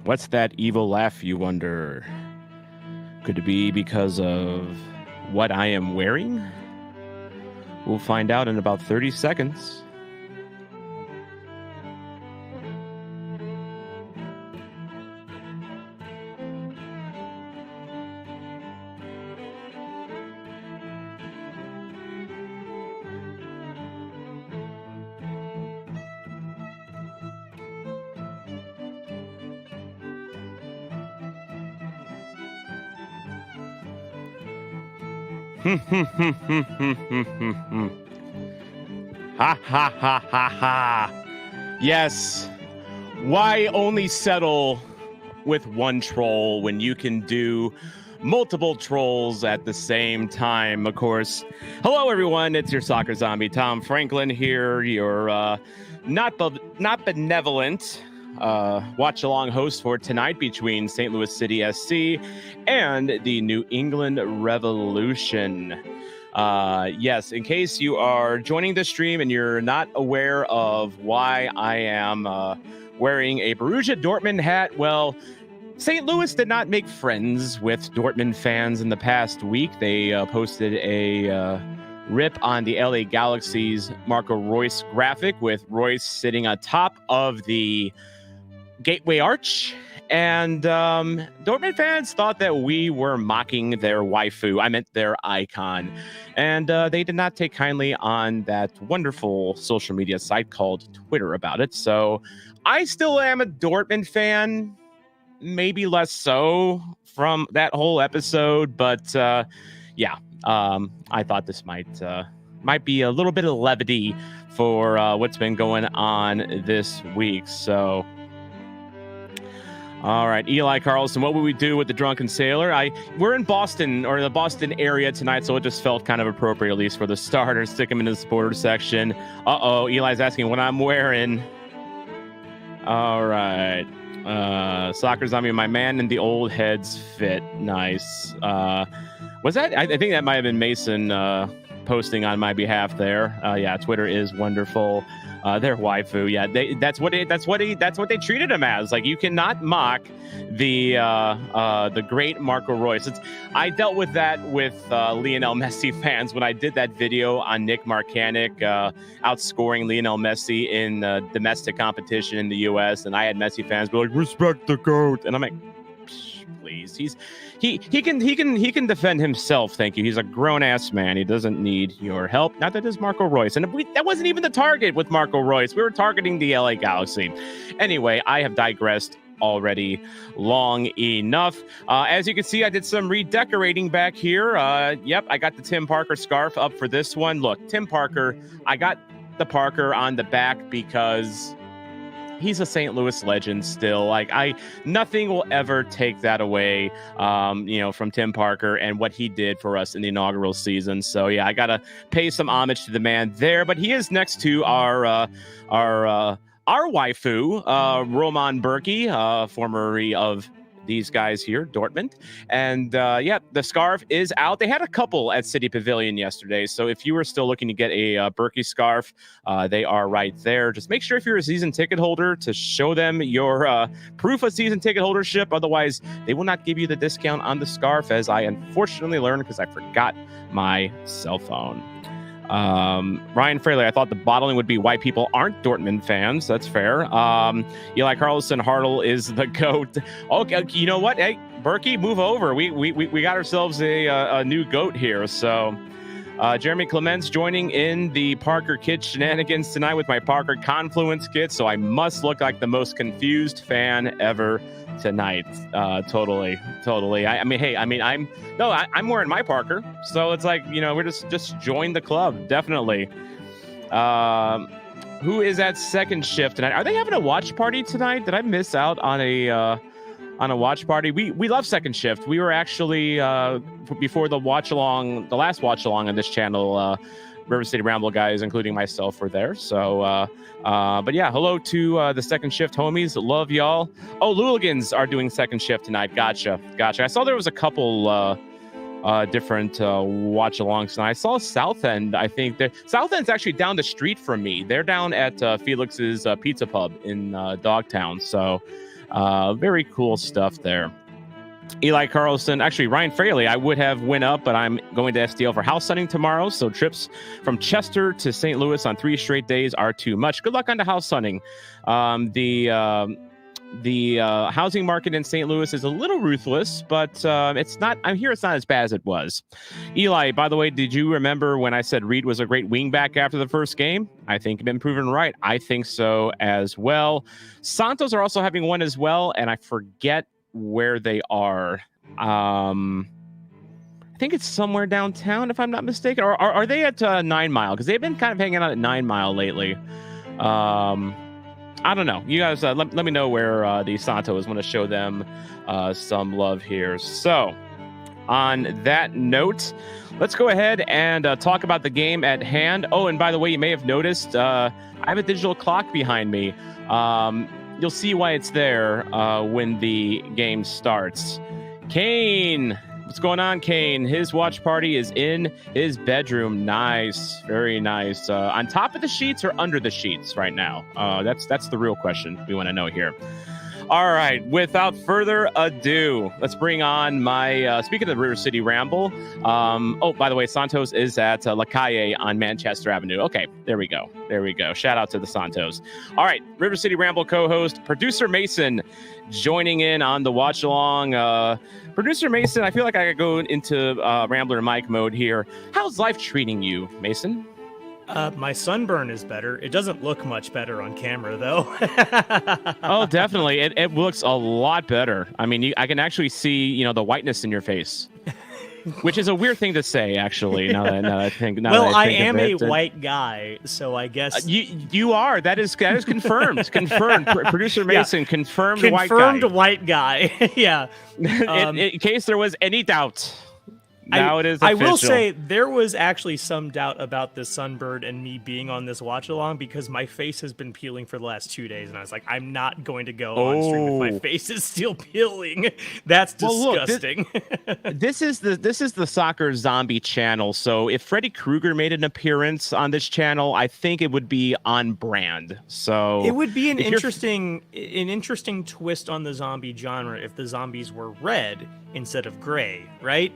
What's that evil laugh, you wonder? Could it be because of what I am wearing? We'll find out in about 30 seconds. Ha ha ha ha ha. Yes. Why only settle with one troll when you can do multiple trolls at the same time? Of course. Hello, everyone. It's your soccer zombie, Tom Franklin here. Your not benevolent watch-along host for tonight between St. Louis City SC and the New England Revolution. Yes, in case you are joining the stream and you're not aware of why I am wearing a Borussia Dortmund hat, well, St. Louis did not make friends with Dortmund fans in the past week. They posted a rip on the LA Galaxy's Marco Reus graphic with Reus sitting atop of the Gateway Arch, and Dortmund fans thought that we were mocking their waifu. I meant their icon, and they did not take kindly on that wonderful social media site called Twitter about it. So I still am a Dortmund fan, maybe less so from that whole episode, but yeah, I thought this might be a little bit of levity for what's been going on this week. So all right, Eli Carlson, what would we do with the drunken sailor? We're in Boston, or the Boston area tonight, so it just felt kind of appropriate, at least for the starters. Stick him in the supporter section. Uh-oh, Eli's asking what I'm wearing. All right. Soccer zombie, my man in the old heads fit. Nice. Was that? I think that might have been Mason posting on my behalf there. Yeah, Twitter is wonderful. Their waifu, yeah, that's what they treated him as. Like, you cannot mock the great Marco Reus. I dealt with that with Lionel Messi fans when I did that video on Nick Marcanic outscoring Lionel Messi in domestic competition in the U.S. And I had Messi fans be like, "Respect the GOAT," and I'm like, please, he can defend himself. Thank you. He's a grown-ass man. He doesn't need your help. Not that is Marco Reus. And that wasn't even the target with Marco Reus. We were targeting the LA Galaxy. Anyway, I have digressed already long enough. As you can see, I did some redecorating back here. Yep, I got the Tim Parker scarf up for this one. Look, Tim Parker, I got the Parker on the back because he's a St. Louis legend still. Like, nothing will ever take that away, from Tim Parker and what he did for us in the inaugural season. So yeah, I gotta pay some homage to the man there. But he is next to our waifu, Roman Bürki, formerly of these guys here, Dortmund. And yeah, the scarf is out. They had a couple at City Pavilion yesterday. So if you were still looking to get a Bürki scarf, they are right there. Just make sure if you're a season ticket holder to show them your proof of season ticket holdership. Otherwise, they will not give you the discount on the scarf, as I unfortunately learned because I forgot my cell phone. Ryan Fraley, I thought the bottling would be why people aren't Dortmund fans. That's fair. Eli Carlson, Hartle is the GOAT. Okay, you know what? Hey, Bürki, move over. We got ourselves a new GOAT here. So Jeremy Clements joining in the Parker Kit shenanigans tonight with my Parker Confluence kit. So I must look like the most confused fan ever tonight. Totally. I'm wearing my Parker, so it's like, we're just join the club. Definitely. Who is at second shift tonight? Are they having a watch party tonight? Did I miss out on a watch party? We love second shift. We were actually before the last watch along on this channel, River City Ramble guys, including myself, were there. So, but yeah, hello to the second shift homies. Love y'all. Oh, Luligans are doing second shift tonight. Gotcha. I saw there was a couple different watch-alongs. And I saw Southend. I think Southend's actually down the street from me. They're down at Felix's Pizza Pub in Dogtown. So very cool stuff there. Eli Carlson, actually Ryan Fraley, I would have went up, but I'm going to STL for house hunting tomorrow. So trips from Chester to St. Louis on 3 straight days are too much. Good luck on the house hunting. The housing market in St. Louis is a little ruthless, but it's not. I'm here. It's not as bad as it was. Eli, by the way, did you remember when I said Reed was a great wingback after the first game? I think I've been proven right. I think so as well. Santos are also having one as well, and I forget where they are. I think it's somewhere downtown, if I'm not mistaken. Or are they at 9 Mile? Because they've been kind of hanging out at 9 Mile lately. I don't know. You guys let me know where the Santos want to show them some love here. So on that note, let's go ahead and talk about the game at hand. Oh, and by the way, you may have noticed I have a digital clock behind me. You'll see why it's there when the game starts. Kane, what's going on, Kane? His watch party is in his bedroom. Nice, very nice. On top of the sheets or under the sheets right now? That's the real question we want to know here. All right, without further ado, let's bring on my, speaking of the River City Ramble. Oh, by the way, Santos is at La Calle on Manchester Avenue. Okay, there we go. Shout out to the Santos. All right, River City Ramble co-host, producer Mason, joining in on the watch along. Producer Mason, I feel like I could go into Rambler Mike mode here. How's life treating you, Mason? My sunburn is better. It doesn't look much better on camera, though. Oh, definitely. It looks a lot better. I mean, I can actually see, the whiteness in your face, which is a weird thing to say, actually. Now that I think. I am a white guy, so I guess you are. That is confirmed. Confirmed. Producer Mason confirmed white guy. Confirmed white guy. Yeah. In case there was any doubt. Now it is official. I will say there was actually some doubt about this sunbird and me being on this watch along because my face has been peeling for the last 2 days, and I was like, I'm not going to go on stream if my face is still peeling. That's disgusting. Well, look, this is the Soccer Zombie channel. So if Freddy Krueger made an appearance on this channel, I think it would be on brand. So it would be an interesting twist on the zombie genre if the zombies were red instead of gray, right?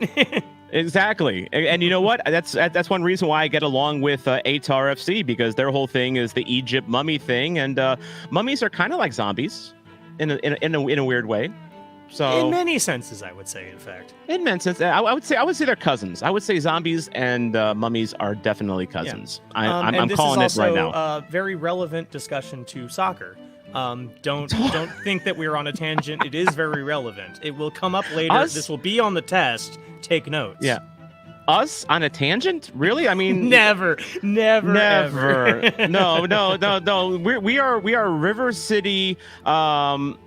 Exactly. And you know what? That's one reason why I get along with ATAR FC, because their whole thing is the Egypt mummy thing, and mummies are kind of like zombies in a weird way. So in many senses, I would say, in fact. In many senses, I would say they're cousins. I would say zombies and mummies are definitely cousins. Yeah. I'm calling it right now. This is also a very relevant discussion to soccer. Don't think that we're on a tangent. It is very relevant. It will come up later. This will be on the test. Take notes. Yeah. Us on a tangent? Really? I mean, never. Ever. No. We are River City on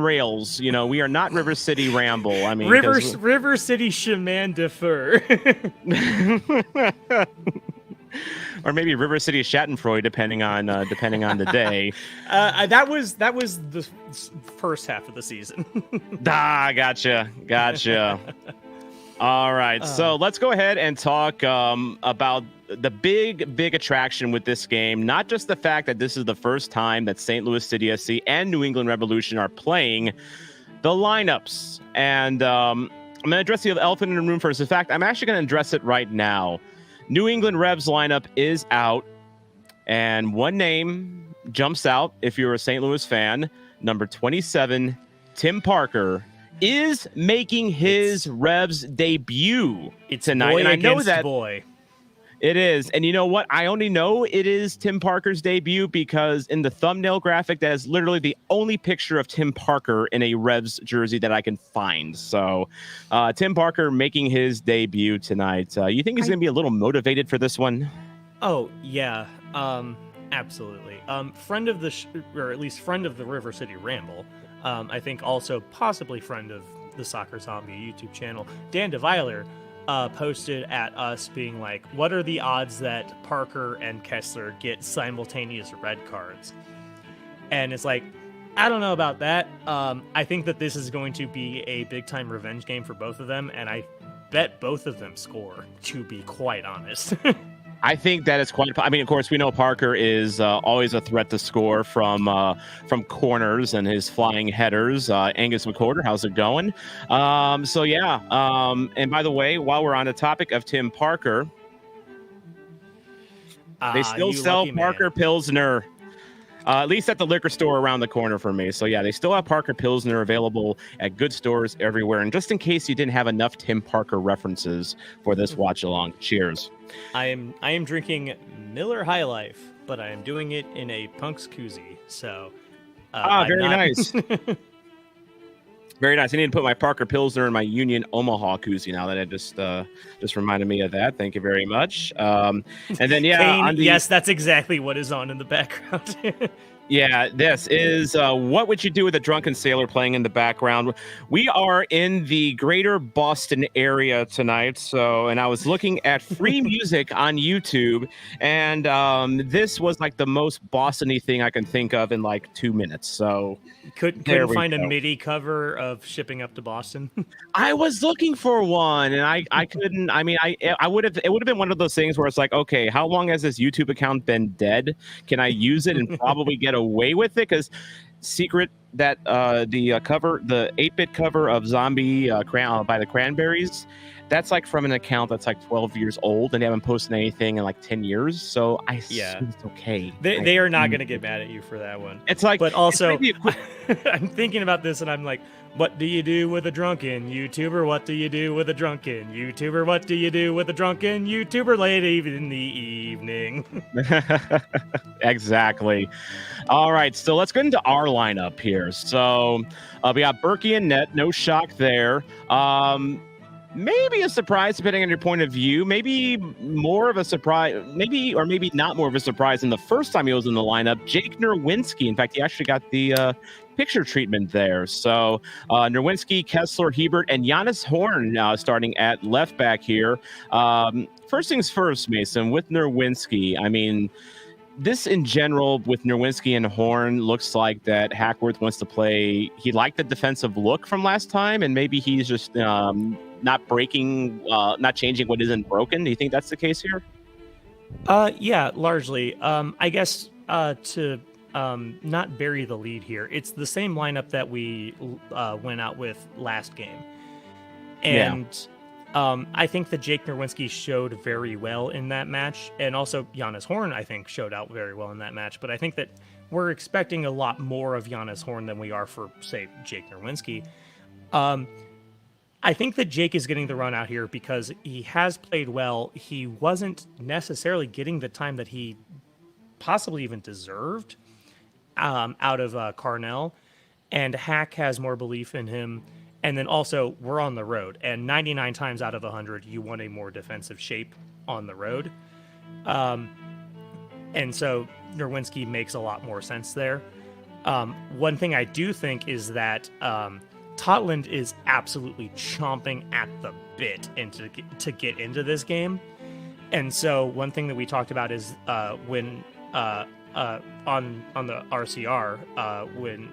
rails. We are not River City Ramble. I mean, River City chemin de fer. Or maybe River City Schadenfreude, depending on the day. That was the first half of the season. Gotcha. All right, so let's go ahead and talk about the big attraction with this game. Not just the fact that this is the first time that St. Louis City SC and New England Revolution are playing, the lineups. And I'm going to address the elephant in the room first. In fact, I'm actually going to address it right now. New England Revs lineup is out, and one name jumps out if you're a St. Louis fan. Number 27, Tim Parker, is making his Revs debut tonight. Boy, and I know that boy. It is. And you know what? I only know it is Tim Parker's debut because in the thumbnail graphic, that is literally the only picture of Tim Parker in a Revs jersey that I can find. So Tim Parker making his debut tonight. You think he's going to be a little motivated for this one? Oh, yeah. Absolutely. Friend of or at least friend of the River City Ramble. I think also possibly friend of the Soccer Zombie YouTube channel, Dan DeViler, posted at us being like, what are the odds that Parker and Kessler get simultaneous red cards? And it's like, I don't know about that. I think that this is going to be a big time revenge game for both of them. And I bet both of them score, to be quite honest. I think that is quite. I mean, of course, we know Parker is always a threat to score from corners and his flying headers. Angus McCorder, how's it going? So yeah. And by the way, while we're on the topic of Tim Parker, they still sell Parker Pilsner. At least at the liquor store around the corner from me. So yeah, they still have Parker Pilsner available at good stores everywhere. And just in case you didn't have enough Tim Parker references for this watch along, cheers. I am drinking Miller High Life, but I am doing it in a Punk's koozie. So very nice. Very nice. I need to put my Parker Pilsner in my Union Omaha koozie now that it just reminded me of that. Thank you very much. And then, yeah. Kane, yes, that's exactly what is on in the background. Yeah, this is What Would You Do with a Drunken Sailor playing in the background. We are in the greater Boston area tonight, and I was looking at free music on YouTube, and this was like the most Boston-y thing I can think of in like 2 minutes. So couldn't find a MIDI cover of Shipping Up to Boston. I was looking for one, and I couldn't. I mean, I would have. It would have been one of those things where it's like, okay, how long has this YouTube account been dead? Can I use it and probably get away with it? Because secret that the 8-bit cover of Zombie by the Cranberries, that's like from an account that's like 12 years old and they haven't posted anything in like 10 years. So I assume it's okay. They are not going to get mad at you for that one. It's like, but also I'm thinking about this and I'm like, what do you do with a drunken YouTuber? What do you do with a drunken YouTuber? What do you do with a drunken YouTuber late in the evening? Exactly. All right, so let's get into our lineup here. So we got Berkey and net, no shock there. Maybe a surprise, depending on your point of view. Maybe more of a surprise, maybe not more of a surprise than the first time he was in the lineup. Jake Nerwinski. In fact, he actually got the picture treatment there. So Nerwinski, Kessler, Hebert, and Giannis Horn starting at left back here. First things first, Mason, with Nerwinski, I mean, this in general with Nerwinski and Horn looks like that Hackworth wants to play. He liked the defensive look from last time, and maybe he's just not changing what isn't broken. Do you think that's the case here? Yeah, largely. I guess to not bury the lead here, it's the same lineup that we went out with last game. And I think that Jake Nerwinski showed very well in that match, and also Giannis Horn, I think, showed out very well in that match. But I think that we're expecting a lot more of Giannis Horn than we are for, say, Jake Nerwinski. I think that Jake is getting the run out here because he has played well. He wasn't necessarily getting the time that he possibly even deserved out of Carnell, and Hack has more belief in him. And then also, we're on the road, and 99 times out of 100, you want a more defensive shape on the road. And so Nerwinski makes a lot more sense there. One thing I do think is that Totland is absolutely chomping at the bit to get into this game. And so one thing that we talked about is when on the RCR, when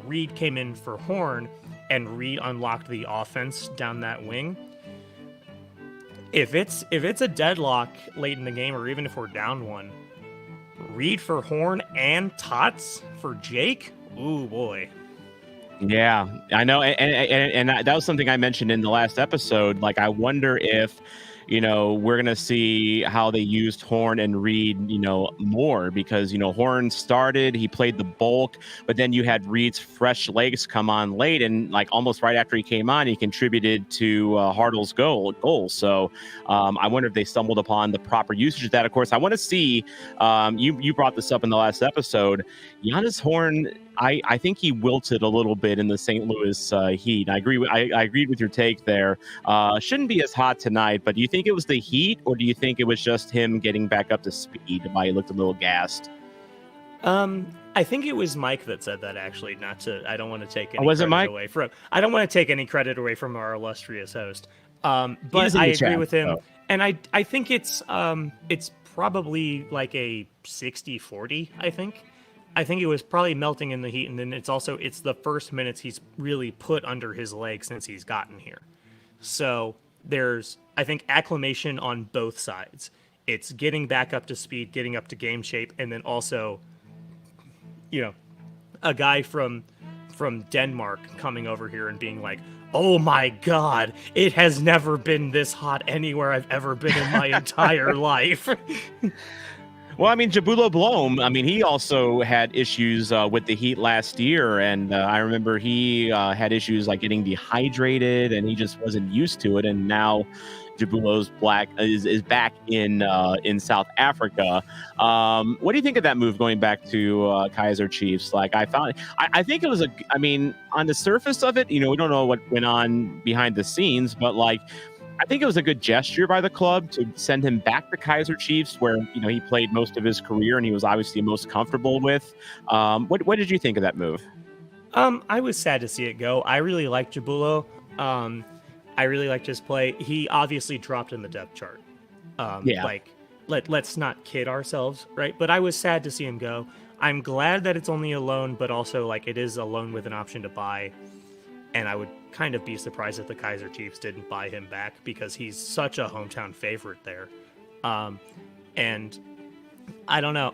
Reed came in for Horn, and Reed unlocked the offense down that wing. If it's a deadlock late in the game, or even if we're down one, Reed for Horn and Tots for Jake. Ooh boy. Yeah, I know, and that was something I mentioned in the last episode. Like, I wonder if, we're going to see how they used Horn and Reed, more because, Horn started, he played the bulk, but then you had Reed's fresh legs come on late, and like almost right after he came on, he contributed to Hartle's goal. So I wonder if they stumbled upon the proper usage of that. Of course, I want to see, you brought this up in the last episode, Giannis Horn, I think he wilted a little bit in the St. Louis Heat. I agreed with your take there. Shouldn't be as hot tonight, but do you think it was the heat, or do you think it was just him getting back up to speed? Why he looked a little gassed? I think it was Mike that said that, actually. I don't want to take any credit away from. I don't want to take any credit away from our illustrious host. But I agree with him, and I think it's probably like a 60-40. I think it was probably melting in the heat, and then it's the first minutes he's really put under his leg since he's gotten here. So there's, I think, acclimation on both sides. It's getting back up to speed, getting up to game shape, and then also, you know, a guy from Denmark coming over here and being like, "Oh my God, it has never been this hot anywhere I've ever been in my entire life." Well, I mean, Jabulo Blom, I mean, he also had issues with the heat last year. And I remember he had issues like getting dehydrated and he just wasn't used to it. And now Jabulo's is back in South Africa. What do you think of that move going back to Kaiser Chiefs? Like, I think it was I mean, on the surface of it, we don't know what went on behind the scenes, but like, I think it was a good gesture by the club to send him back to Kaiser Chiefs, where he played most of his career and he was obviously most comfortable with. What did you think of that move? I was sad to see it go. I really liked Jabulo. I really liked his play. He obviously dropped in the depth chart. Yeah. Like, let's not kid ourselves, right? But I was sad to see him go. I'm glad that it's only a loan, but also like it is a loan with an option to buy. And I would kind of be surprised if the Kaiser Chiefs didn't buy him back because he's such a hometown favorite there. And I don't know.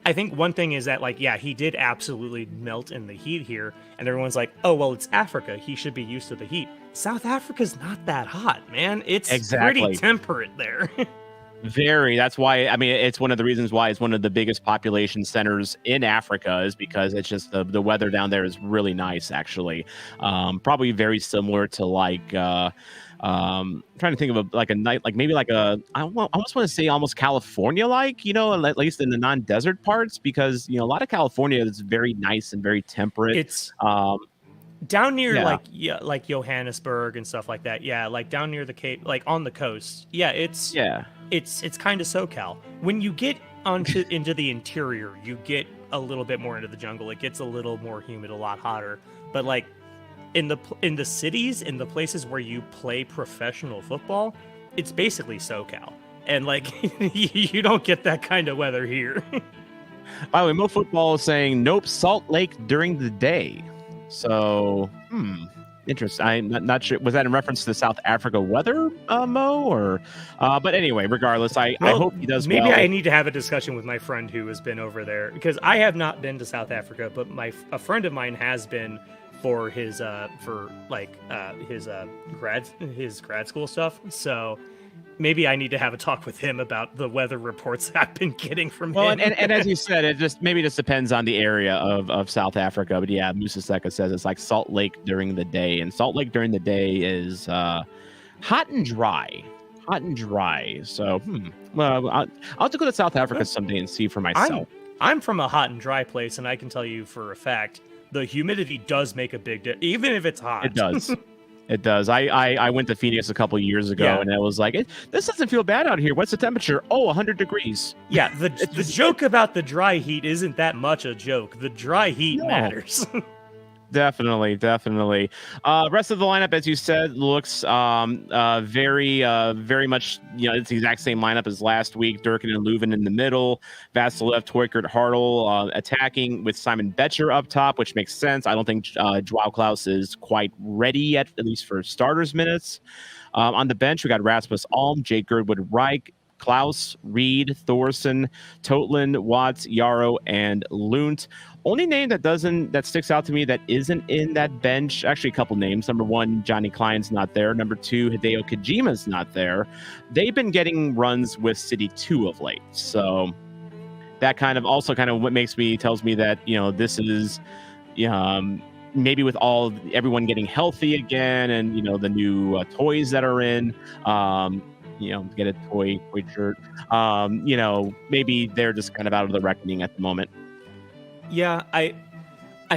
I think one thing is that, like, yeah, he did absolutely melt in the heat here. And everyone's like, oh, well, it's Africa. He should be used to the heat. South Africa's not that hot, man. It's pretty temperate there. Very. That's why, I mean, it's one of the reasons why it's one of the biggest population centers in Africa, is because it's just the weather down there is really nice, actually. Probably very similar to like, trying to think of like a night, like maybe like I almost want to say almost California, like, at least in the non-desert parts, because, a lot of California is very nice and very temperate. It's down near like Johannesburg and stuff like that. Yeah, like down near the Cape, like on the coast. Yeah, it's kind of SoCal. When you get into the interior, you get a little bit more into the jungle. It gets a little more humid, a lot hotter. But like in the cities, in the places where you play professional football, it's basically SoCal. And like you don't get that kind of weather here. By the way, Mo Football is saying nope, Salt Lake during the day. So, interesting. I'm not sure. Was that in reference to the South Africa weather, Mo? Or, but anyway, regardless, I hope he does. Maybe well. I need to have a discussion with my friend who has been over there, because I have not been to South Africa, but a friend of mine has been for his grad school stuff. So maybe I need to have a talk with him about the weather reports I've been getting from him. And as you said, it just depends on the area of South Africa. But yeah, Musa Seka says it's like Salt Lake during the day, and Salt Lake during the day is hot and dry. So, well, I'll have to go to South Africa someday and see for myself. I'm from a hot and dry place, and I can tell you for a fact the humidity does make a big difference, even if it's hot. It does. It does. I went to Phoenix a couple years ago, and I was like, this doesn't feel bad out here. What's the temperature? Oh, 100 degrees. Yeah, the joke about the dry heat isn't that much a joke. The dry heat matters. Definitely. Rest of the lineup, as you said, looks very much, it's the exact same lineup as last week. Durkin and Leuven in the middle, Vasilev, Toykert, Hartl attacking with Simon Betcher up top, which makes sense. I don't think Joao Klaus is quite ready yet, at least for starters minutes. On the bench, we got Rasmus Alm, Jake Girdwood, Reich, Klaus, Reed, Thorson, Totland, Watts, Yarrow, and Lunt. Only name that sticks out to me that isn't in that bench, actually a couple names. Number one, Johnny Klein's not there. Number two, Hideo Kojima's not there. They've been getting runs with City 2 of late. So that kind of what tells me that, this is, maybe with everyone getting healthy again and, the new toys that are in, get a toy shirt. Maybe they're just kind of out of the reckoning at the moment. Yeah, I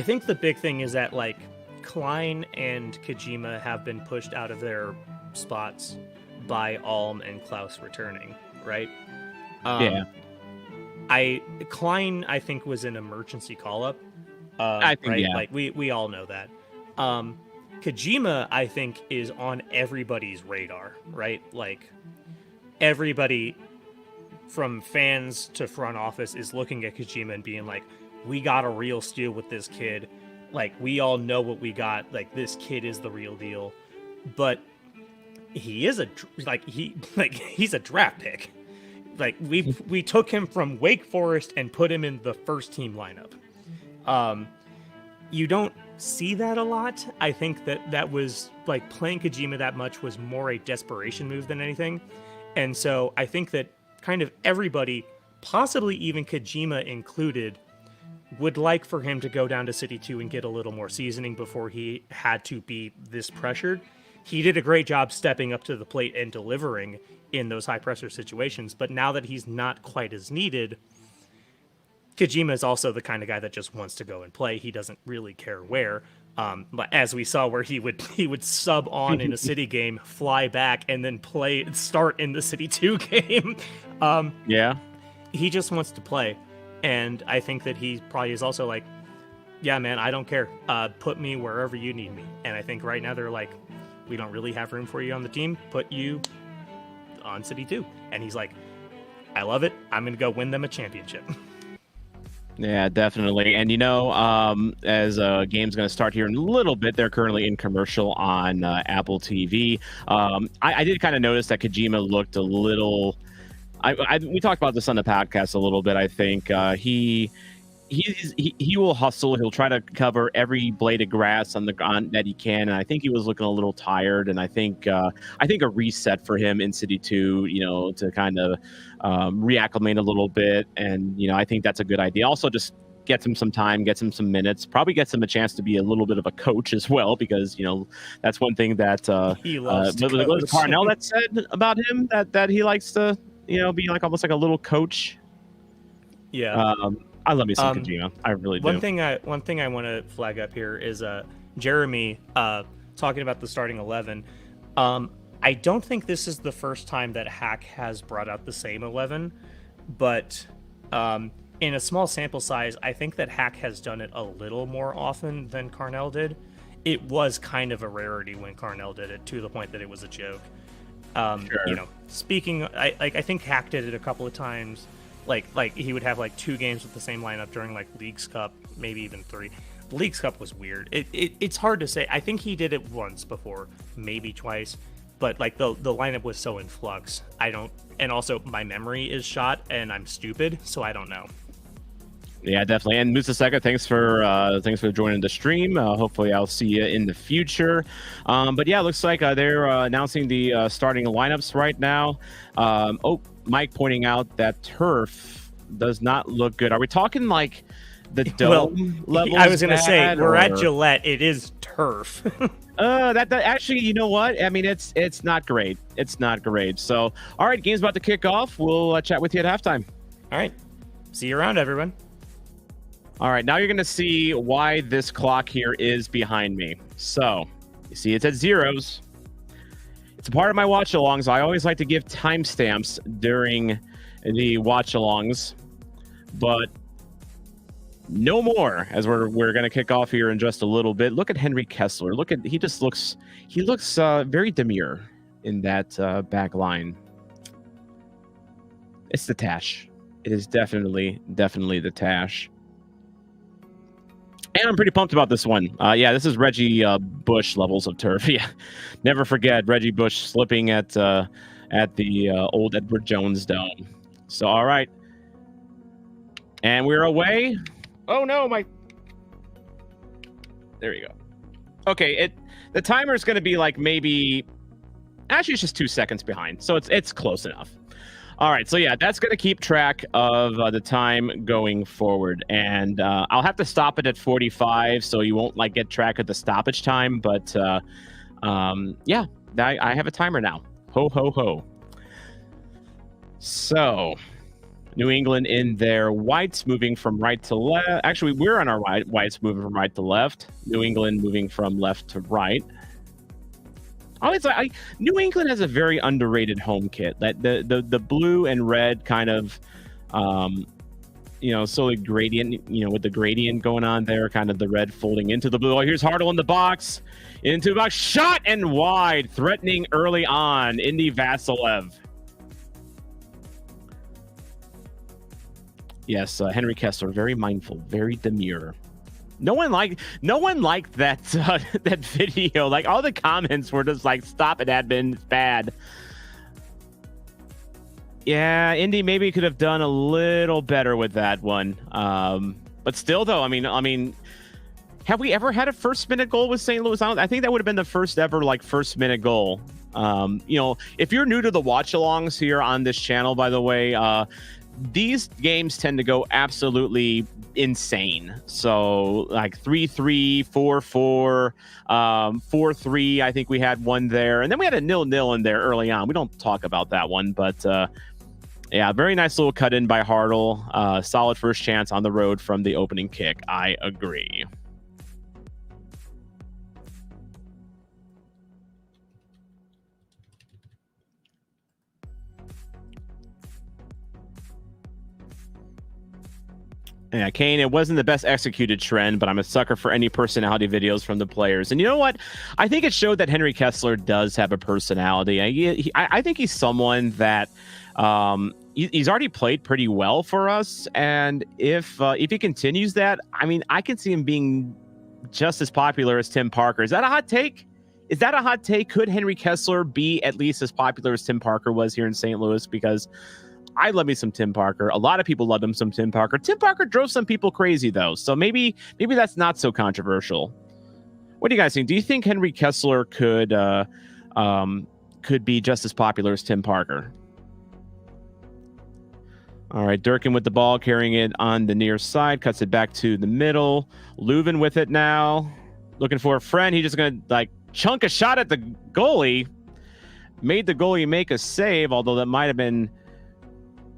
think the big thing is that like Klein and Kojima have been pushed out of their spots by Alm and Klaus returning, right? Klein, I think, was an emergency call-up. I think, right? yeah. Like we all know that. Kojima, I think, is on everybody's radar, right? Like everybody from fans to front office is looking at Kojima and being like, we got a real steal with this kid. Like, we all know what we got. Like, this kid is the real deal. But he's a draft pick. Like we took him from Wake Forest and put him in the first team lineup. You don't see that a lot. I think that was like playing Kojima that much was more a desperation move than anything. And so I think that kind of everybody, possibly even Kojima included, would like for him to go down to City 2 and get a little more seasoning before he had to be this pressured. He did a great job stepping up to the plate and delivering in those high pressure situations, but now that he's not quite as needed, Kojima is also the kind of guy that just wants to go and play. He doesn't really care where. But as we saw, where he would sub on in a City game, fly back, and then start in the City 2 game. Yeah, he just wants to play, and I think that he probably is also like, yeah, man, I don't care. Put me wherever you need me. And I think right now they're like, we don't really have room for you on the team. Put you on City 2. And he's like, I love it. I'm going to go win them a championship. Yeah, definitely. And, as a game's going to start here in a little bit, they're currently in commercial on Apple TV. I did kind of notice that Kojima looked a little... we talked about this on the podcast a little bit, I think. He will hustle. He'll try to cover every blade of grass on that he can. And I think he was looking a little tired. And I think a reset for him in City 2, to kind of reacclimate a little bit. And, I think that's a good idea. Also, just gets him some time, gets him some minutes, probably gets him a chance to be a little bit of a coach as well, because, that's one thing that he loves to coach. Was it Parnell that said about him that he likes to, be like almost like a little coach. Yeah. I love me some Kojima. I really do. One thing I want to flag up here is Jeremy talking about the starting 11. I don't think this is the first time that Hack has brought out the same 11, but in a small sample size, I think that Hack has done it a little more often than Carnell did. It was kind of a rarity when Carnell did it, to the point that it was a joke. Sure. Speaking, I think Hack did it a couple of times. Like he would have like 2 games with the same lineup during like Leagues Cup, maybe even 3. Leagues Cup was weird. It's hard to say. I think he did it once before, maybe twice, but like the lineup was so in flux. And also my memory is shot and I'm stupid, so I don't know. Yeah, definitely. And Musa Seka, thanks for joining the stream. Hopefully I'll see you in the future. But yeah, it looks like they're announcing the starting lineups right now. Mike pointing out that turf does not look good. Are we talking like the dome level? I was going to say, we're at Gillette. It is turf. That actually, you know what? I mean, it's not great. It's not great. So, all right, game's about to kick off. We'll chat with you at halftime. All right. See you around, everyone. All right, now you're going to see why this clock here is behind me. So, you see it's at zeros. It's a part of my watch-alongs. I always like to give timestamps during the watch-alongs, but no more, as we're going to kick off here in just a little bit. Look at Henry Kessler. He looks very demure in that back line. It's the Tash. It is definitely the Tash. And I'm pretty pumped about this one. This is Reggie Bush levels of turf. Yeah, never forget Reggie Bush slipping at the old Edward Jones Dome. So, all right. And we're away. Oh, no, There you go. Okay, the timer is going to be like maybe... Actually, it's just 2 seconds behind, so it's close enough. All right, so yeah, that's going to keep track of the time going forward, and I'll have to stop it at 45, so you won't get track of the stoppage time. But I have a timer now. Ho ho ho. So, New England in their whites, moving from right to left. Actually, we're on our whites, moving from right to left. New England moving from left to right. New England has a very underrated home kit. That the blue and red kind of, solid gradient. With the gradient going on there, kind of the red folding into the blue. Oh, here's Hartle in the box, into the box, shot and wide, threatening early on. Indy Vasilev. Yes, Henry Kessler, very mindful, very demure. No one liked that that video. Like, all the comments were just like, "Stop it, admin, it's bad." Yeah, Indy maybe could have done a little better with that one. But still, though, I mean, have we ever had a first-minute goal with St. Louis? I think that would have been the first ever first-minute goal. If you're new to the watch-alongs here on this channel, by the way, these games tend to go absolutely insane. So like 3-3, 4-4, 4-3. I think we had one there, and then we had a 0-0 in there early on. We don't talk about that one, but yeah, very nice little cut in by Hartle. Solid first chance on the road from the opening kick. I agree. Yeah, Kane, it wasn't the best executed trend, but I'm a sucker for any personality videos from the players. And you know what? I think it showed that Henry Kessler does have a personality. I think he's someone that he's already played pretty well for us. And if he continues that, I mean, I can see him being just as popular as Tim Parker. Is that a hot take? Could Henry Kessler be at least as popular as Tim Parker was here in St. Louis? Because I love me some Tim Parker. A lot of people love him some Tim Parker. Tim Parker drove some people crazy, though. So maybe that's not so controversial. What do you guys think? Do you think Henry Kessler could be just as popular as Tim Parker? All right, Durkin with the ball, carrying it on the near side, cuts it back to the middle. Leuven with it now, looking for a friend. He's just going to chunk a shot at the goalie. Made the goalie make a save, although that might have been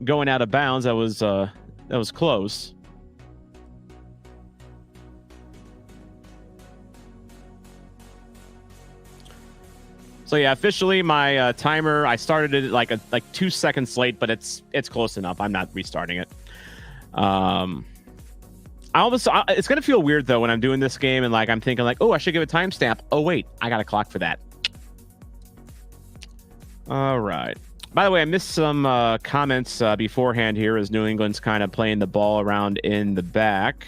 going out of bounds. That was close. So yeah, officially my timer, I started it like 2 seconds late, but it's close enough. I'm not restarting it. It's gonna feel weird though when I'm doing this game and I'm thinking oh, I should give a timestamp. Oh wait, I got a clock for that. All right. By the way, I missed some comments beforehand here as New England's kind of playing the ball around in the back.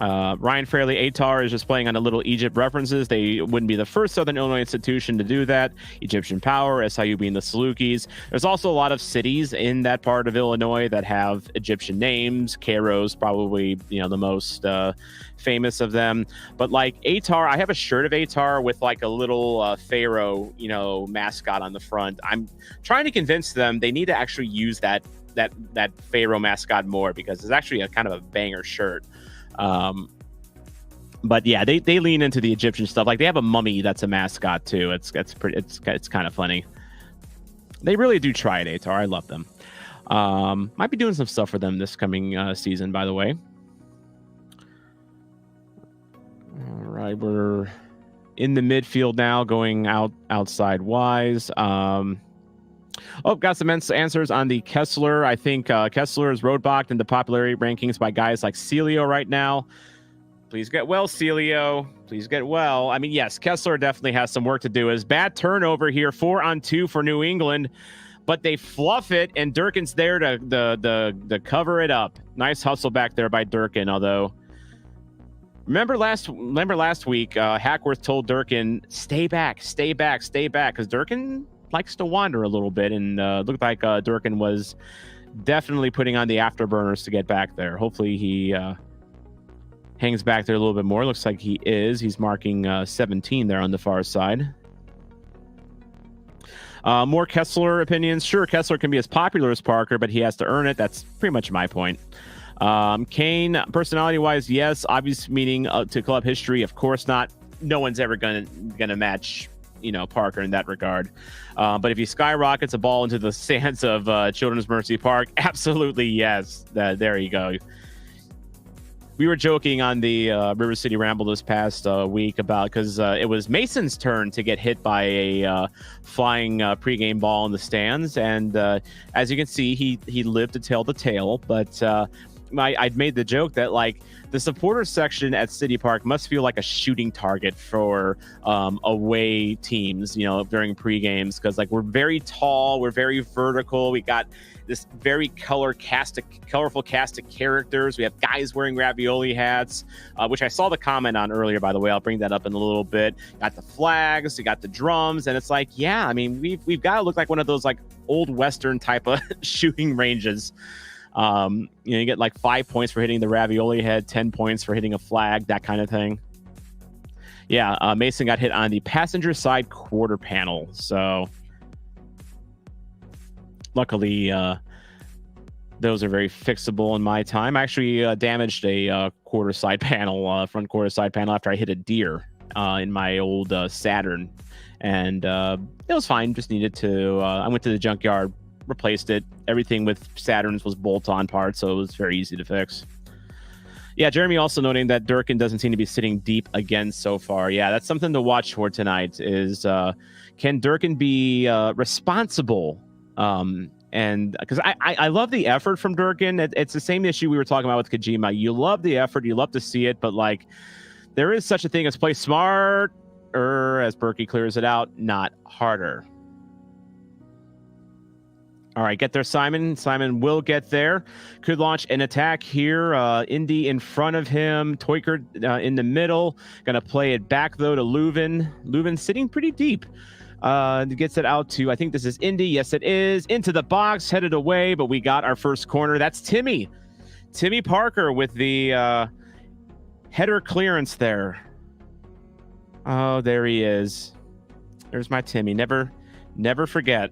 Ryan Fairley, Atar is just playing on a little Egypt references. They wouldn't be the first Southern Illinois institution to do that. Egyptian Power, SIU being the Salukis. There's also a lot of cities in that part of Illinois that have Egyptian names. Cairo's probably the most famous of them. But Atar, I have a shirt of Atar with a little pharaoh mascot on the front. I'm trying to convince them they need to actually use that pharaoh mascot more, because it's actually a kind of a banger shirt. But yeah, they lean into the Egyptian stuff. They have a mummy that's a mascot too. It's kind of funny. They really do try it, Atar. I love them. Might be doing some stuff for them this coming season, by the way. All right, we're in the midfield now, going outside wise. Got some answers on the Kessler. I think Kessler is roadblocked into popularity rankings by guys like Celio right now. Please get well, Celio. Please get well. I mean, yes, Kessler definitely has some work to do. It's bad turnover here, 4-on-2 for New England, but they fluff it, and Durkin's there to cover it up. Nice hustle back there by Durkin, although remember last week, Hackworth told Durkin, stay back, because Durkin likes to wander a little bit, and looked like Durkin was definitely putting on the afterburners to get back there. Hopefully he hangs back there a little bit more. Looks like he is. He's marking 17 there on the far side. More Kessler opinions. Sure, Kessler can be as popular as Parker, but he has to earn it. That's pretty much my point. Kane, personality-wise, yes. Obvious meaning to club history, of course not. No one's ever gonna match Parker in that regard. But if he skyrockets a ball into the stands of Children's Mercy Park, absolutely yes. There you go. We were joking on the River City Ramble this past week because it was Mason's turn to get hit by a flying pregame ball in the stands, and as you can see, he lived to tell the tale. But I'd made the joke that like the supporter section at City Park must feel like a shooting target for away teams, you know, during pre-games, because like we're very tall, we're very vertical, we got this very colorful cast of characters. We have guys wearing ravioli hats, which I saw the comment on earlier, by the way. I'll bring that up in a little bit. Got the flags, you got the drums, and it's like, yeah, I mean, we've got to look like one of those like old Western type of shooting ranges. You know, you get like 5 points for hitting the ravioli head, 10 points for hitting a flag, that kind of thing. Yeah, Mason got hit on the passenger side quarter panel, so luckily those are very fixable in my time. I actually damaged a quarter side panel, front quarter side panel, after I hit a deer in my old Saturn, and it was fine. Just needed to I went to the junkyard, replaced it. Everything with Saturns was bolt-on parts, so it was very easy to fix. Yeah, Jeremy also noting that Durkin doesn't seem to be sitting deep again so far. Yeah, that's something to watch for tonight, is can Durkin be responsible? And because I love the effort from Durkin. It's the same issue we were talking about with Kojima. You love the effort, you love to see it, but like there is such a thing as play smart, or as Berkey clears it out, not harder. All right, get there, Simon. Simon will get there. Could launch an attack here. Indy in front of him. Toiker in the middle. Going to play it back, though, to Leuven. Leuven sitting pretty deep. Gets it out to, I think this is Indy. Yes, it is. Into the box, headed away, but we got our first corner. That's Timmy. Timmy Parker with the header clearance there. Oh, there he is. There's my Timmy. Never forget.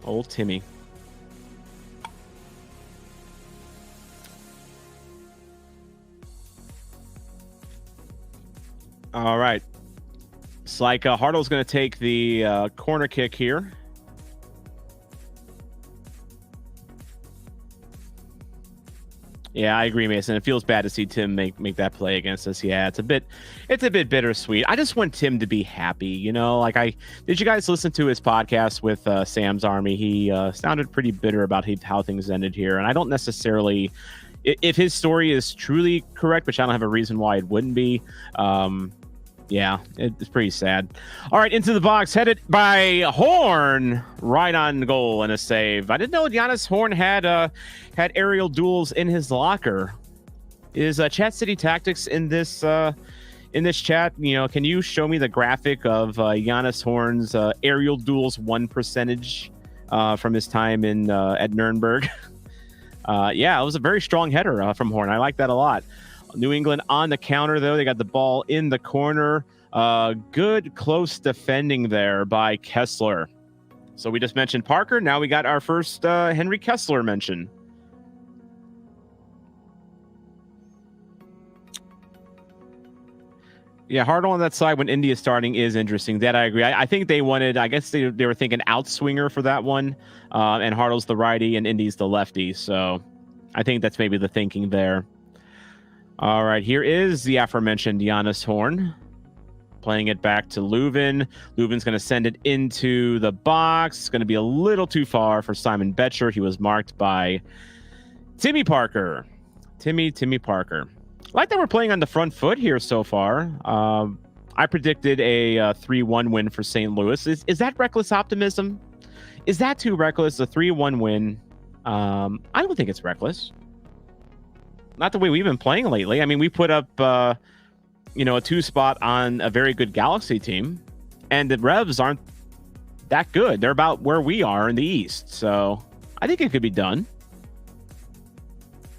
Old Timmy. All right. It's like Hartle's going to take the corner kick here. Yeah, I agree, Mason. It feels bad to see Tim make that play against us. Yeah, it's a bit bittersweet. I just want Tim to be happy, you know. Like, did you guys listen to his podcast with Sam's Army? He sounded pretty bitter about how things ended here, and I don't necessarily, if his story is truly correct, which I don't have a reason why it wouldn't be. Yeah, it's pretty sad. All right, into the box, headed by Horn, right on goal and a save. I didn't know Giannis Horn had aerial duels in his locker. Is Chat City Tactics in this chat? You know, can you show me the graphic of Giannis Horn's aerial duels won percentage from his time in at Nuremberg? Yeah, it was a very strong header from Horn. I like that a lot. New England on the counter, though. They got the ball in the corner. Good close defending there by Kessler. So we just mentioned Parker. Now we got our first Henry Kessler mention. Yeah, Hartle on that side when India starting is interesting. That I agree. I think they wanted, I guess they were thinking outswinger for that one. And Hartle's the righty and Indy's the lefty. So I think that's maybe the thinking there. All right, here is the aforementioned Giannis Horn. Playing it back to Leuven. Leuven's going to send it into the box. It's going to be a little too far for Simon Betcher. He was marked by Timmy Parker. Timmy Parker. I like that we're playing on the front foot here so far. I predicted a 3-1 win for St. Louis. Is that reckless optimism? Is that too reckless? A 3-1 win? I don't think it's reckless. Not the way we've been playing lately. I mean, we put up, a 2-spot on a very good Galaxy team, and the Revs aren't that good. They're about where we are in the East, so I think it could be done.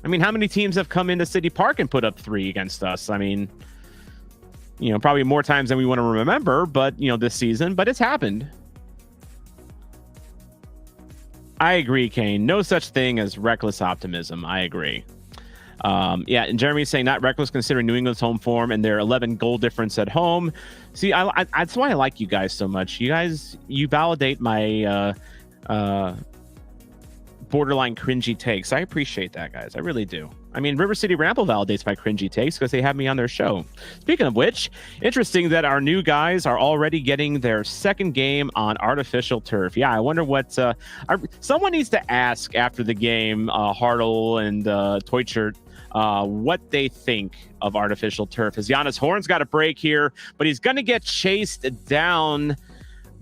I mean, how many teams have come into City Park and put up 3 against us? I mean, probably more times than we want to remember, but, this season, but it's happened. I agree, Kane. No such thing as reckless optimism. I agree. And Jeremy's saying not reckless considering New England's home form and their 11 goal difference at home. See, that's why I like you guys so much. You validate my borderline cringy takes. I appreciate that, guys. I really do. I mean, River City Ramble validates my cringy takes because they have me on their show. Speaking of which, interesting that our new guys are already getting their second game on artificial turf. Yeah, I wonder what someone needs to ask after the game, Hartle and Teutschert, what they think of artificial turf. As Giannis Horn's got a break here, but he's going to get chased down.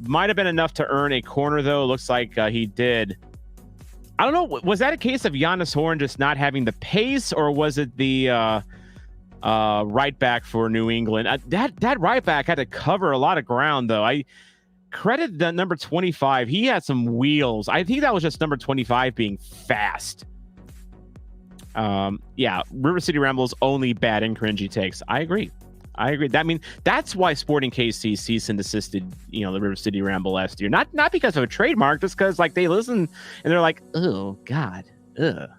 Might have been enough to earn a corner, though. Looks like he did. I don't know. Was that a case of Giannis Horn just not having the pace, or was it the right back for New England? That right back had to cover a lot of ground, though. I credit the number 25. He had some wheels. I think that was just number 25 being fast. Yeah, River City Ramble's only bad and cringy takes. I agree. That's why Sporting KC cease and desisted, the River City Ramble last year. Not because of a trademark, just because they listen and they're like, oh God, ugh.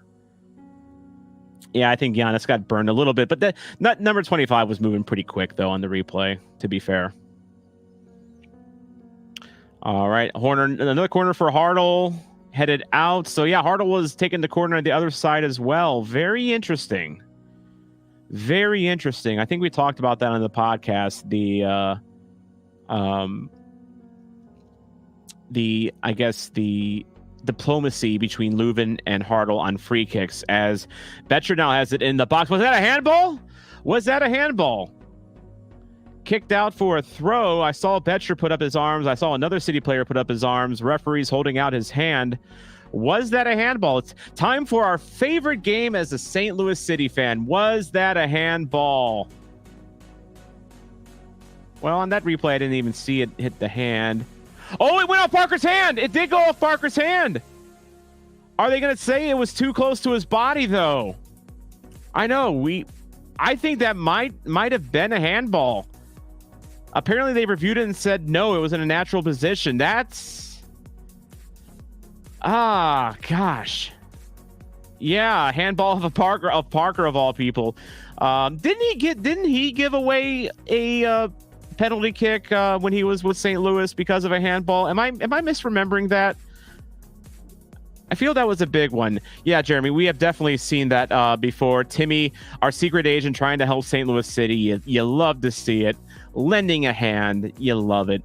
Yeah, I think Giannis got burned a little bit, but that number 25 was moving pretty quick though on the replay. To be fair. All right, Horner, another corner for Hartle, headed out. So yeah, Hartle was taking the corner on the other side as well. Very interesting. Very interesting. I think we talked about that on the podcast. The diplomacy between Leuven and Hartle on free kicks, as Betcher now has it in the box. Was that a handball? Kicked out for a throw. I saw Betcher put up his arms. I saw another City player put up his arms. Referee's holding out his hand. Was that a handball? It's time for our favorite game as a St. Louis City fan. Was that a handball? Well, on that replay, I didn't even see it hit the hand. Oh, it went off Parker's hand. It did go off Parker's hand. Are they going to say it was too close to his body, though? I know. I think that might have been a handball. Apparently, they reviewed it and said, no, it was in a natural position. Gosh. Yeah, handball of Parker of all people. Didn't he give away a penalty kick when he was with St. Louis because of a handball? Am I misremembering that? I feel that was a big one. Yeah, Jeremy, we have definitely seen that before. Timmy, our secret agent, trying to help St. Louis City. You love to see it. Lending a hand. You love it.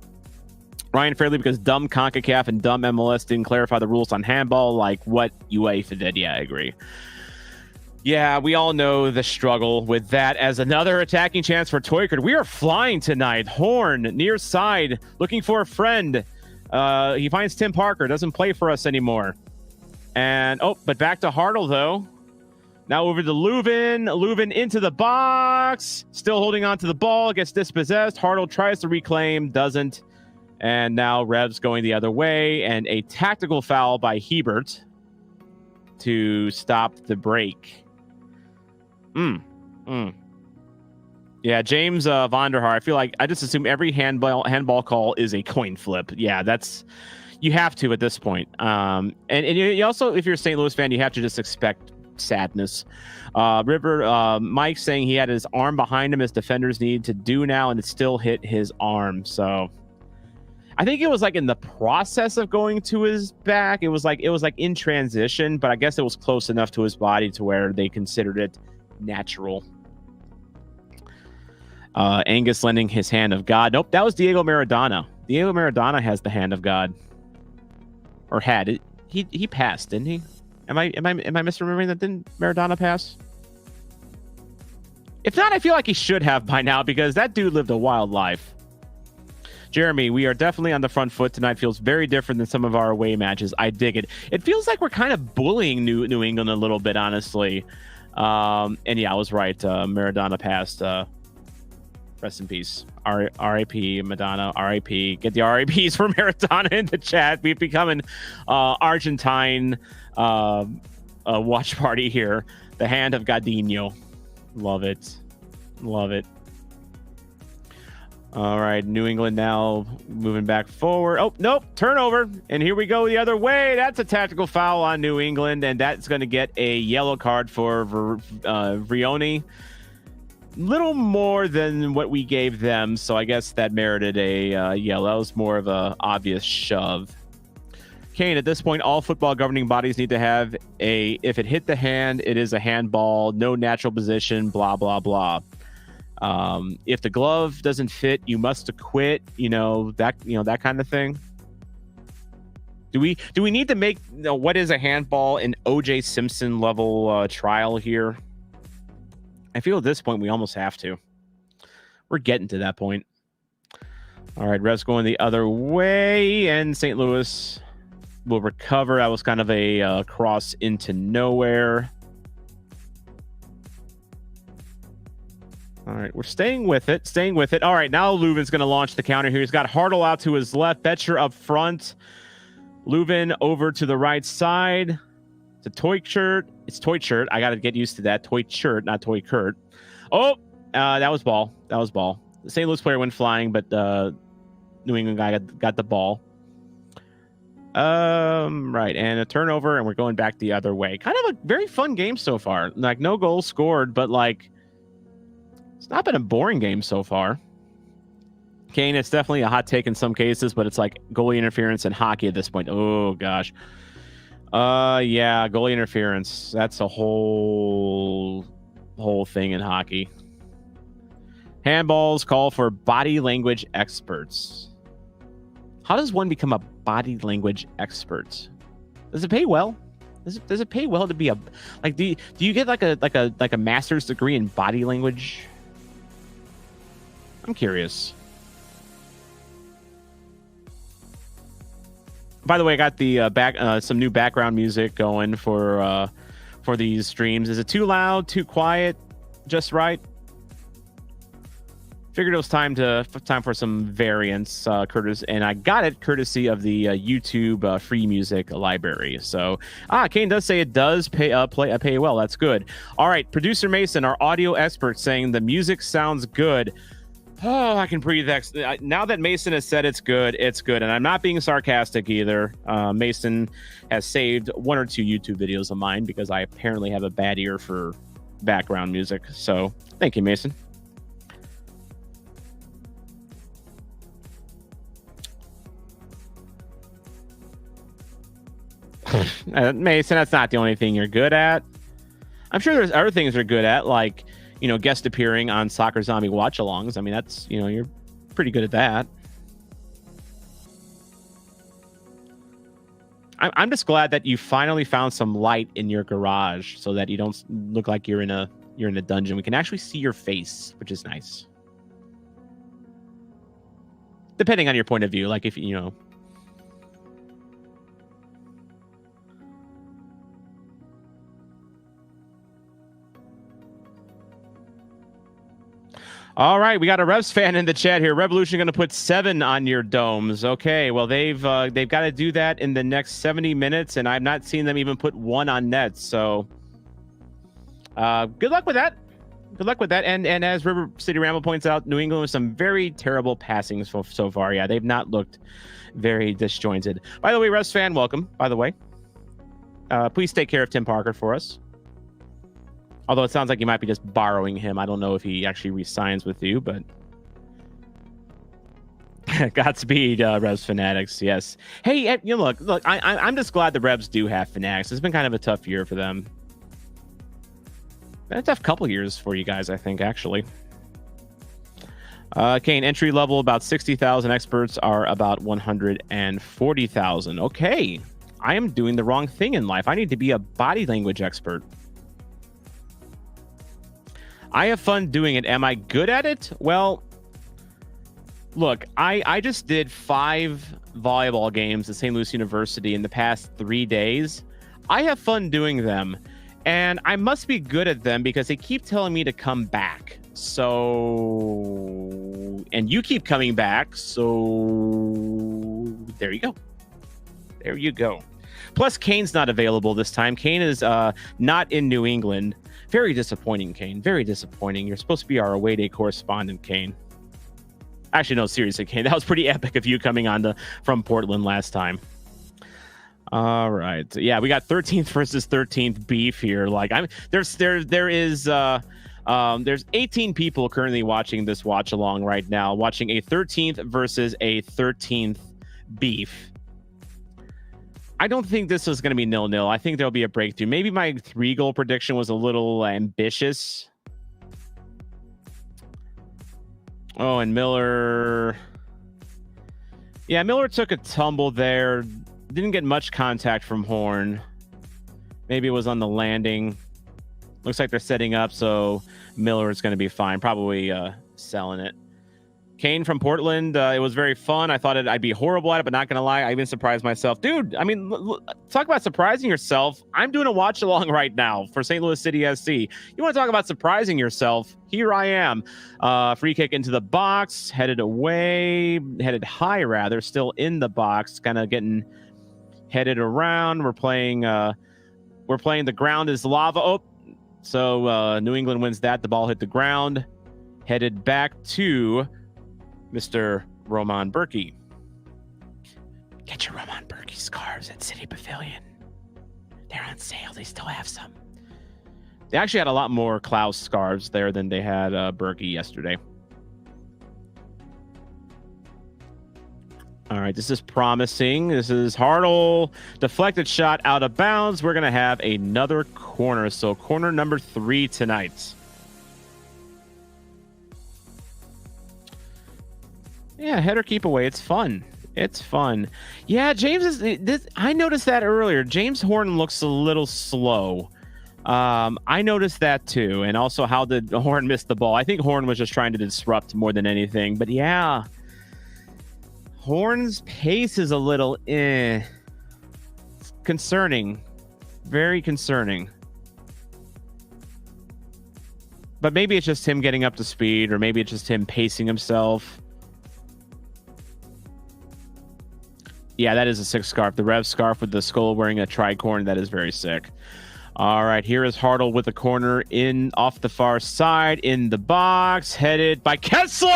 Ryan Fairley, because dumb CONCACAF and dumb MLS didn't clarify the rules on handball like what UEFA did. Yeah, I agree. Yeah, we all know the struggle with that. As another attacking chance for Teutschert. We are flying tonight. Horn, near side, looking for a friend. He finds Tim Parker. Doesn't play for us anymore. But back to Hartle, though. Now over to Leuven. Leuven into the box. Still holding on to the ball. Gets dispossessed. Hartle tries to reclaim. Doesn't. And now Revs going the other way, and a tactical foul by Hebert to stop the break. Yeah, James Vonderhaar. I feel like I just assume every handball call is a coin flip. Yeah, you have to at this point. And you also, if you're a St. Louis fan, you have to just expect sadness. Mike saying he had his arm behind him as defenders need to do now, and it still hit his arm. So I think it was like in the process of going to his back. It was like in transition, but I guess it was close enough to his body to where they considered it natural. Angus lending his hand of God. Nope, that was Diego Maradona. Diego Maradona has the hand of God, or had it. He passed, didn't he? Am I misremembering that? Didn't Maradona pass? If not, I feel like he should have by now, because that dude lived a wild life. Jeremy, we are definitely on the front foot tonight. Feels very different than some of our away matches. I dig it. It feels like we're kind of bullying New England a little bit, honestly. And yeah, I was right. Maradona passed. Rest in peace. R.I.P. Madonna. R.I.P. Get the R.I.P.s for Maradona in the chat. We've become an Argentine watch party here. The hand of Godinho. Love it. Love it. All right, New England now moving back forward. Oh, nope, turnover. And here we go the other way. That's a tactical foul on New England, and that's going to get a yellow card for Vrioni. Little more than what we gave them, so I guess that merited a yellow. That was more of a obvious shove. Kane, at this point, all football governing bodies need to have if it hit the hand, it is a handball, no natural position, blah, blah, blah. If the glove doesn't fit, you must acquit, that kind of thing. Do we need to make what is a handball an O.J. Simpson level trial here? I feel at this point we almost have to. We're getting to that point. All right, Revs going the other way, and St. Louis will recover. That was kind of a cross into nowhere. All right, we're staying with it. All right, now Leuven's going to launch the counter here. He's got Hartle out to his left, Betcher up front. Leuven over to the right side to Toykert. It's Toykert. I got to get used to that. Toykert, not Toykert. Oh, that was ball. The St. Louis player went flying, but New England guy got the ball. Right, and a turnover, and we're going back the other way. Kind of a very fun game so far. Like, no goals scored, but like, it's not been a boring game so far. Kane, it's definitely a hot take in some cases, but it's like goalie interference in hockey at this point. Oh gosh. Yeah, goalie interference. That's a whole thing in hockey. Handballs call for body language experts. How does one become a body language expert? Does it pay well? Does it pay well to be do you get like a master's degree in body language? I'm curious. By the way, I got the some new background music going for these streams. Is it too loud, too quiet, just right? Figured it was time for some variants, and I got it courtesy of the YouTube free music library. So, Kane does say it does pay well. That's good. All right, producer Mason, our audio expert, saying the music sounds good. Oh, I can breathe. Now that Mason has said it's good, and I'm not being sarcastic either. Mason has saved one or two YouTube videos of mine because I apparently have a bad ear for background music. So, thank you, Mason. Mason, that's not the only thing you're good at. I'm sure there's other things you're good at, like, guest appearing on Soccer Zombie watch-alongs. I mean, that's, you're pretty good at that. I'm just glad that you finally found some light in your garage so that you don't look like you're in a dungeon. We can actually see your face, which is nice. Depending on your point of view, like if All right, we got a Revs fan in the chat here. Revolution going to put 7 on your domes. Okay, well they've got to do that in the next 70 minutes, and I've not seen them even put 1 on nets. So, good luck with that. And as River City Ramble points out, New England with some very terrible passing so far. Yeah, they've not looked very disjointed. By the way, Revs fan, welcome. By the way, please take care of Tim Parker for us. Although it sounds like you might be just borrowing him. I don't know if he actually re-signs with you, but Godspeed, Revs fanatics. Yes. Hey, look. I'm just glad the Revs do have fanatics. It's been kind of a tough year for them. Been a tough couple years for you guys, I think, actually. Kane, entry level about 60,000. Experts are about 140,000. Okay, I am doing the wrong thing in life. I need to be a body language expert. I have fun doing it. Am I good at it? Well, look, I just did 5 volleyball games at St. Louis University in the past 3 days. I have fun doing them, and I must be good at them because they keep telling me to come back. So, and you keep coming back. So there you go. There you go. Plus, Kane's not available this time. Kane is not in New England. Very disappointing, Kane. Very disappointing. You're supposed to be our away day correspondent, Kane. Actually, no, seriously, Kane. That was pretty epic of you coming on from Portland last time. All right. Yeah, we got 13th versus 13th beef here. Like, there's 18 people currently watching this watch along right now, watching a 13th versus a 13th beef. I don't think this is going to be 0-0. I think there'll be a breakthrough. Maybe my 3-goal prediction was a little ambitious. Oh, and Miller. Yeah, Miller took a tumble there. Didn't get much contact from Horn. Maybe it was on the landing. Looks like they're setting up, so Miller is going to be fine. Probably selling it. Kane from Portland. It was very fun. I thought I'd be horrible at it, but not going to lie, I even surprised myself. Dude, I mean, talk about surprising yourself. I'm doing a watch along right now for St. Louis City SC. You want to talk about surprising yourself? Here I am. Free kick into the box, headed high rather, still in the box, kind of getting headed around. We're playing the ground is lava. Oh, so New England wins that. The ball hit the ground, headed back to Mr. Roman Berkey. Get your Roman Berkey scarves at City Pavilion. They're on sale. They still have some. They actually had a lot more Klaus scarves there than they had Berkey yesterday. All right, this is promising. This is Hartle. Deflected shot out of bounds. We're going to have another corner. So corner number 3 tonight. Yeah, header keep away. It's fun. It's fun. Yeah, James is. I noticed that earlier. James Horn looks a little slow. I noticed that too, and also how did Horn miss the ball? I think Horn was just trying to disrupt more than anything. But yeah, Horn's pace is a little concerning, very concerning. But maybe it's just him getting up to speed, or maybe it's just him pacing himself. Yeah, that is a sick scarf. The Revs scarf with the skull wearing a tricorn. That is very sick. All right, here is Hartle with the corner in off the far side in the box, headed by Kessler.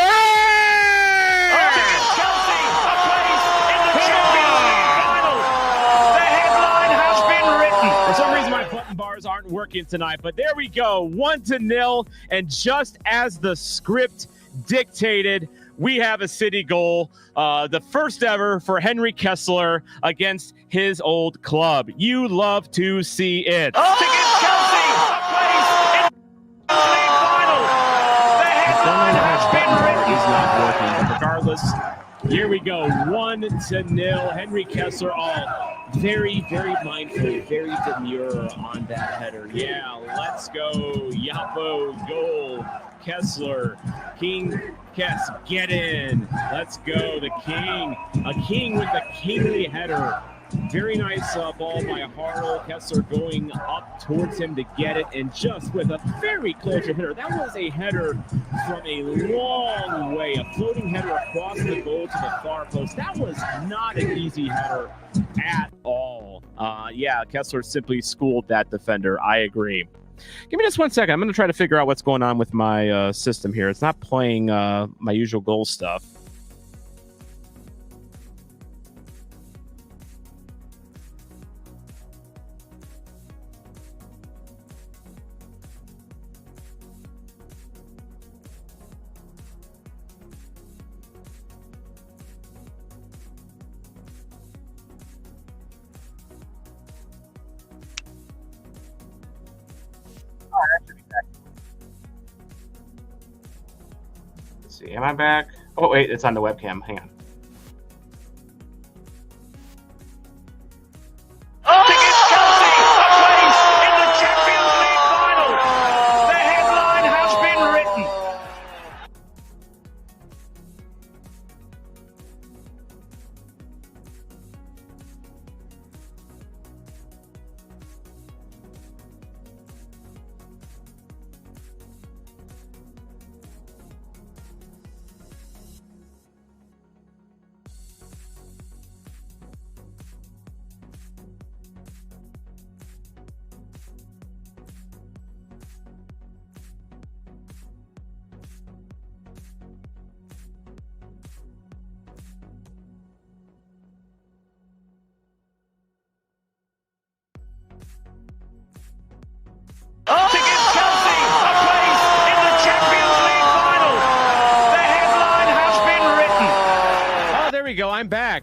For some reason, my button bars aren't working tonight, but there we go. 1-0, and just as the script dictated, we have a City goal, the first ever for Henry Kessler against his old club. You love to see it. Against Chelsea, a place in the final. The headline has been written. Is not working, but regardless, here we go. 1-0. Henry Kessler, all very, very mindful, very demure on that header. Yeah, let's go. Yapo, goal. Kessler, King, Kess, get in. Let's go. The King, a King with a kingly header. Very nice ball by Hartle. Kessler going up towards him to get it, and just with a very close header. That was a header from a long way, a floating header across the goal to the far post. That was not an easy header at all. Yeah, Kessler simply schooled that defender. I agree. Give me just 1 second. I'm going to try to figure out what's going on with my system here. It's not playing my usual goal stuff. Let's see. Am I back? Oh, wait. It's on the webcam. Hang on. Against Chelsea, a place in the Champions League final. The headline has been written.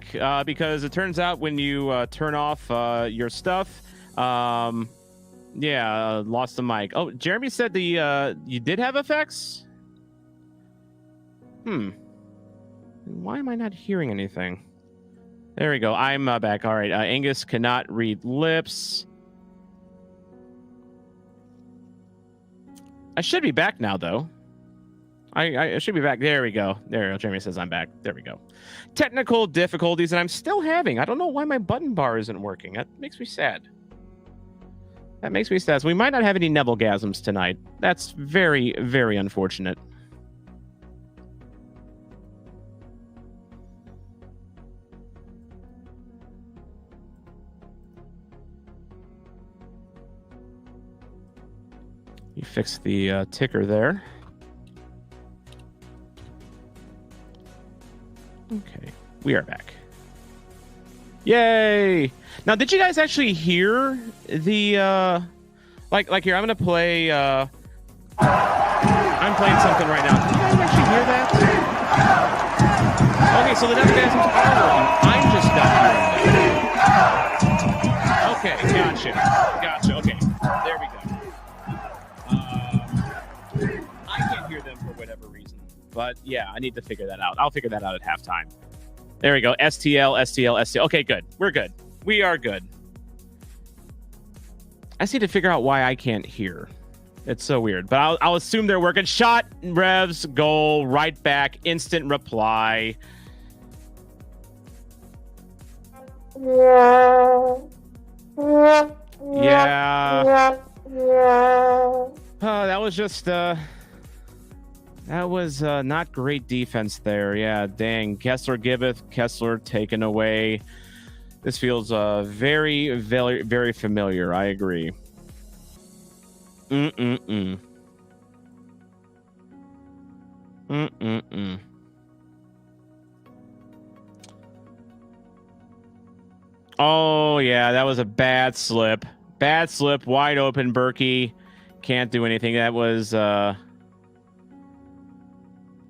back because it turns out when you turn off your stuff, lost the mic. Oh, Jeremy said you did have effects? Why am I not hearing anything? There we go. I'm back. All right. Angus cannot read lips. I should be back now, though. I should be back. There we go. There, Jeremy says I'm back. There we go. Technical difficulties that I'm still having. I don't know why my button bar isn't working. That makes me sad. That makes me sad. So we might not have any Neville-gasms tonight. That's very, very unfortunate. You fix the ticker there. Okay, we are back. Yay! Now, did you guys actually hear the like here? I'm gonna play. I'm playing something right now. Did you guys actually hear that? Okay, so the Neville-gasms are working. I'm just not hearing them. Okay, gotcha. Okay, there we go. I can't hear them for whatever reason. But yeah, I need to figure that out. I'll figure that out at halftime. There we go. STL. Okay, good. We're good. We are good. I just need to figure out why I can't hear. It's so weird. But I'll assume they're working. Shot, Revs, goal, right back, instant reply. Yeah. That was just... That was not great defense there. Yeah, dang. Kessler giveth, Kessler taken away. This feels very, very, very familiar. I agree. Oh, yeah, that was a bad slip. Bad slip, wide open, Berkey. Can't do anything. That was...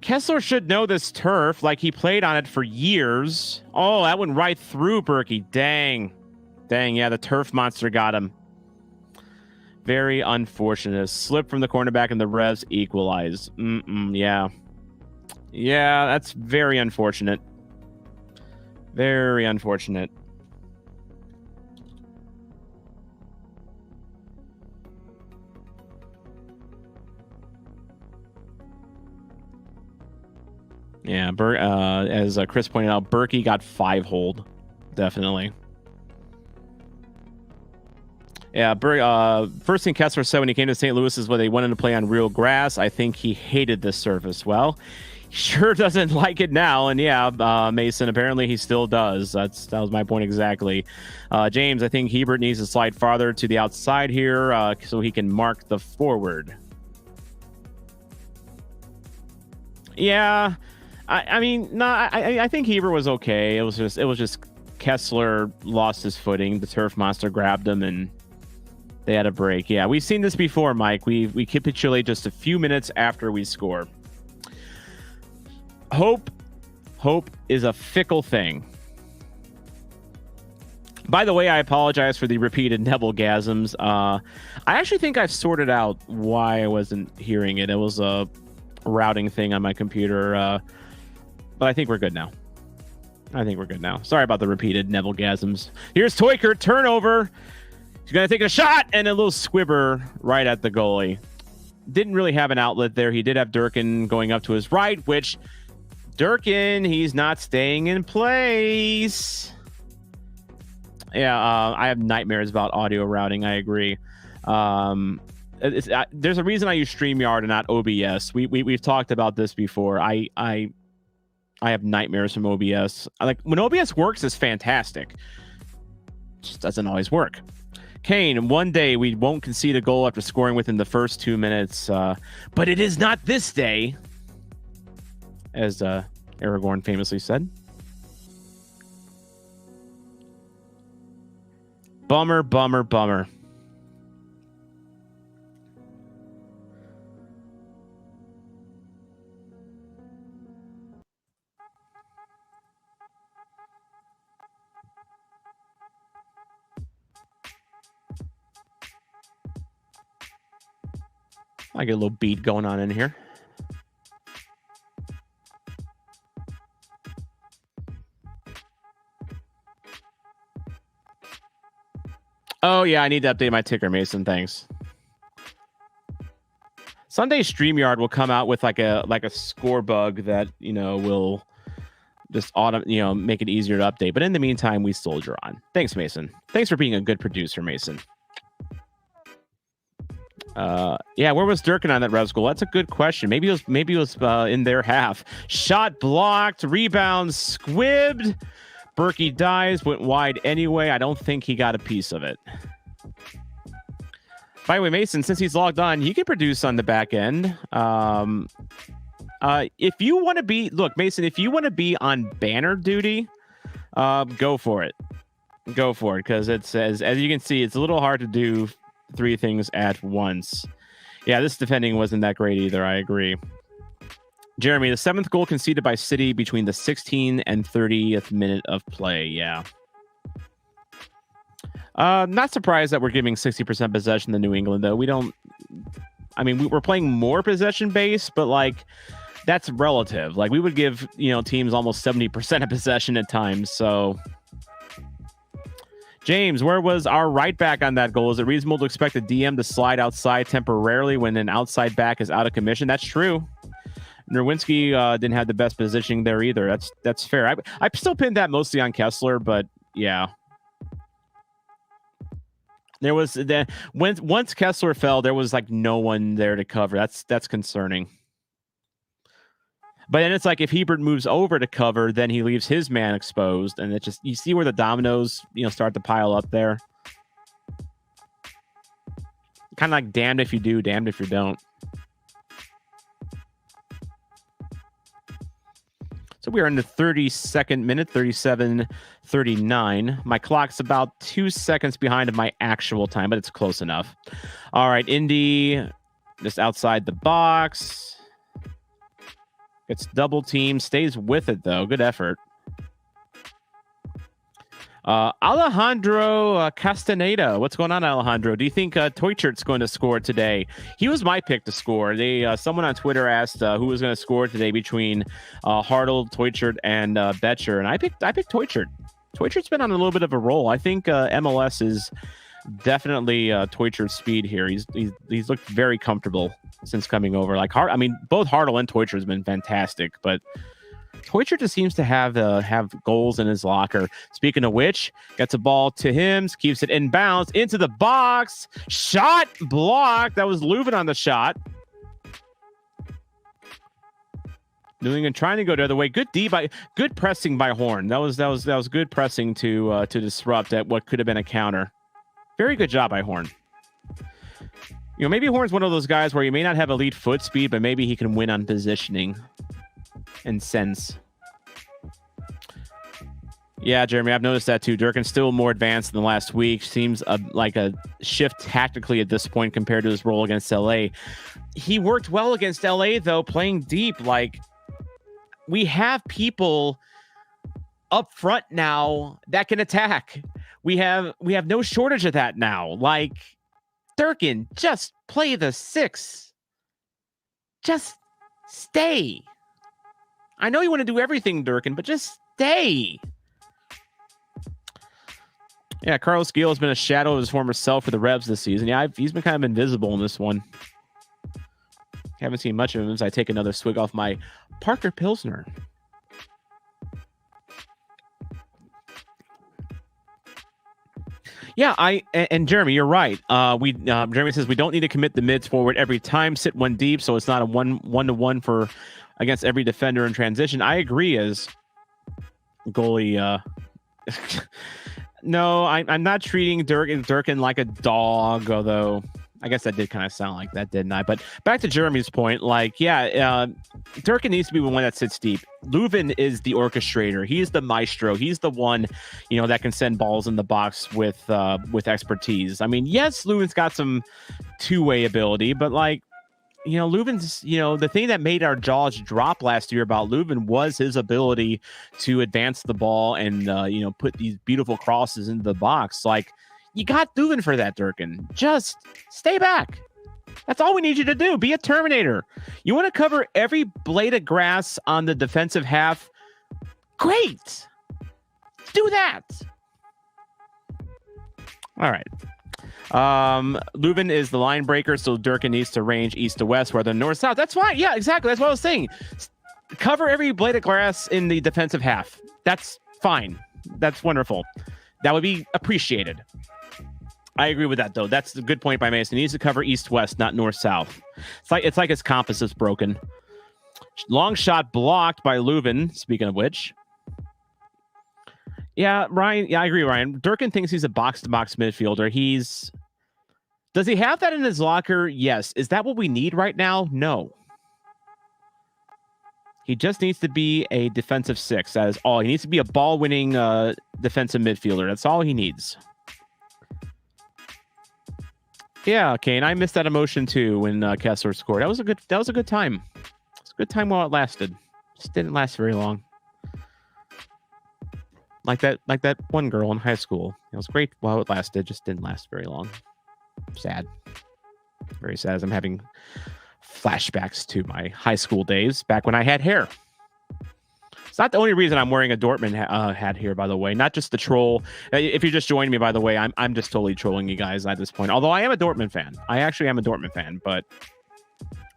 Kessler should know this turf, like he played on it for years. Oh, that went right through Berkey. Dang. Dang, yeah, the turf monster got him. Very unfortunate. Slip from the cornerback and the Revs equalized. Yeah. Yeah, that's very unfortunate. Very unfortunate. Yeah, as Chris pointed out, Berkey got 5-hold. Definitely. Yeah, first thing Kessler said when he came to St. Louis is when they wanted to play on real grass. I think he hated this surface. Well, he sure doesn't like it now. And yeah, Mason, apparently he still does. That was my point exactly. James, I think Hebert needs to slide farther to the outside here so he can mark the forward. Yeah. I think Hebert was okay. It was just Kessler lost his footing. The turf monster grabbed him and they had a break. Yeah, we've seen this before, Mike. We capitulate just a few minutes after we score. Hope is a fickle thing. By the way, I apologize for the repeated Neville-gasms. I actually think I've sorted out why I wasn't hearing it. It was a routing thing on my computer. But I think we're good now. Sorry about the repeated Neville-gasms. Here's Toiker, turnover. He's going to take a shot, and a little squibber right at the goalie. Didn't really have an outlet there. He did have Durkin going up to his right, which Durkin, he's not staying in place. Yeah, I have nightmares about audio routing. I agree. There's a reason I use StreamYard and not OBS. We've talked about this before. I have nightmares from OBS. When OBS works, it's fantastic. It just doesn't always work. Kane, one day we won't concede a goal after scoring within the first 2 minutes, but it is not this day, as Aragorn famously said. Bummer. I get a little beat going on in here. Oh, yeah, I need to update my ticker, Mason. Thanks. Sunday StreamYard will come out with like a score bug that, will just make it easier to update. But in the meantime, we soldier on. Thanks, Mason. Thanks for being a good producer, Mason. Yeah, where was Durkin on that Revs goal? That's a good question. Maybe it was in their half. Shot blocked, rebound squibbed. Berkey dives, went wide anyway. I don't think he got a piece of it. By the way, Mason, since he's logged on, he can produce on the back end. If you want to be, look, Mason, if you want to be on banner duty, go for it. Go for it, because it's as you can see, it's a little hard to do 3 things at once. Yeah, this defending wasn't that great either. I agree. Jeremy, the 7th goal conceded by City between the 16th and 30th minute of play. Yeah. Not surprised that we're giving 60% possession to New England, though. We're playing more possession base, but like that's relative. Like we would give, teams almost 70% of possession at times. So James, where was our right back on that goal? Is it reasonable to expect a DM to slide outside temporarily when an outside back is out of commission? That's true. Nerwinski didn't have the best positioning there either. That's fair. I still pinned that mostly on Kessler, but yeah. There was once Kessler fell, there was like no one there to cover. That's concerning. But then it's like if Hebert moves over to cover, then he leaves his man exposed, and it just you see where the dominoes start to pile up there. Kind of like damned if you do, damned if you don't. So we are in the 32nd minute, 37:39. My clock's about 2 seconds behind of my actual time, but it's close enough. All right, Indy, just outside the box. It's double team, stays with it, though. Good effort. Alejandro Castaneda. What's going on, Alejandro? Do you think Teuchert's going to score today? He was my pick to score. Someone on Twitter asked who was going to score today between Hartl, Teuchert, and Betcher, and I picked Teuchert. Teuchert's been on a little bit of a roll. I think MLS is definitely Teuchert's speed here. He's looked very comfortable since coming over. Both Hartl and Teuchert has been fantastic, but Teuchert just seems to have goals in his locker. Speaking of which, gets a ball to him, keeps it inbounds into the box. Shot blocked. That was Leuven on the shot. New England trying to go the other way. Good pressing by Horn. That was good pressing to disrupt at what could have been a counter. Very good job by Horn. Maybe Horn's one of those guys where he may not have elite foot speed, but maybe he can win on positioning and sense. Yeah, Jeremy, I've noticed that too. Durkin's still more advanced than last week. Seems like a shift tactically at this point compared to his role against LA. He worked well against LA, though, playing deep. Like, we have people up front now that can attack. We have no shortage of that now. Like, Durkin, just play the 6. Just stay. I know you want to do everything, Durkin, but just stay. Yeah, Carlos Gil has been a shadow of his former self for the Revs this season. Yeah, he's been kind of invisible in this one. Haven't seen much of him as I take another swig off my Parker Pilsner. Yeah, and Jeremy, you're right. Jeremy says we don't need to commit the mids forward every time. Sit one deep, so it's not a one-to-one for against every defender in transition. I agree as goalie. No, I'm not treating Durkin like a dog, although I guess that did kind of sound like that, didn't I? But back to Jeremy's point, Durkin needs to be the one that sits deep. Leuven is the orchestrator. He's the maestro. He's the one, that can send balls in the box with expertise. I mean, yes, Leuven's got some two-way ability, but Leuven's, the thing that made our jaws drop last year about Leuven was his ability to advance the ball and, put these beautiful crosses into the box. You got Leuven for that, Durkin. Just stay back. That's all we need you to do. Be a Terminator. You want to cover every blade of grass on the defensive half? Great. Do that. All right. Leuven is the line breaker, so Durkin needs to range east to west rather than north south. That's fine. Yeah, exactly. That's what I was saying. Cover every blade of grass in the defensive half. That's fine. That's wonderful. That would be appreciated. I agree with that, though. That's a good point by Mason. He needs to cover east-west, not north-south. It's like his compass is broken. Long shot blocked by Leuven, speaking of which. Yeah, Ryan. Yeah, I agree, Ryan. Durkin thinks he's a box-to-box midfielder. Does he have that in his locker? Yes. Is that what we need right now? No. He just needs to be a defensive six. That is all. He needs to be a ball-winning defensive midfielder. That's all he needs. Yeah, Kane. I missed that emotion too when Kessler scored. That was a good time. It was a good time while it lasted. Just didn't last very long. Like that one girl in high school. It was great while it lasted. Just didn't last very long. Sad. Very sad as I'm having flashbacks to my high school days back when I had hair. It's not the only reason I'm wearing a Dortmund hat here, by the way. Not just the troll. If you're just joining me, by the way, I'm just totally trolling you guys at this point. Although I am a Dortmund fan. I actually am a Dortmund fan, but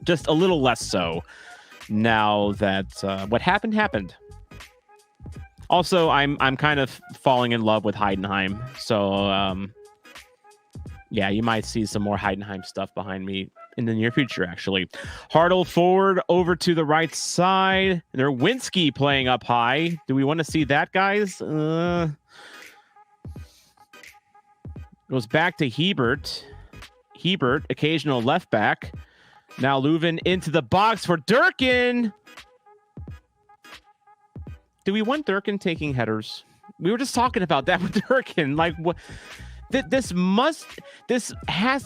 just a little less so now that what happened. Also, I'm kind of falling in love with Heidenheim. So, yeah, you might see some more Heidenheim stuff behind me in the near future, actually. Hartle forward over to the right side. Nerwinski playing up high. Do we want to see that, guys? Goes back to Hebert. Hebert, occasional left back. Now Leuven into the box for Durkin. Do we want Durkin taking headers? We were just talking about that with Durkin. Like, what? I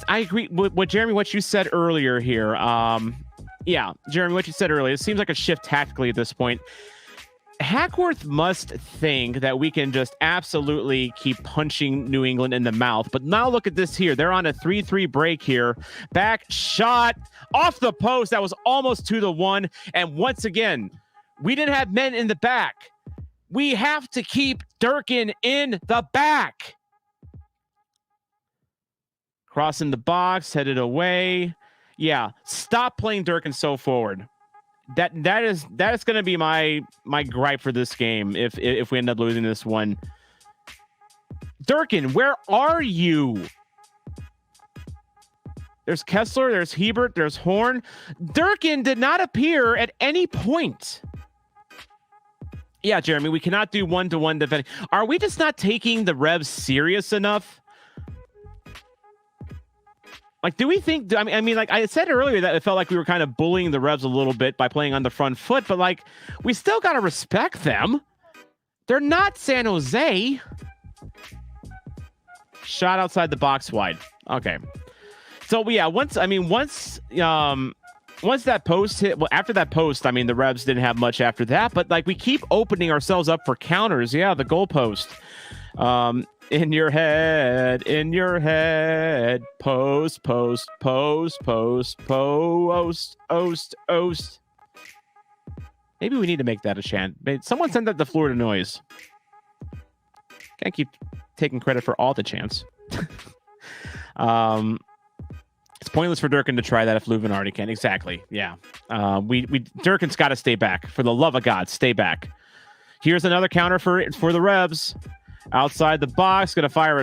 agree with what you said earlier here. Yeah, Jeremy, what you said earlier, it seems like a shift tactically at this point. Hackworth must think that we can just absolutely keep punching New England in the mouth. But now look at this here. They're on a 3-3 break here. Back shot off the post. That was almost 2-1. And once again, we didn't have men in the back. We have to keep Durkin in the back. Crossing the box, headed away. Yeah, stop playing Durkin so forward. That is going to be my gripe for this game if we end up losing this one. Durkin, where are you? There's Kessler, there's Hebert, there's Horn. Durkin did not appear at any point. Yeah, Jeremy, we cannot do one-to-one defending. Are we just not taking the Revs serious enough? Like, do we think? I mean, like I said earlier, that it felt like we were kind of bullying the Revs a little bit by playing on the front foot, but like, we still got to respect them. They're not San Jose. Shot outside the box wide. Okay. So yeah, once that post hit, well, after that post, I mean, the Revs didn't have much after that, but like we keep opening ourselves up for counters. Yeah, the goalpost. In your head, post, oast. Maybe we need to make that a chant. Someone send that to Florida Noise. Can't keep taking credit for all the chants. It's pointless for Durkin to try that if Leuven already can. Exactly. Yeah. Durkin's got to stay back. For the love of God, stay back. Here's another counter for the Revs. Outside the box, gonna fire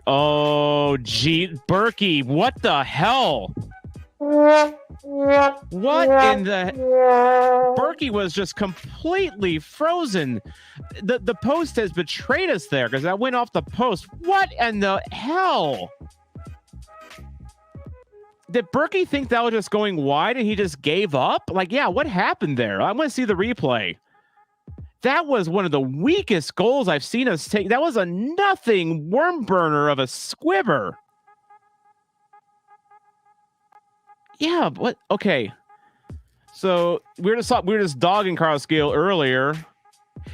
Berkey, what the hell? What in the... Berkey was just completely frozen. The post has betrayed us there because that went off the post. What in the hell? Did Berkey think that was just going wide and he just gave up? Like, yeah, what happened there? I want to see the replay. That was one of the weakest goals I've seen us take. That was a nothing worm burner of a squibber. Yeah, what? Okay. So we were just dogging Carlos Gale earlier.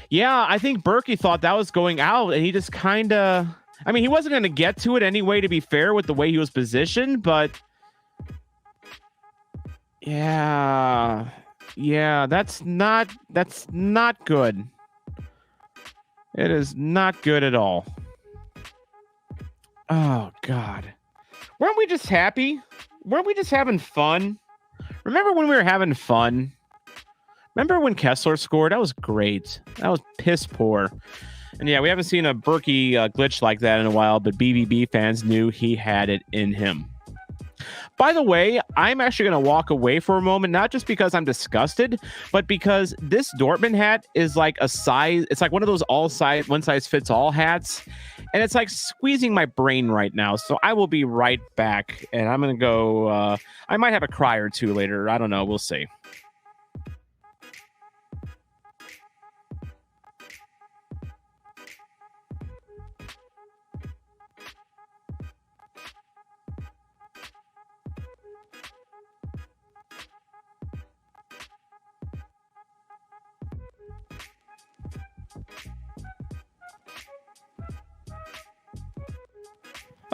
Yeah, I think Berkey thought that was going out, and he just kind of... I mean, he wasn't going to get to it anyway, to be fair, with the way he was positioned, but Yeah. Yeah, that's not good. It is not good at all. Oh God. Weren't we just happy? Weren't we just having fun? Remember when we were having fun? Remember when Kessler scored? That was great. That was piss poor. And yeah, we haven't seen a Berkey glitch like that in a while, but BBB fans knew he had it in him. By the way, I'm actually going to walk away for a moment, not just because I'm disgusted, but because this Dortmund hat is like a size. It's like one of those one size fits all hats. And it's like squeezing my brain right now. So I will be right back. And I'm going to go. I might have a cry or two later. I don't know. We'll see.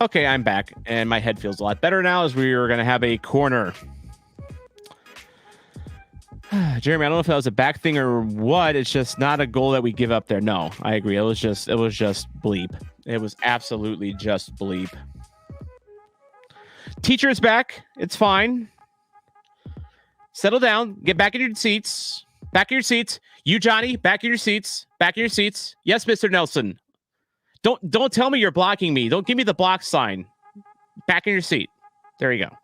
Okay, I'm back, and my head feels a lot better now as we are going to have a corner. Jeremy, I don't know if that was a back thing or what. It's just not a goal that we give up there. No, I agree. It was just bleep. It was absolutely just bleep. Teacher is back. It's fine. Settle down. Get back in your seats. Back in your seats. You, Johnny, back in your seats. Back in your seats. Yes, Mr. Nelson. Don't tell me you're blocking me. Don't give me the block sign. Back in your seat. There you go.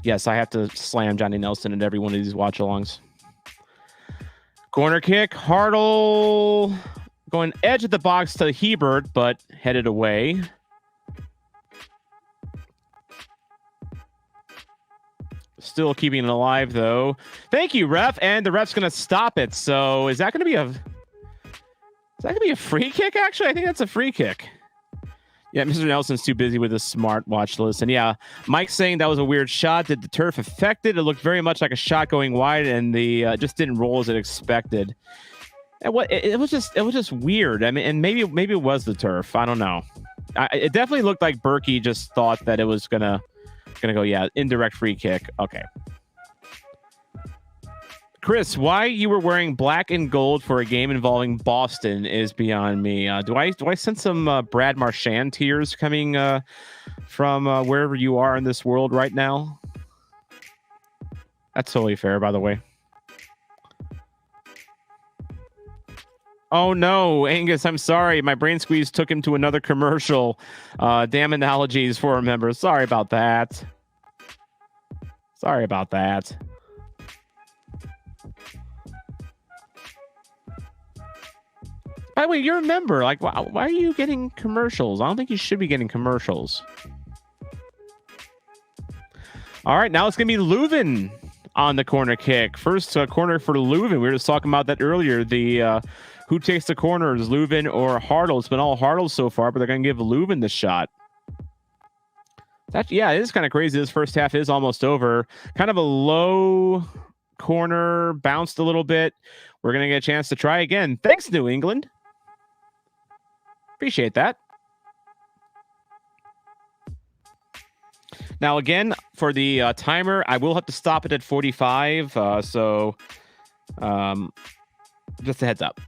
Yes, I have to slam Johnny Nelson at every one of these watch-alongs. Corner kick. Hartle going edge of the box to Hebert, but headed away. Still keeping it alive, though. Thank you, ref. And the ref's going to stop it. So is that going to be a free kick, actually? I think that's a free kick. Yeah, Mr. Nelson's too busy with his smartwatch list. And yeah, Mike's saying that was a weird shot. Did the turf affect it? It looked very much like a shot going wide, and the just didn't roll as it expected. And it was just weird. I mean, and maybe it was the turf. I don't know. It definitely looked like Berkey just thought that it was gonna go. Yeah, indirect free kick. Okay. Chris, why you were wearing black and gold for a game involving Boston is beyond me. Do I sense some Brad Marchand tears coming from wherever you are in this world right now? That's totally fair, by the way. Oh no, Angus, I'm sorry. My brain squeeze took him to another commercial. Damn analogies for a member. Sorry about that. Sorry about that. By the way, you're a member. Like, why are you getting commercials? I don't think you should be getting commercials. All right, now it's going to be Leuven on the corner kick. First corner for Leuven. We were just talking about that earlier. The who takes the corners, Leuven or Hartle? It's been all Hartle so far, but they're going to give Leuven the shot. Yeah, it is kind of crazy. This first half is almost over. Kind of a low corner, bounced a little bit. We're going to get a chance to try again. Thanks, New England. Appreciate that. Now, again, for the timer, I will have to stop it at 45. So just a heads up,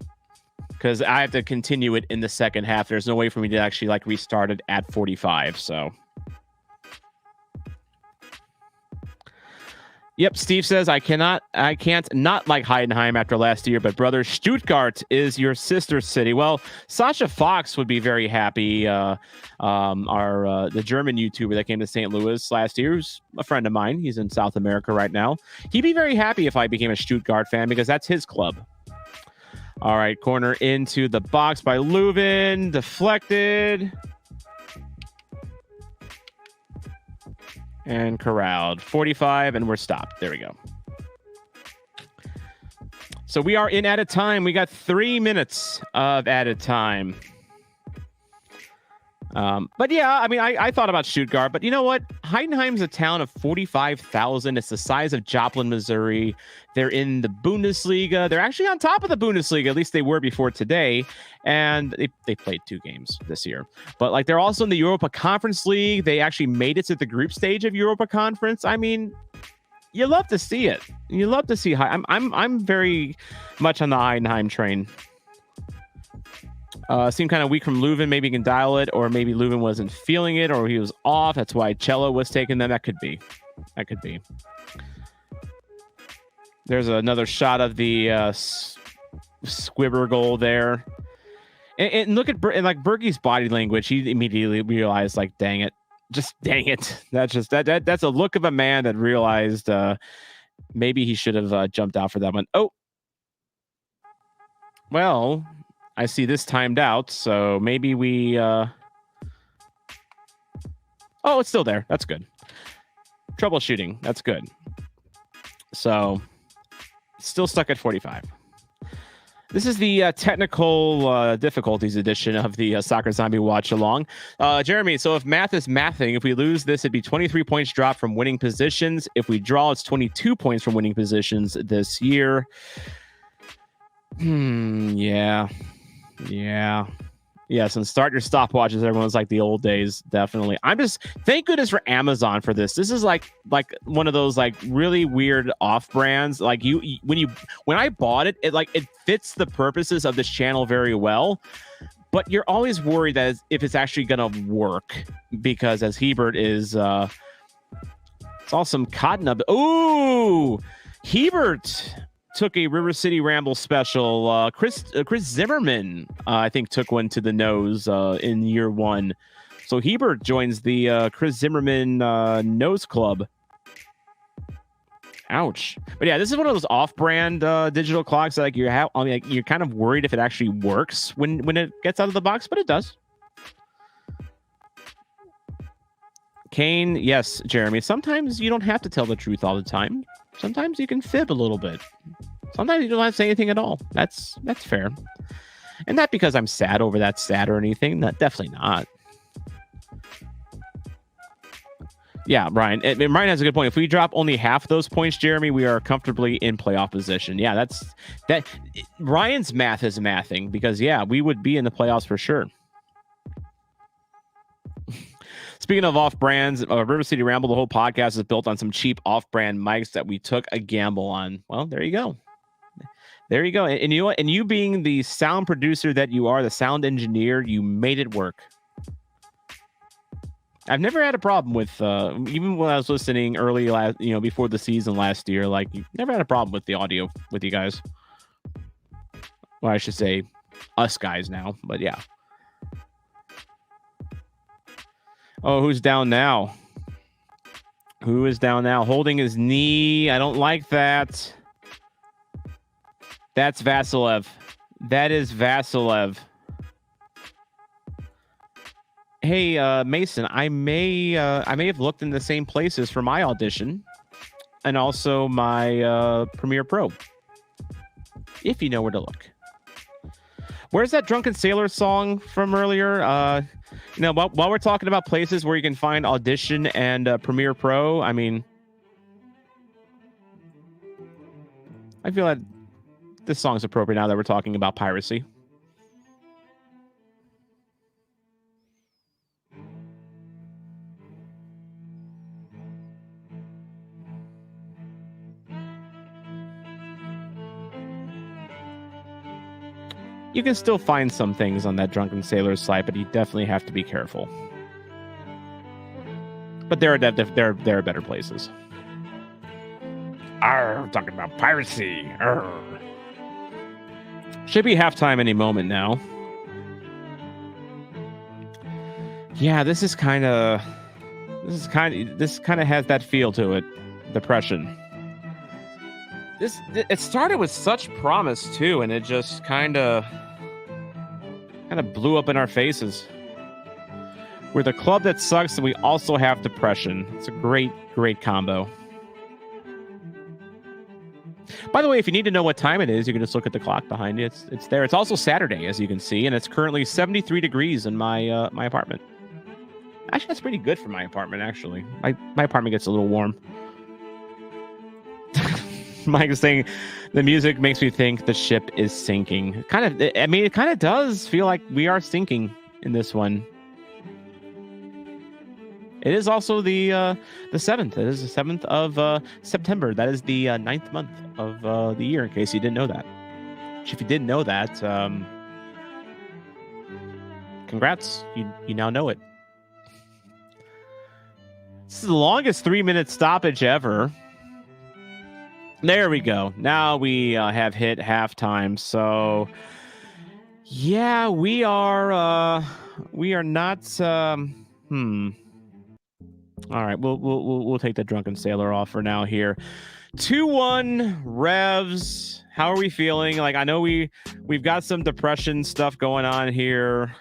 because I have to continue it in the second half. There's no way for me to actually restart it at 45. So. Yep, Steve says, I can't not like Heidenheim after last year, but brother, Stuttgart is your sister city. Well, Sasha Fox would be very happy. The German YouTuber that came to St. Louis last year, who's a friend of mine. He's in South America right now. He'd be very happy if I became a Stuttgart fan because that's his club. All right, corner into the box by Leuven, deflected. And corralled. 45, and we're stopped. There we go. So we are in added time. We got 3 minutes of added time. But yeah, I mean, I thought about Stuttgart, but you know what? Heidenheim's a town of 45,000. It's the size of Joplin, Missouri. They're in the Bundesliga. They're actually on top of the Bundesliga. At least they were before today. And they played 2 games this year. But like they're also in the Europa Conference League. They actually made it to the group stage of Europa Conference. I mean, you love to see it. You love to see I'm very much on the Heidenheim train. Seemed kind of weak from Leuven. Maybe he can dial it, or maybe Leuven wasn't feeling it, or he was off. That's why Cello was taking them. That could be. There's another shot of the Squibber goal there. And look at like Berkey's body language. He immediately realized, like, dang it. Just dang it. That's a look of a man that realized maybe he should have jumped out for that one. Oh. Well, I see this timed out, so maybe we... Oh, it's still there. That's good. Troubleshooting. That's good. So, still stuck at 45. This is the technical difficulties edition of the Soccer Zombie Watch Along. Jeremy, so if math is mathing, if we lose this, it'd be 23 points drop from winning positions. If we draw, it's 22 points from winning positions this year. Yeah. Yes, and start your stopwatches. Everyone's like the old days, definitely. Thank goodness for Amazon for this. This is like one of those like really weird off brands. Like when I bought it, it fits the purposes of this channel very well. But you're always worried that if it's actually gonna work, because as Hebert is, saw some cotton up. Ooh, Hebert took a River City Ramble special. Chris Zimmerman, I think, took one to the nose in year 1. So Hebert joins the Chris Zimmerman nose club. Ouch. But yeah, this is one of those off-brand digital clocks that you're kind of worried if it actually works when it gets out of the box, but it does. Kane, yes, Jeremy. Sometimes you don't have to tell the truth all the time. Sometimes you can fib a little bit. Sometimes you don't have to say anything at all. That's fair. And not because I'm sad over that stat or anything. Definitely not. Yeah, Ryan. Ryan has a good point. If we drop only half those points, Jeremy, we are comfortably in playoff position. Yeah, that. Ryan's math is mathing because, yeah, we would be in the playoffs for sure. Speaking of off-brands, River City Ramble, the whole podcast is built on some cheap off-brand mics that we took a gamble on. Well, there you go. There you go. And you know what? And you being the sound producer that you are, the sound engineer, you made it work. I've never had a problem with, even when I was listening early before the season last year, like, you never had a problem with the audio with you guys. Well, I should say us guys now, but yeah. Oh, who's down now? Who is down now? Holding his knee. I don't like that. That's Vasilev. That is Vasilev. Hey, Mason, I may have looked in the same places for my audition and also my Premiere Pro, if you know where to look. Where's that Drunken Sailor song from earlier? While we're talking about places where you can find Audition and Premiere Pro, I mean, I feel like this song's appropriate now that we're talking about piracy. You can still find some things on that Drunken Sailor site, but you definitely have to be careful. But there are better places. Arr, talking about piracy. Arr. Should be halftime any moment now. Yeah, this kind of has that feel to it. Depression. It started with such promise too, and it just kind of blew up in our faces. We're the club that sucks, and we also have depression. It's a great combo. By the way, if you need to know what time it is, you can just look at the clock behind you. It's there. It's also Saturday, as you can see, and it's currently 73 degrees in my apartment. Actually, that's pretty good for my apartment, actually. My apartment gets a little warm. Mike is saying the music makes me think the ship is sinking. It kind of does feel like we are sinking in this one. It is also the 7th. It is the 7th of September. That is the 9th month of the year, in case you didn't know that. If you didn't know that, congrats. You now know it. This is the longest 3-minute stoppage ever. There we go. Now we have hit halftime. So, yeah, we are not. All right, we'll take the drunken sailor off for now here. 2-1 Revs. How are we feeling? Like, I know we've got some depression stuff going on here.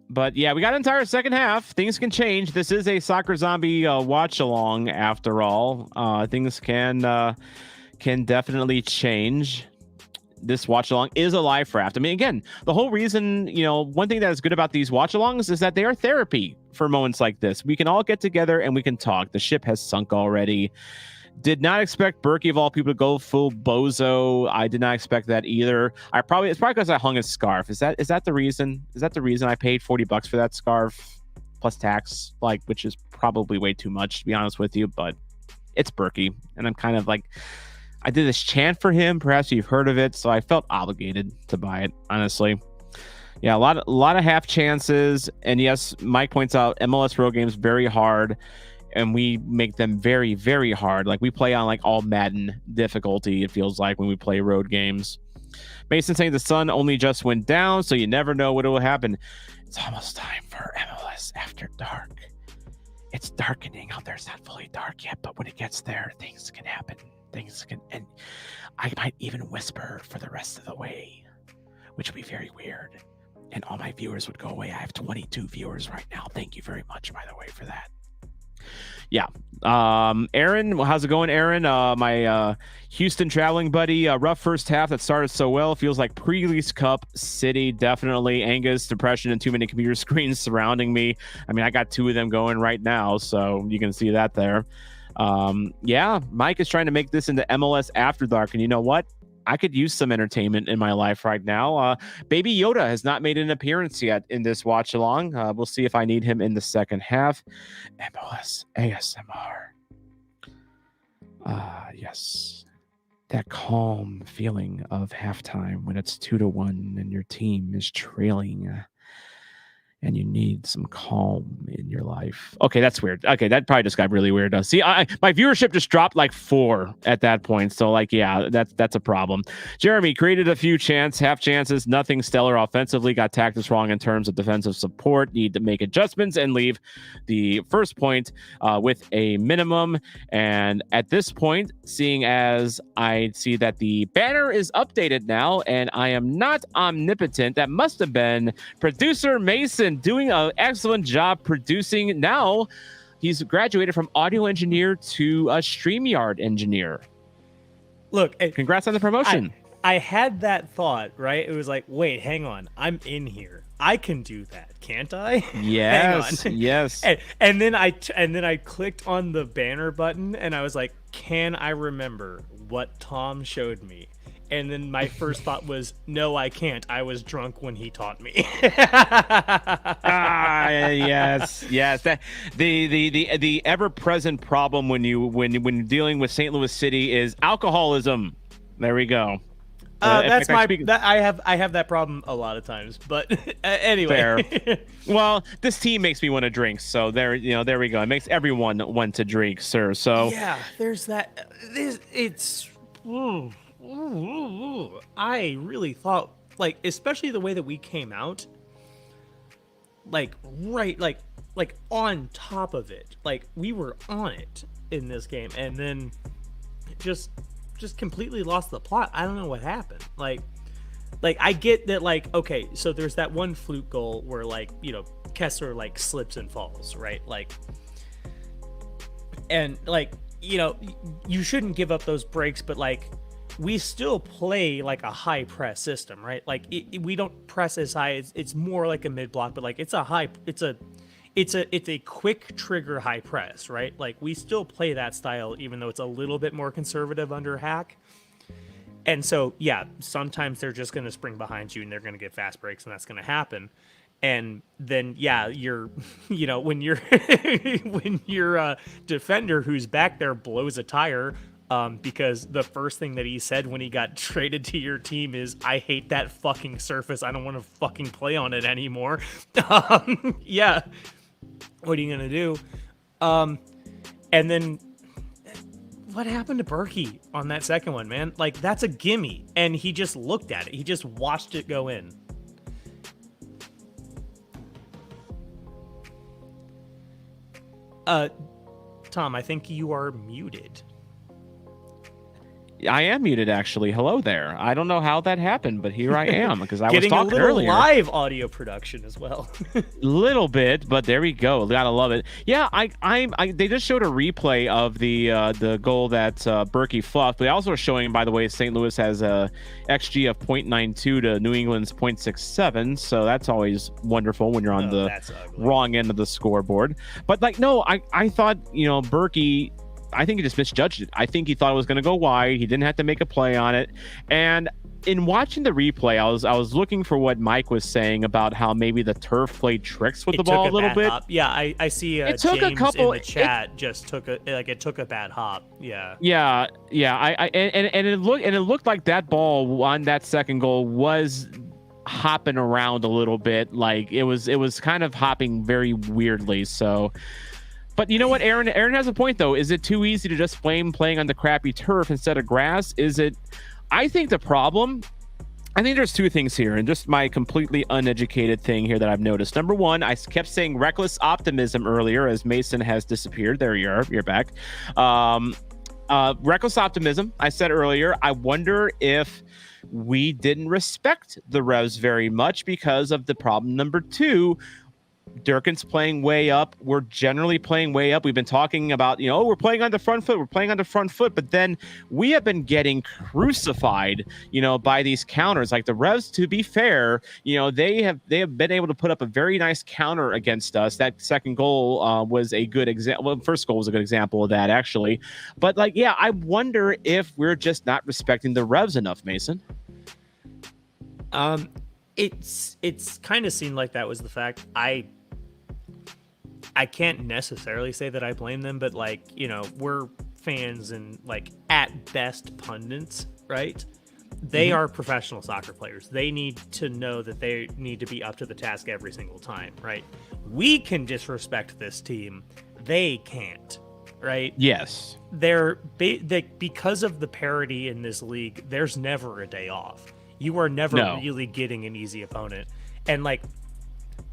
But yeah, we got an entire second half. Things can change. This is a Soccer Zombie watch along after all. Things can definitely change. This watch along is a live raft. I mean, again, the whole reason, one thing that is good about these watch alongs is that they are therapy for moments like this. We can all get together and we can talk. The ship has sunk already. Did not expect Berkey of all people to go full bozo. I did not expect that either. It's probably because I hung a scarf. Is that the reason? Is that the reason I paid $40 for that scarf plus tax? Which is probably way too much, to be honest with you. But it's Berkey, and I'm kind of like, I did this chant for him. Perhaps you've heard of it, so I felt obligated to buy it. Honestly, yeah, a lot of half chances, and yes, Mike points out MLS road games very hard. And we make them very, very hard. Like, we play on all Madden difficulty, it feels like, when we play road games. Mason saying the sun only just went down, so you never know what will happen. It's almost time for MLS After Dark. It's darkening out there. It's not fully dark yet, but when it gets there, things can happen. And I might even whisper for the rest of the way, which would be very weird. And all my viewers would go away. I have 22 viewers right now. Thank you very much, by the way, for that. Yeah. Aaron, how's it going, Aaron? My Houston traveling buddy. Rough first half that started so well. Feels like pre-release Cup City, definitely. Angus, depression, and too many computer screens surrounding me. I mean, I got 2 of them going right now, so you can see that there. Yeah, Mike is trying to make this into MLS After Dark, and you know what? I could use some entertainment in my life right now. Baby Yoda has not made an appearance yet in this watch along. We'll see if I need him in the second half. MLS ASMR. Yes. That calm feeling of halftime when it's 2-1 and your team is trailing. And you need some calm in your life. Okay, that's weird. Okay, that probably just got really weird. See, my viewership just dropped 4 at that point. So, yeah, that's a problem. Jeremy created a few half chances, nothing stellar offensively. Got tactics wrong in terms of defensive support. Need to make adjustments and leave the first point with a minimum. And at this point, seeing as I see that the banner is updated now, and I am not omnipotent, that must have been producer Mason doing an excellent job producing. Now he's graduated from audio engineer to a StreamYard engineer. Look, congrats on the promotion. I had that thought, right? It was like, wait, hang on, I'm in here. I can do that, can't I? Yes, yes. And then I clicked on the banner button, and I was like, can I remember what Tom showed me? And then my first thought was, no, I can't. I was drunk when he taught me. Yes. That the ever present problem when you're dealing with St. Louis City is alcoholism. There we go. That's I have that problem a lot of times, but anyway. Fair. Well, this team makes me want to drink, so there we go. It makes everyone want to drink, sir. So yeah, there's that. It's. I really thought, especially the way that we came out, on top of it, we were on it in this game, and then just completely lost the plot. I don't know what happened. I get that, okay, so there's that one fluke goal where, Kessler, slips and falls, right? And, you shouldn't give up those breaks, but, we still play like a high press system, right? Like we don't press as high. It's more like a mid block, but like it's a quick trigger high press, right? Like we still play that style, even though it's a little bit more conservative under Hack. And so, yeah, sometimes they're just going to spring behind you and they're going to get fast breaks, and that's going to happen. And then, yeah, when your defender who's back there blows a tire, because the first thing that he said when he got traded to your team is, "I hate that fucking surface. I don't want to fucking play on it anymore." Yeah. What are you going to do? And then what happened to Berkey on that second one, man? Like, that's a gimme. And he just looked at it. He just watched it go in. Tom, I think you are muted. I am muted, actually. Hello there. I don't know how that happened, but here I am, because I was Getting talking a little earlier. live audio production as well. Little bit, but there we go. Gotta love it. Yeah, they just showed a replay of the goal that Berkey fluffed. They also are showing, by the way, St. Louis has a XG of 0.92 to New England's 0.67. So that's always wonderful when you're on the wrong end of the scoreboard. But like, no, I thought, Berkey, I think he just misjudged it. I think he thought it was going to go wide. He didn't have to make a play on it. And in watching the replay, I was looking for what Mike was saying about how maybe the turf played tricks with the ball a little bit. Hop. Yeah, I see. It took James a couple. In the chat just took a bad hop. Yeah. Yeah. And it looked like that ball on that second goal was hopping around a little bit. Like it was kind of hopping very weirdly. So. But you know what, Aaron? Aaron has a point, though. Is it too easy to just blame playing on the crappy turf instead of grass? I think there's two things here, and just my completely uneducated thing here that I've noticed. Number one, I kept saying reckless optimism earlier as Mason has disappeared. There you are. You're back. Reckless optimism, I said earlier. I wonder if we didn't respect the Revs very much because of the problem. Number two, Durkin's playing way up. We're generally playing way up. We've been talking about, we're playing on the front foot. We're playing on the front foot. But then we have been getting crucified, by these counters. Like the Revs, to be fair, they have been able to put up a very nice counter against us. That second goal was a good example. Well, first goal was a good example of that, actually. But I wonder if we're just not respecting the Revs enough, Mason. It's kind of seemed like that was the fact. I can't necessarily say that I blame them, but we're fans and at best pundits, right? They are professional soccer players. They need to know that they need to be up to the task every single time, right? We can disrespect this team. They can't, right? Yes. Because of the parity in this league, there's never a day off. You are never really getting an easy opponent. And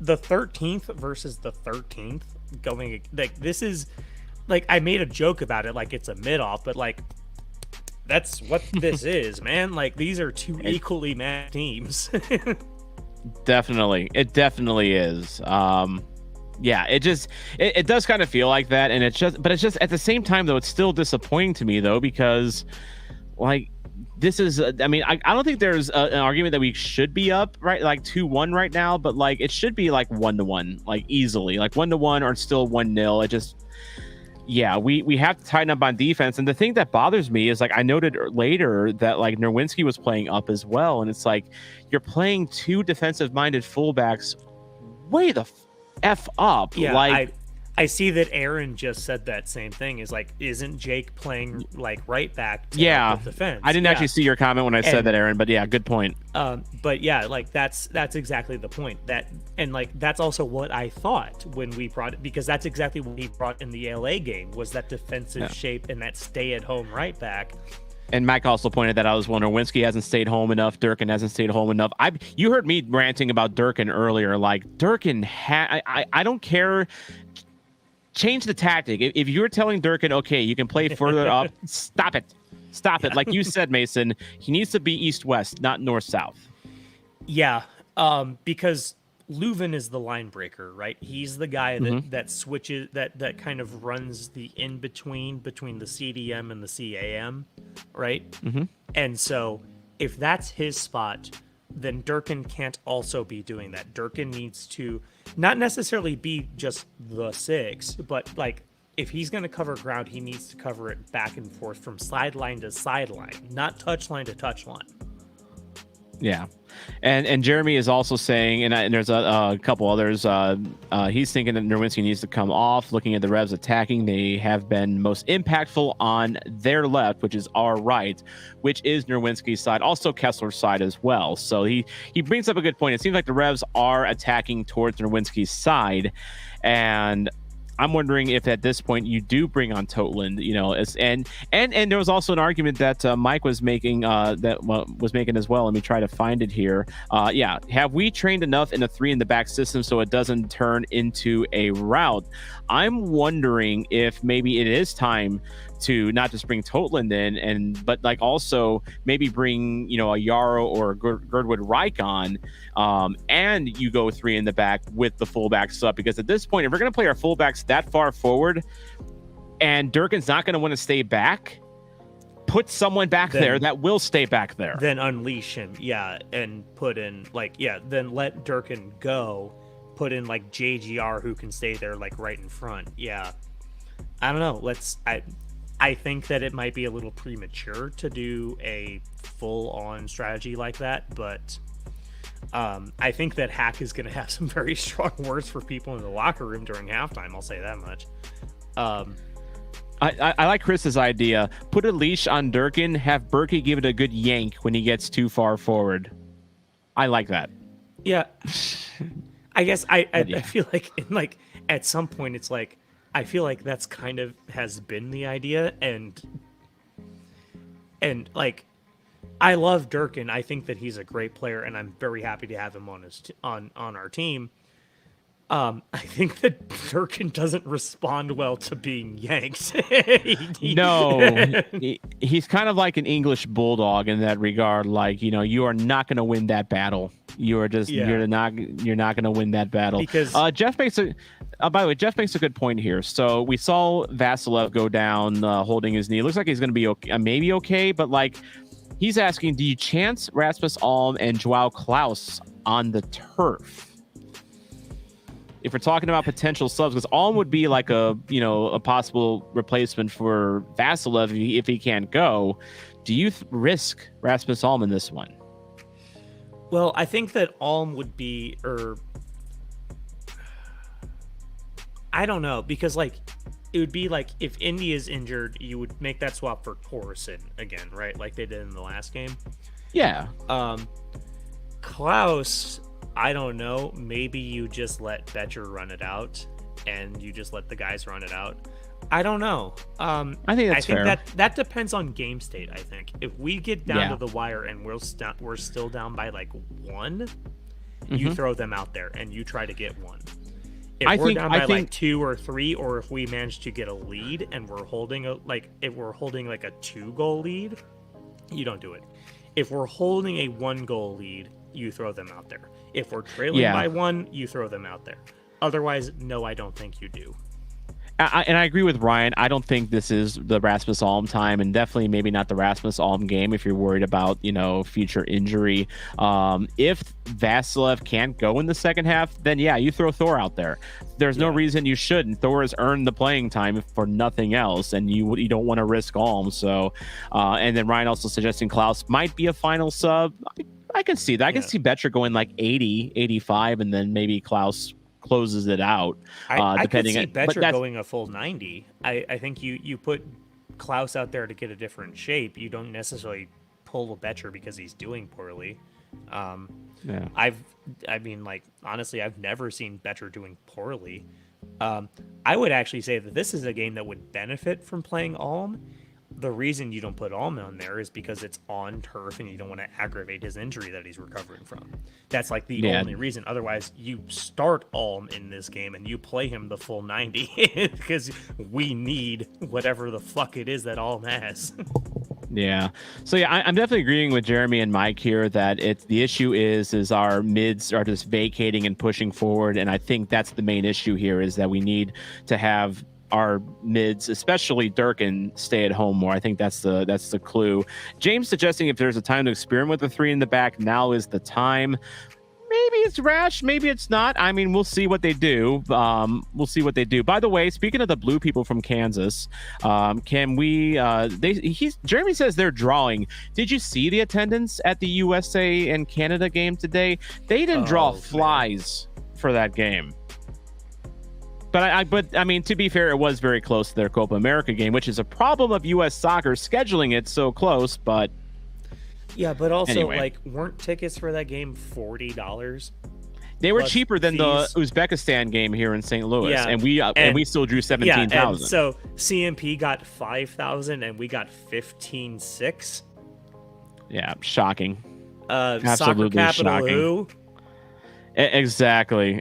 the 13th versus the 13th going this is I made a joke about it it's a mid-off, but that's what this is, man. These are two equally mad teams. Definitely. It definitely is. It does kind of feel like that, and it's just at the same time though, it's still disappointing to me though, because this is, I don't think there's an argument that we should be up, right? 2-1 right now, but it should be 1-1, easily, 1-1 or still 1-0. It just, we have to tighten up on defense. And the thing that bothers me is I noted later that Nerwinski was playing up as well. And it's you're playing two defensive minded fullbacks way the F up. Yeah, I see that Aaron just said that same thing. Is isn't Jake playing right back to help with defense? I didn't actually see your comment when I said that, Aaron, but yeah, good point. But yeah, that's exactly the point. That's also what I thought when we brought it, because that's exactly what he brought in the LA game, was that defensive shape and that stay at home right back. And Mike also pointed that out as well. Nerwinski hasn't stayed home enough. Durkin hasn't stayed home enough. You heard me ranting about Durkin earlier. Durkin, I don't care. Change the tactic. If you're telling Durkin, okay, you can play further up, stop it. Like you said, Mason, he needs to be east-west, not north-south. Yeah, because Leuven is the line breaker, right? He's the guy that switches, that kind of runs the in-between between the CDM and the CAM, right? And so if that's his spot, then Durkin can't also be doing that. Durkin needs to not necessarily be just the 6, but like if he's going to cover ground, he needs to cover it back and forth from sideline to sideline, not touchline to touchline. Yeah. And Jeremy is also saying, and there's a couple others, he's thinking that Nerwinski needs to come off. Looking at the Revs attacking, they have been most impactful on their left, which is our right, which is Nerwinski's side, also Kessler's side as well. So he brings up a good point. It seems like the Revs are attacking towards Nerwinski's side, and I'm wondering if at this point you do bring on Totland, and there was also an argument that Mike was making as well. Let me try to find it here. Have we trained enough in a 3 in the back system so it doesn't turn into a rout? I'm wondering if maybe it is time to not just bring Totland in, but like also maybe bring a Yarrow or a Girdwood Reich on, and you go 3 in the back with the fullbacks up, because at this point, if we're going to play our fullbacks that far forward, and Durkin's not going to want to stay back, put someone back there that will stay back there. Then unleash him, and put in then let Durkin go, put in like JGR who can stay there like right in front. I don't know. I think that it might be a little premature to do a full-on strategy like that, but I think that Hack is going to have some very strong words for people in the locker room during halftime. I'll say that much. I like Chris's idea. Put a leash on Durkin, have Berkey give it a good yank when he gets too far forward. I like that. Yeah. I guess I feel like at some point it's like, I feel like that's kind of has been the idea, and like I love Durkin. I think that he's a great player, and I'm very happy to have him on our team. I think that Durkin doesn't respond well to being yanked. No, he's kind of like an English bulldog in that regard. Like, you are not going to win that battle. You're not going to win that battle. Because Jeff makes by the way, Jeff makes a good point here. So we saw Vasilev go down holding his knee. It looks like he's going to be okay, maybe okay, but like he's asking, do you chance Rasmus Alm and Joao Klaus on the turf? If we're talking about potential subs, because Alm would be like a possible replacement for Vasilev if he can't go, do you risk Rasmus Alm in this one? Well, I think that Alm would be, I don't know, because like it would be like if Indy is injured, you would make that swap for Torreson again, right? Like they did in the last game. Yeah. Klaus, I don't know. Maybe you just let Betcher run it out, and you just let the guys run it out. I don't know. I think fair. That depends on game state. I think if we get down to the wire and we're still down by like 1, you throw them out there and you try to get 1. If we're down by like 2 or 3, or if we manage to get a lead and we're holding if we're holding like a 2-goal lead, you don't do it. If we're holding a 1-goal lead, you throw them out there. If we're trailing by 1, you throw them out there. Otherwise, no, I don't think you do. And I agree with Ryan. I don't think this is the Rasmus Alm time, and definitely maybe not the Rasmus Alm game if you're worried about, future injury. If Vasilev can't go in the second half, then you throw Thor out there. There's no reason you shouldn't. Thor has earned the playing time for nothing else, and you don't want to risk Alm. So, and then Ryan also suggesting Klaus might be a final sub. I can see that. I can see Betcher going like 80, 85, and then maybe Klaus closes it out. I could see Betcher going a full 90. I think you put Klaus out there to get a different shape. You don't necessarily pull a Betcher because he's doing poorly. Honestly, I've never seen Betcher doing poorly. I would actually say that this is a game that would benefit from playing Alm. The reason you don't put Alm on there is because it's on turf and you don't want to aggravate his injury that he's recovering from. That's like the only reason. Otherwise, you start Alm in this game and you play him the full 90 because we need whatever the fuck it is that Alm has. Yeah. So I'm definitely agreeing with Jeremy and Mike here that the issue is our mids are just vacating and pushing forward, and I think that's the main issue here is that we need to have our mids, especially Durkin, stay at home more. I think that's the clue. James suggesting if there's a time to experiment with the 3 in the back, now is the time. Maybe it's rash, maybe it's not. I mean, we'll see what they do. By the way, speaking of the blue people from Kansas, can we? Jeremy says they're drawing. Did you see the attendance at the USA and Canada game today? They didn't draw flies for that game. But I mean, to be fair, it was very close to their Copa America game, which is a problem of U.S. soccer scheduling it so close. But yeah, but also anyway. like, weren't tickets for that game $40? They were cheaper than fees. The Uzbekistan game here in St. Louis, Yeah, and we still drew 17,000. Yeah, and so CMP got 5,000 and we got 15,600. Yeah, shocking. Soccer Absolutely capital shocking. who? Exactly.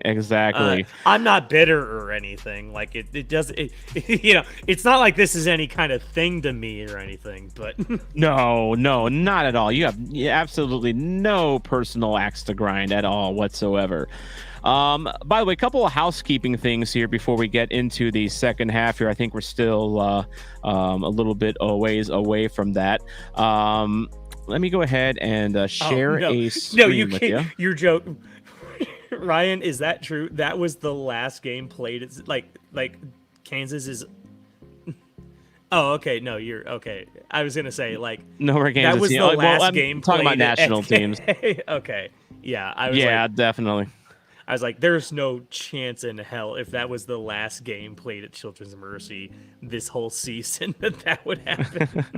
I'm not bitter or anything. Like it doesn't. You know, it's not like this is any kind of thing to me or anything. But No, not at all. You have absolutely no personal axe to grind at all whatsoever. By the way, a couple of housekeeping things here before we get into the second half here. I think we're still a little bit away from that. Let me go ahead and share a screen with you. You're joking. Ryan, is that true? That was the last game played. It's like Kansas is. Oh, okay. No, you're okay. I was gonna say like no, we're Kansas. That was the last game. I'm talking about national teams. Okay. Yeah. Definitely. I was like, there's no chance in hell if that was the last game played at Children's Mercy this whole season that would happen.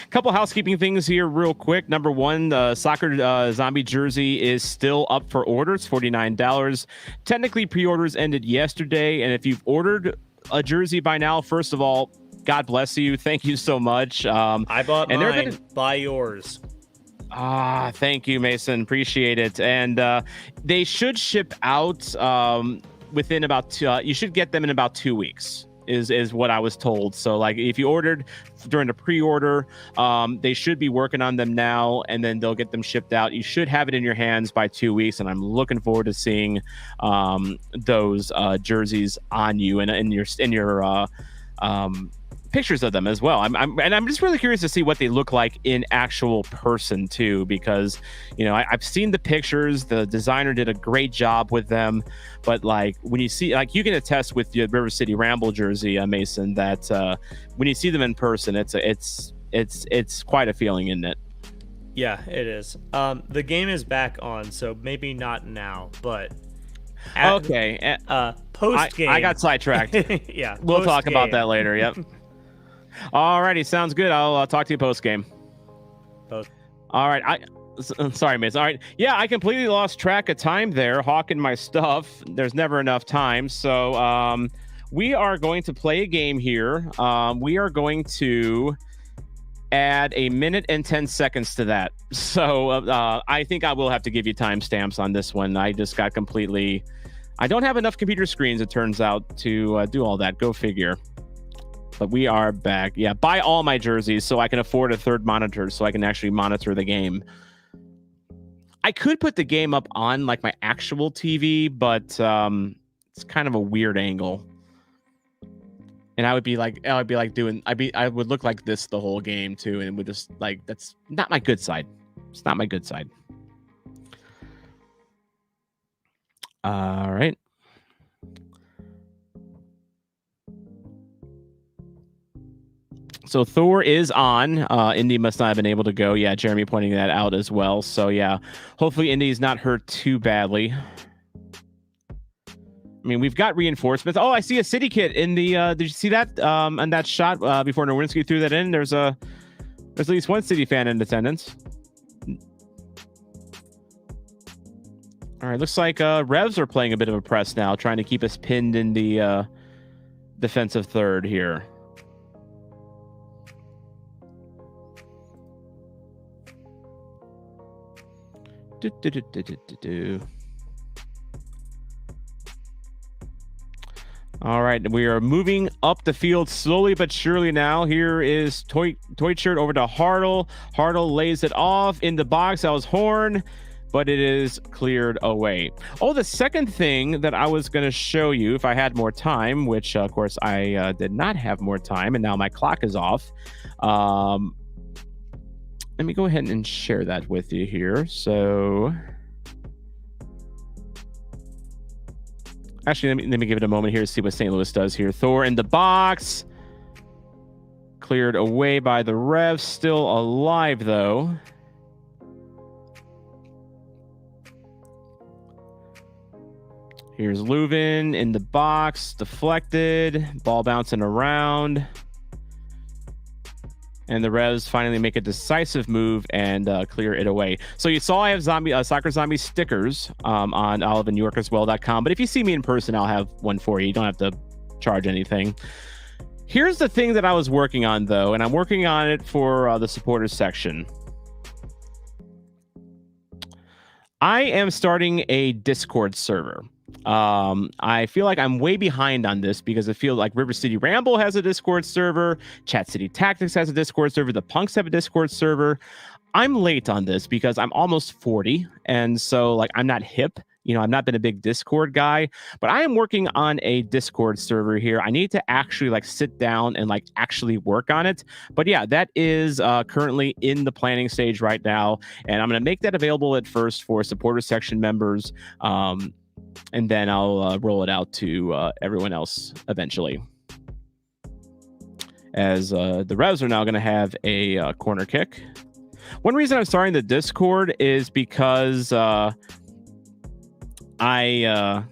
Couple housekeeping things here real quick. Number one, the soccer zombie jersey is still up for orders, $49. Technically, pre-orders ended yesterday, and if you've ordered a jersey by now, first of all, God bless you. Thank you so much. I bought mine. Buy yours. Thank you, Mason. Appreciate it. And they should ship out within about you should get them in about 2 weeks is what I was told. So like if you ordered during the pre-order, they should be working on them now, and then they'll get them shipped out. You should have it in your hands by 2 weeks, and I'm looking forward to seeing those jerseys on you and in your pictures of them as well. I'm just really curious to see what they look like in actual person too, because I've seen the pictures. The designer did a great job with them, but like when you see, like you can attest with the River City Ramble jersey, Mason, that when you see them in person, it's quite a feeling, isn't it? Yeah, it is. The game is back on, so maybe not now, but post game. I got sidetracked. Yeah, we'll talk about that later. Yep. Alrighty, sounds good. I'll talk to you post game. All right. Sorry, Mason. All right. Yeah, I completely lost track of time there, hawking my stuff. There's never enough time. So we are going to play a game here. We are going to add 1 minute and 10 seconds to that. So I think I will have to give you timestamps on this one. I just got I don't have enough computer screens, it turns out, to do all that. Go figure. But we are back. Yeah, buy all my jerseys so I can afford a third monitor so I can actually monitor the game. I could put the game up on like my actual TV, but it's kind of a weird angle. And I would look like this the whole game too, and it would just like, that's not my good side. It's not my good side. All right. So Thor is on. Indy must not have been able to go. Yeah, Jeremy pointing that out as well. So yeah, hopefully Indy's not hurt too badly. I mean, we've got reinforcements. Oh, I see a city kit in the. Did you see that on that shot before Nowinski threw that in? There's at least one City fan in attendance. All right, looks like Revs are playing a bit of a press now, trying to keep us pinned in the defensive third here. All right, we are moving up the field slowly but surely now. Here is Toy Shirt over to Hartle. Hartle lays it off in the box. That was Horn, but it is cleared away. Oh, the second thing that I was going to show you if I had more time, which of course I did not have more time, and now my clock is off. Let me go ahead and share that with you here. So actually, let me give it a moment here to see what St. Louis does here. Thor in the box. Cleared away by the Revs. Still alive, though. Here's Leuven in the box. Deflected. Ball bouncing around. And the Revs finally make a decisive move and clear it away. So you saw I have Soccer Zombie stickers on oliveandyorkaswell.com. But if you see me in person, I'll have one for you. You don't have to charge anything. Here's the thing that I was working on, though, and I'm working on it for the supporters section. I am starting a Discord server. I feel like I'm way behind on this because I feel like River City Ramble has a Discord server, Chat City Tactics has a Discord server, the Punks have a Discord server. I'm late on this because I'm almost 40, and so like I'm not hip. You know, I've not been a big Discord guy, but I am working on a Discord server here. I need to actually like sit down and like actually work on it. But yeah, that is currently in the planning stage right now. And I'm going to make that available at first for supporter section members. And then I'll roll it out to everyone else eventually. As the Revs are now going to have a corner kick. One reason I'm starting the Discord is because I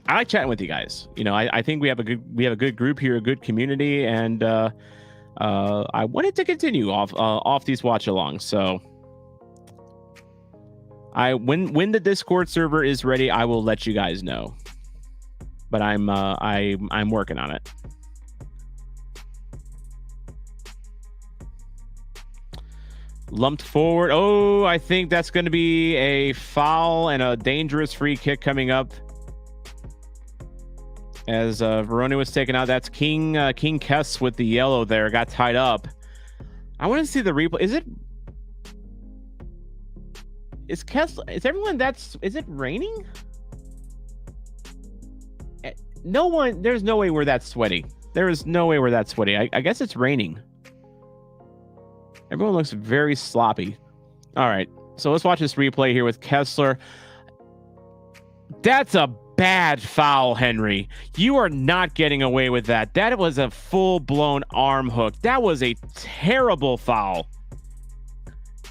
like chatting with you guys. You know, I think we have a good group here, a good community, and I wanted to continue off these watch alongs. So when the Discord server is ready, I will let you guys know. But I'm working on it. Lumped forward. Oh, I think that's going to be a foul and a dangerous free kick coming up. As Verona was taken out. That's King Kess with the yellow there. Got tied up. I want to see the replay. Is it raining? No one. There's no way we're that sweaty. There is no way we're that sweaty. I guess it's raining. Everyone looks very sloppy. All right, so let's watch this replay here with Kessler. That's a bad foul, Henry. You are not getting away with that. That was a full-blown arm hook. That was a terrible foul.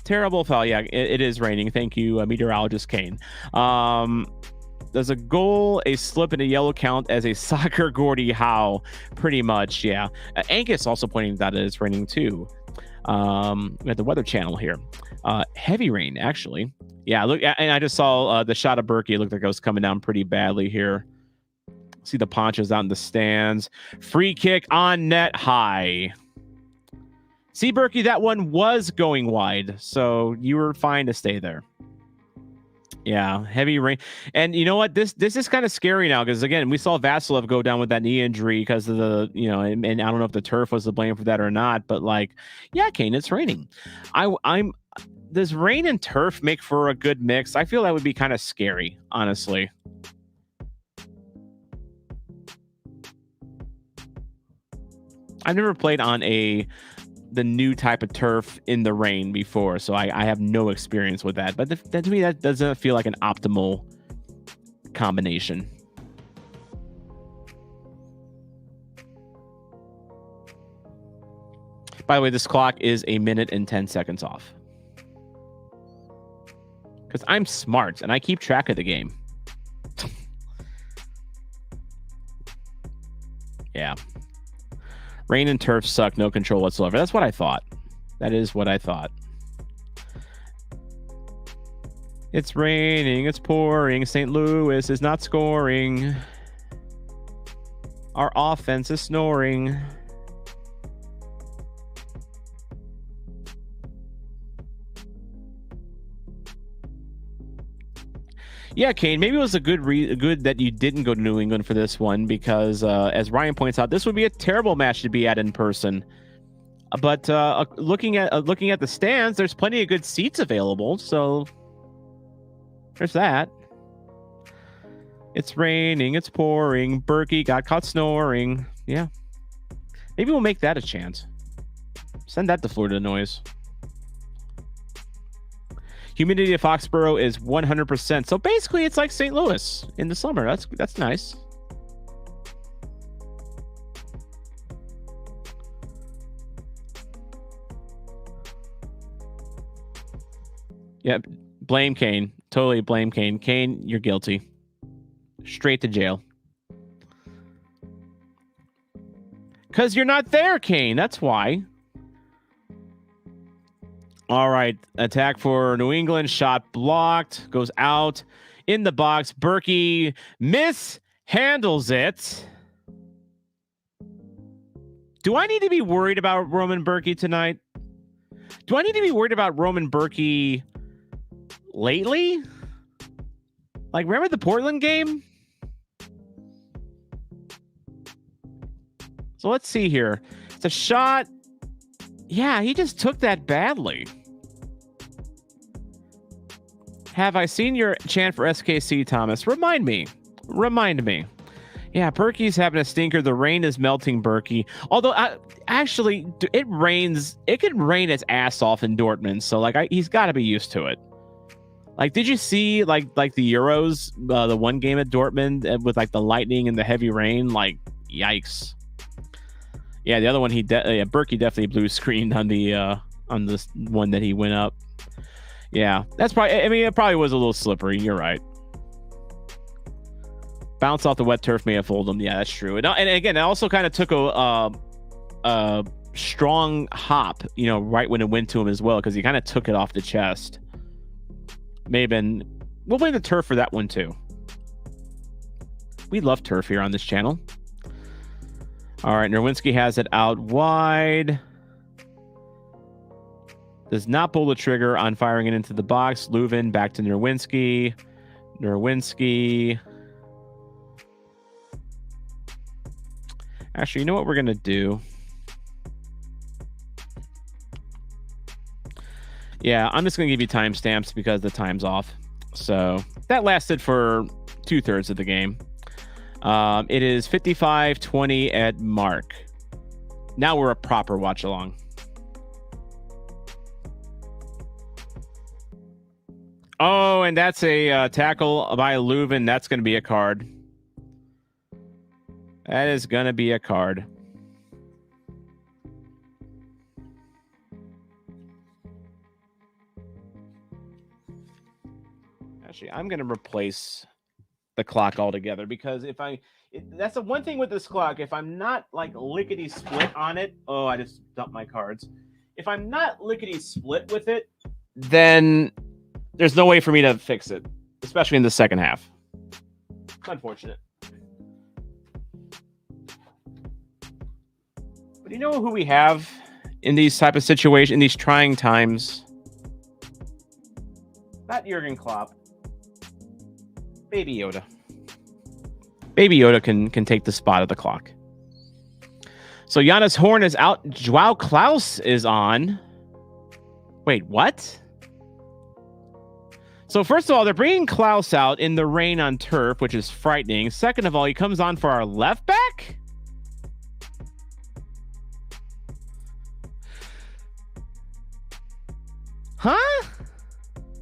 Terrible foul. Yeah, it is raining. Thank you, meteorologist Kane. Does a goal, a slip, and a yellow count as a soccer Gordie Howe? Pretty much, yeah. Angus also pointing that it's raining too. We have the Weather Channel here. Heavy rain, actually. Yeah, look, and I just saw the shot of Berkey. It looked like it was coming down pretty badly here. See the ponchos out in the stands. Free kick on net high. See, Berkey, that one was going wide, so you were fine to stay there. Yeah, heavy rain. And you know what? This is kind of scary now because, again, we saw Vasilev go down with that knee injury because of the, you know, and I don't know if the turf was to blame for that or not, but like, yeah, Kane, it's raining. Does rain and turf make for a good mix? I feel that would be kind of scary, honestly. I've never played on the new type of turf in the rain before, so I have no experience with that. But to me, that doesn't feel like an optimal combination. By the way, this clock is 1 minute and 10 seconds off. Because I'm smart and I keep track of the game. Yeah. Rain and turf suck, no control whatsoever. That's what I thought. That is what I thought. It's raining, it's pouring. St. Louis is not scoring. Our offense is snoring. Yeah, Kane, maybe it was a good that you didn't go to New England for this one because, as Ryan points out, this would be a terrible match to be at in person. But looking at the stands, there's plenty of good seats available. So, There's that. It's raining. It's pouring. Berkey got caught snoring. Yeah. Maybe we'll make that a chant. Send that to Florida Noise. Humidity of Foxborough is 100%. So basically, it's like St. Louis in the summer. That's nice. Yeah, blame Kane. Totally blame Kane. Kane, you're guilty. Straight to jail. Because you're not there, Kane. That's why. All right. Attack for New England. Shot blocked. Goes out. In the box. Berkey mishandles it. Do I need to be worried about Roman Berkey tonight? Do I need to be worried about Roman Berkey lately? Like, remember the Portland game? So let's see here. It's a shot. Yeah, he just took that badly. Have I seen your chant for SKC, Thomas? Remind me. Yeah, Berkey's having a stinker. The rain is melting Berkey. Although, actually, it rains. It can rain its ass off in Dortmund. So, like, he's got to be used to it. Like, did you see, like the Euros, the one game at Dortmund with, like, the lightning and the heavy rain? Like, yikes. Yeah, the other one, Berkey definitely blue screened on this one that he went up. Yeah, that's probably. I mean, it probably was a little slippery. You're right. Bounce off the wet turf may have fooled him. Yeah, that's true. And again, it also kind of took a strong hop, right when it went to him as well, because he kind of took it off the chest. May have been. We'll blame the turf for that one too. We love turf here on this channel. All right, Nerwinski has it out wide. Does not pull the trigger on firing it into the box. Leuven back to Nerwinski. Actually, you know what we're going to do? Yeah, I'm just going to give you timestamps because the time's off. So that lasted for 2/3 of the game. It is 55:20 at mark. Now we're a proper watch along. Oh, and that's a tackle by Leuven. That's going to be a card. That is going to be a card. Actually, I'm going to replace the clock altogether because that's the one thing with this clock. If I'm not like lickety split on it, oh, I just dumped my cards. If I'm not lickety split with it, then there's no way for me to fix it, especially in the second half. It's unfortunate. But you know who we have in these type of situations, in these trying times? Not Jurgen Klopp. Baby Yoda. Baby Yoda can take the spot of the clock. So Jonas Horn is out. Joao Klaus is on. Wait, what? So first of all, they're bringing Klaus out in the rain on turf, which is frightening. Second of all, he comes on for our left back? Huh?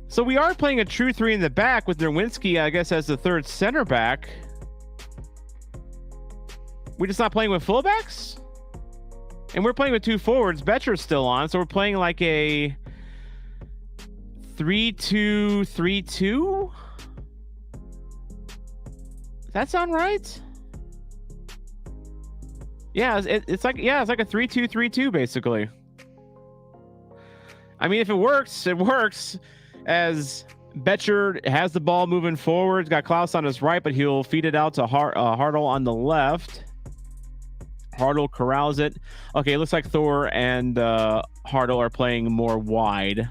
So we are playing a true three in the back with Nerwinski, I guess, as the third center back. We're just not playing with fullbacks? And we're playing with two forwards. Betcher's still on, so we're playing like a 3-2-3-2? Does that sound right? Yeah, it's like a 3-2-3-2 basically. I mean, if it works, it works. As Betcher has the ball moving forward, got Klaus on his right, but he'll feed it out to Hartl on the left. Hartl corrals it. Okay, it looks like Thor and Hartl are playing more wide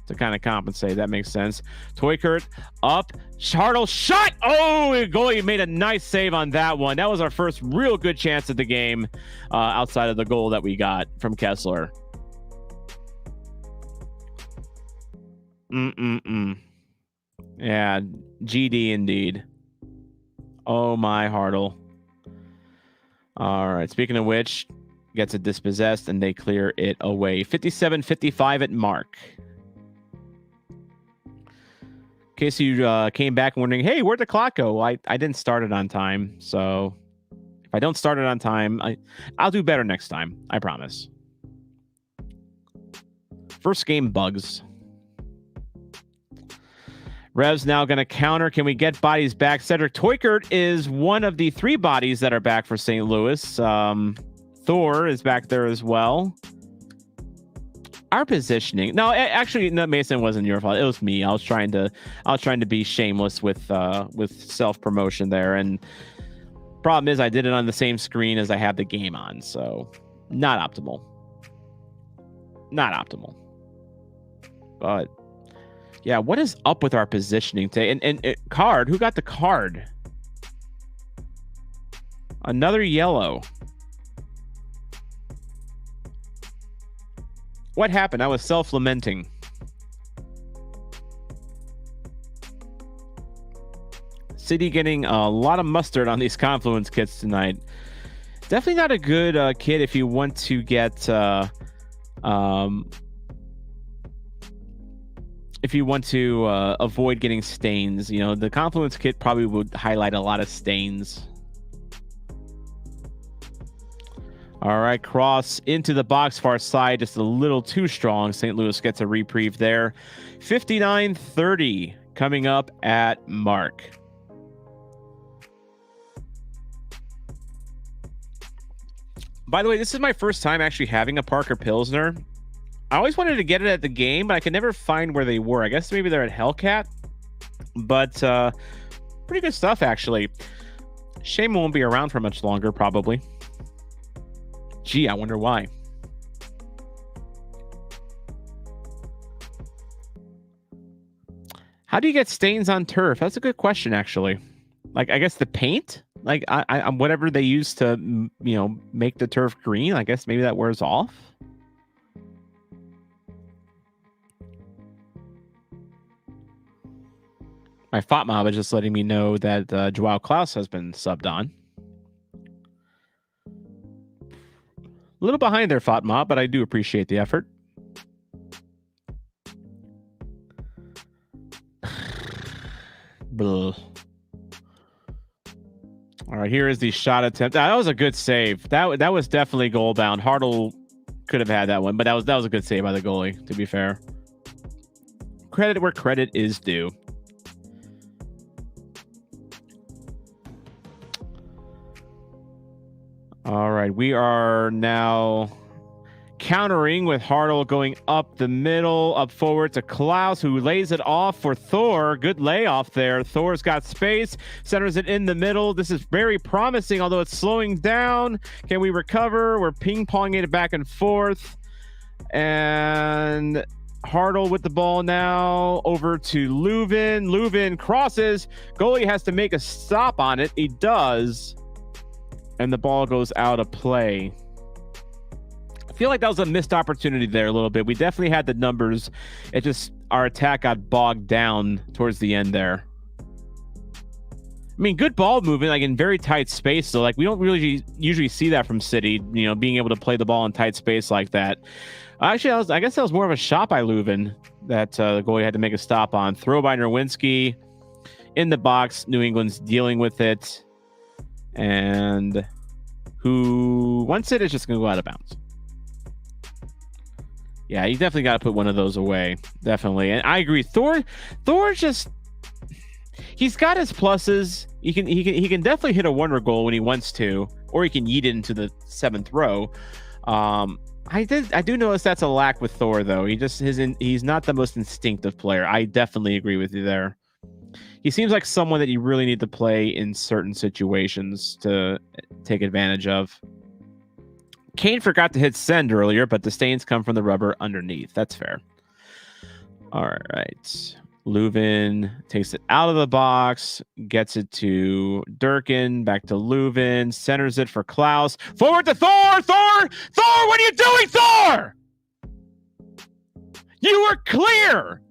to kind of compensate. That makes sense. Toykert up. Hartl shot. Oh, goalie made a nice save on that one. That was our first real good chance at the game outside of the goal that we got from Kessler. Yeah, GD indeed. Oh, my Hartle. All right. Speaking of which, gets it dispossessed, and they clear it away. 57-55 at mark. In case you came back wondering, hey, where'd the clock go? I didn't start it on time, so if I don't start it on time, I'll do better next time. I promise. First game bugs. Revs now going to counter. Can we get bodies back? Cedric Toykert is one of the 3 bodies that are back for St. Louis. Thor is back there as well. Our positioning. No, actually, no, Mason, it wasn't your fault. It was me. I was trying to be shameless with self promotion there, and problem is I did it on the same screen as I have the game on, so not optimal. Not optimal. But yeah, what is up with our positioning today? And card, who got the card? Another yellow. What happened? I was self-lamenting. City getting a lot of mustard on these Confluence kits tonight. Definitely not a good kit if you want to get if you want to avoid getting stains. You know, the Confluence kit probably would highlight a lot of stains. All right, cross into the box far side, just a little too strong. St. Louis gets a reprieve there. 59-30 coming up at mark. By the way, this is my first time actually having a Parker Pilsner. I always wanted to get it at the game, but I could never find where they were. I guess maybe they're at Hellcat, but pretty good stuff, actually. Shame it won't be around for much longer, probably. Gee, I wonder why. How do you get stains on turf? That's a good question, actually. Like, I guess the paint, like I whatever they use to, you know, make the turf green. I guess maybe that wears off. My FOTMob is just letting me know that Joao Klaus has been subbed on. A little behind there, FOTMob, but I do appreciate the effort. All right, here is the shot attempt. That was a good save. That was definitely goal bound. Hartle could have had that one, but that was a good save by the goalie, to be fair. Credit where credit is due. All right, we are now countering with Hartle going up the middle, up forward to Klaus, who lays it off for Thor. Good layoff there. Thor's got space, centers it in the middle. This is very promising, although it's slowing down. Can we recover? We're ping-ponging it back and forth. And Hartle with the ball now over to Leuven. Leuven crosses. Goalie has to make a stop on it. He does. And the ball goes out of play. I feel like that was a missed opportunity there a little bit. We definitely had the numbers. It just, our attack got bogged down towards the end there. I mean, good ball movement, like in very tight space. So, like, we don't really usually see that from City, you know, being able to play the ball in tight space like that. Actually, I guess that was more of a shot by Leuven that the goalie had to make a stop on. Throw by Nerwinski in the box. New England's dealing with it. And who wants it is just going to go out of bounds. Yeah, you definitely got to put one of those away. Definitely. And I agree. Thor just, he's got his pluses. He can definitely hit a wonder goal when he wants to, or he can yeet it into the 7th row. I do notice that's a lack with Thor, though. He's not the most instinctive player. I definitely agree with you there. He seems like someone that you really need to play in certain situations to take advantage of. Kane forgot to hit send earlier, but the stains come from the rubber underneath. That's fair. All right. Leuven takes it out of the box, gets it to Durkin, back to Leuven, centers it for Klaus. Forward to Thor! Thor! Thor, what are you doing, Thor? You were clear!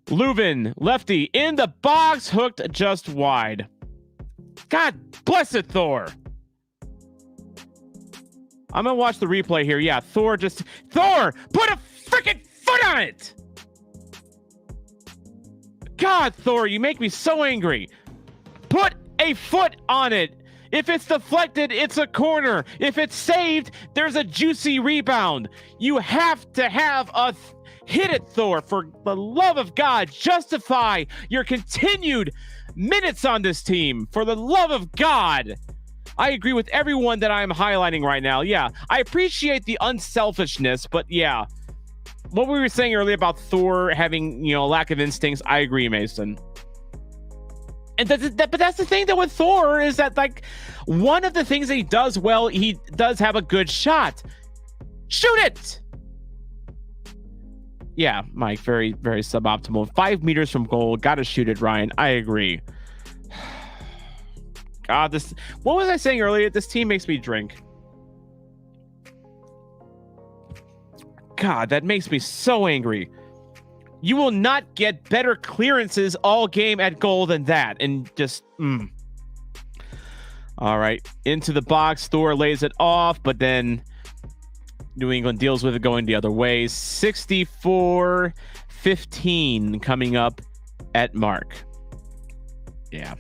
Leuven, lefty, in the box, hooked just wide. God bless it, Thor. I'm going to watch the replay here. Yeah, Thor, put a freaking foot on it. God, Thor, you make me so angry. Put a foot on it. If it's deflected, it's a corner. If it's saved, there's a juicy rebound. You have to have hit it, Thor. For the love of God, justify your continued minutes on this team. For the love of God. I agree with everyone that I'm highlighting right now. Yeah, I appreciate the unselfishness, but yeah, what we were saying earlier about Thor having, a lack of instincts, I agree, Mason. And but that's the thing, though, with Thor is that, like, one of the things that he does well, he does have a good shot. Shoot it! Yeah, Mike, very, very suboptimal. 5 meters from goal, gotta shoot it, Ryan. I agree. God, what was I saying earlier? This team makes me drink. God, that makes me so angry. You will not get better clearances all game at goal than that. And just, All right, into the box. Thor lays it off, but then New England deals with it going the other way. 64-15 coming up at Mark. Yeah.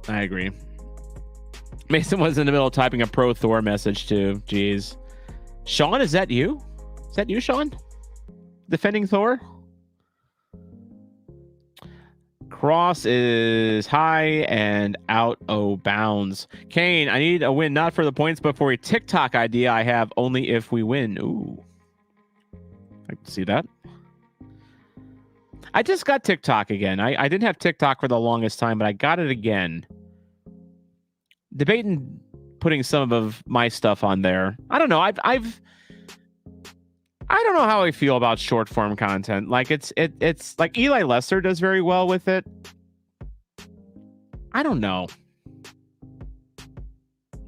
I agree. Mason was in the middle of typing a pro Thor message too. Jeez. Sean, is that you? Is that you, Sean? Defending Thor? Cross is high and out of bounds. Kane, I need a win, not for the points, but for a TikTok idea I have only if we win. Ooh. I can see that. I just got TikTok again. I didn't have TikTok for the longest time, but I got it again. Debating putting some of my stuff on there. I don't know. I don't know how I feel about short form content. Like it's like Eli Lesser does very well with it. I don't know.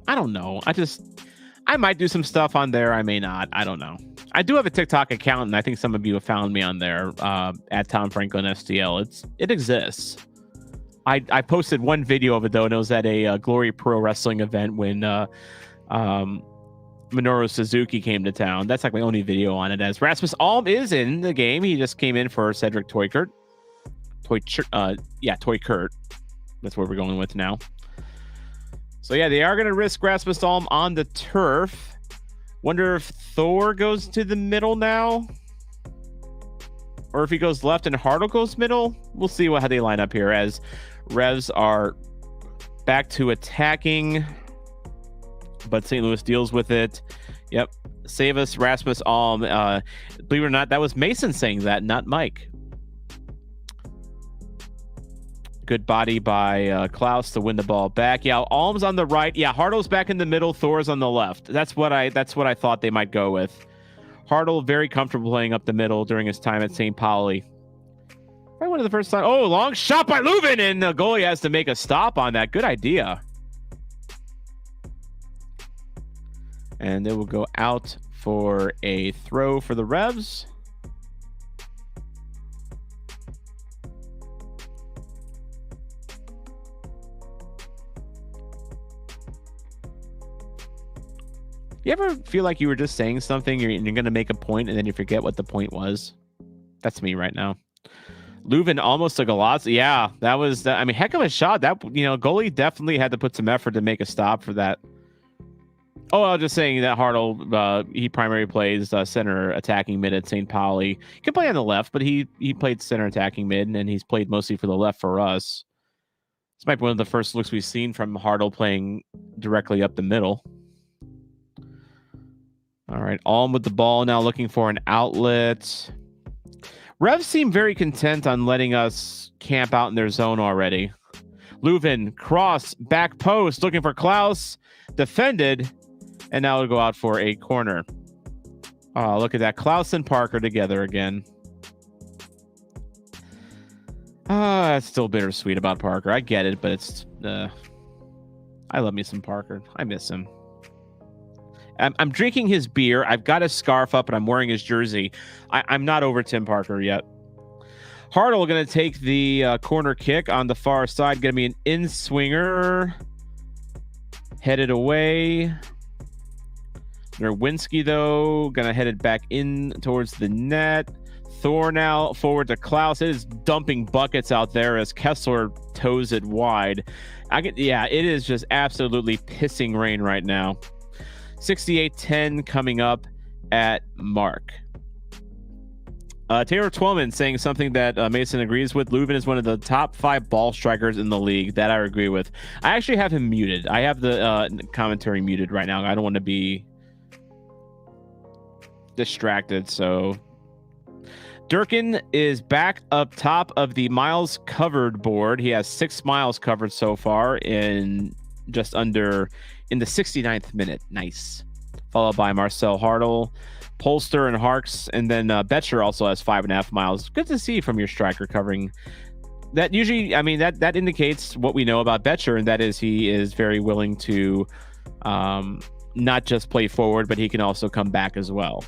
I might do some stuff on there. I may not. I don't know. I do have a TikTok account, and I think some of you have found me on there at Tom Franklin STL. It exists. I posted one video of it, though, and it was at a Glory Pro Wrestling event when Minoru Suzuki came to town. That's like my only video on it, as Rasmus Alm is in the game. He just came in for Cedric Toykert. Toykert. That's what we're going with now. So, yeah, they are going to risk Rasmus Alm on the turf. Wonder if Thor goes to the middle now, or if he goes left and Hartle goes middle. We'll see how they line up here, as Revs are back to attacking, but St. Louis deals with it. Yep. Save us, Rasmus Alm. Believe it or not, that was Mason saying that, not Mike. Good body by Klaus to win the ball back. Yeah, Alm's on the right. Yeah, Hartle's back in the middle. Thor's on the left. That's what I thought they might go with. Hartle very comfortable playing up the middle during his time at St. Pauli. Probably one of the first time. Oh, long shot by Leuven, and the goalie has to make a stop on that. Good idea. And it will go out for a throw for the Revs. You ever feel like you were just saying something and you're going to make a point and then you forget what the point was? That's me right now. Leuven almost took a lot. Yeah, that was, heck of a shot. That, goalie definitely had to put some effort to make a stop for that. Oh, I was just saying that Hartle, he primarily plays center attacking mid at St. Pauli. He can play on the left, but he played center attacking mid, and he's played mostly for the left for us. This might be one of the first looks we've seen from Hartle playing directly up the middle. All right, Alm with the ball now, looking for an outlet. Revs seem very content on letting us camp out in their zone already. Leuven, cross, back post, looking for Klaus, defended, and now it'll go out for a corner. Oh, look at that. Klaus and Parker together again. It's still bittersweet about Parker. I get it, but it's... I love me some Parker. I miss him. I'm drinking his beer. I've got his scarf up, and I'm wearing his jersey. I'm not over Tim Parker yet. Hartle going to take the corner kick on the far side. Going to be an in-swinger. Headed away. Nerwinski, though, going to head it back in towards the net. Thor now forward to Klaus. It is dumping buckets out there as Kessler toes it wide. It is just absolutely pissing rain right now. 68-10 coming up at Mark. Taylor Twellman saying something that Mason agrees with. Leuven is one of the top 5 ball strikers in the league. That I agree with. I actually have him muted. I have the commentary muted right now. I don't want to be distracted. So Durkin is back up top of the miles covered board. He has 6 miles covered so far in the 69th minute. Nice. Followed by Marcel Hartle, Polster, and Harks, and then Betcher also has 5.5 miles. Good to see from your striker covering. That usually, that indicates what we know about Betcher, and that is he is very willing to not just play forward, but he can also come back as well.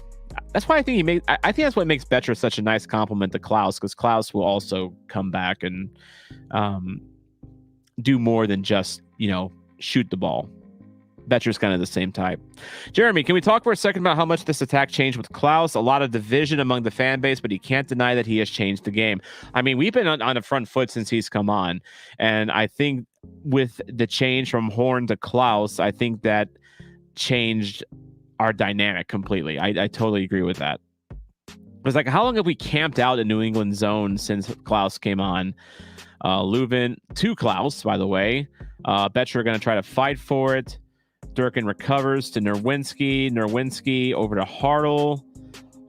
That's why I think that's what makes Betcher such a nice compliment to Klaus, because Klaus will also come back and do more than just, shoot the ball. Betcher's kind of the same type. Jeremy, can we talk for a second about how much this attack changed with Klaus? A lot of division among the fan base, but he can't deny that he has changed the game. We've been on the front foot since he's come on. And I think with the change from Horn to Klaus, I think that changed our dynamic completely. I totally agree with that. It was like, how long have we camped out in New England zone since Klaus came on? Leuven to Klaus, by the way. Betcher going to try to fight for it. Durkin recovers to Nerwinski. Nerwinski over to Hartle.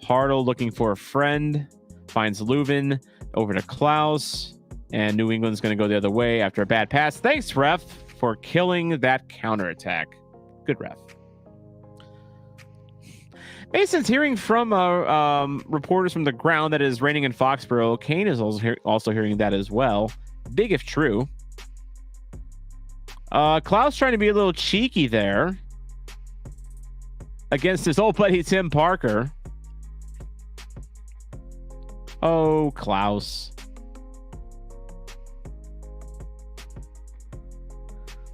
Hartle looking for a friend. Finds Leuven over to Klaus. And New England's going to go the other way after a bad pass. Thanks, ref, for killing that counterattack. Good ref. Mason's hearing from reporters from the ground that it is raining in Foxborough. Kane is also hearing that as well. Big if true. Klaus trying to be a little cheeky there against his old buddy Tim Parker. Oh, Klaus.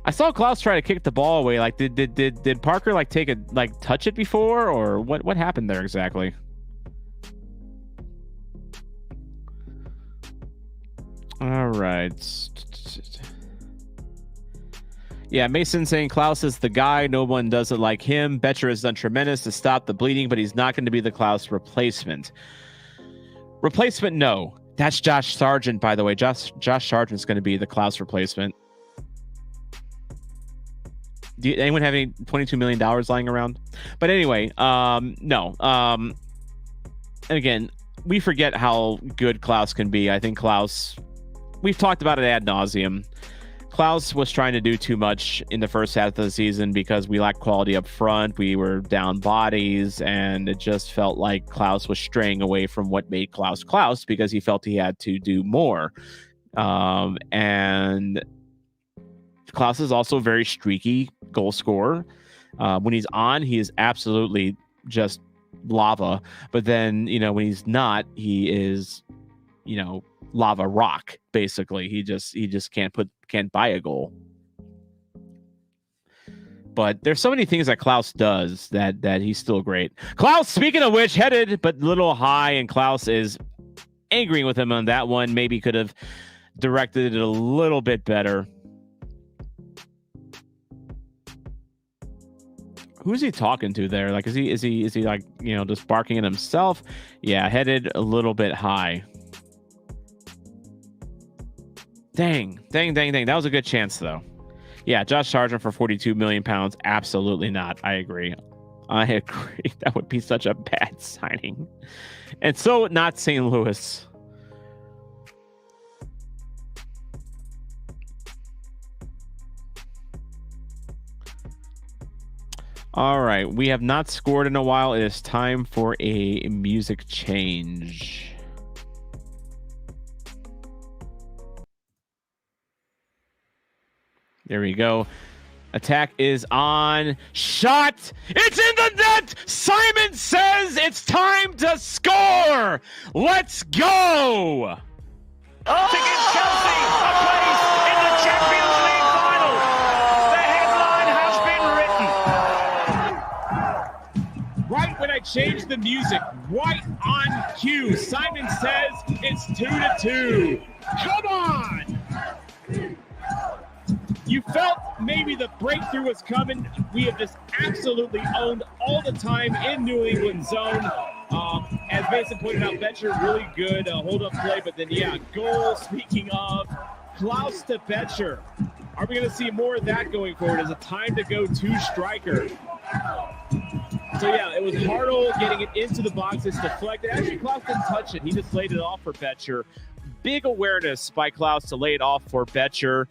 I saw Klaus try to kick the ball away. Like, did Parker touch it before, or what happened there exactly? All right. Yeah, Mason saying Klaus is the guy. No one does it like him. Betcher has done tremendous to stop the bleeding, but he's not going to be the Klaus replacement. Replacement, no. That's Josh Sargent, by the way. Josh Sargent's going to be the Klaus replacement. Anyone have any $22 million lying around? But anyway, no. And again, we forget how good Klaus can be. I think Klaus, we've talked about it ad nauseum. Klaus was trying to do too much in the first half of the season because we lacked quality up front. We were down bodies, and it just felt like Klaus was straying away from what made Klaus Klaus because he felt he had to do more. And Klaus is also a very streaky goal scorer. When he's on, he is absolutely just lava. But then, when he's not, he is, lava rock, basically. He just can't buy a goal. But there's so many things that Klaus does that he's still great. Klaus, speaking of which, headed but a little high, and Klaus is angry with him on that one. Maybe could have directed it a little bit better. Who's he talking to there? Like, is he like, just barking at himself? Yeah, headed a little bit high. Dang. That was a good chance, though. Yeah, Josh Sargent for 42 million pounds. Absolutely not. I agree. That would be such a bad signing. And so not St. Louis. All right. We have not scored in a while. It is time for a music change. There we go. Attack is on. Shot! It's in the net! Simon says it's time to score! Let's go! change the music right on cue. Simon says it's 2-2. Come on! You felt maybe the breakthrough was coming. We have just absolutely owned all the time in New England zone. As Mason pointed out, Betcher really good hold-up play, but then, goal. Speaking of, Klaus to Betcher. Are we going to see more of that going forward as a time-to-go-to striker? So, it was Hartle getting it into the box. It's deflected. Actually, Klaus didn't touch it. He just laid it off for Betcher. Big awareness by Klaus to lay it off for Betcher.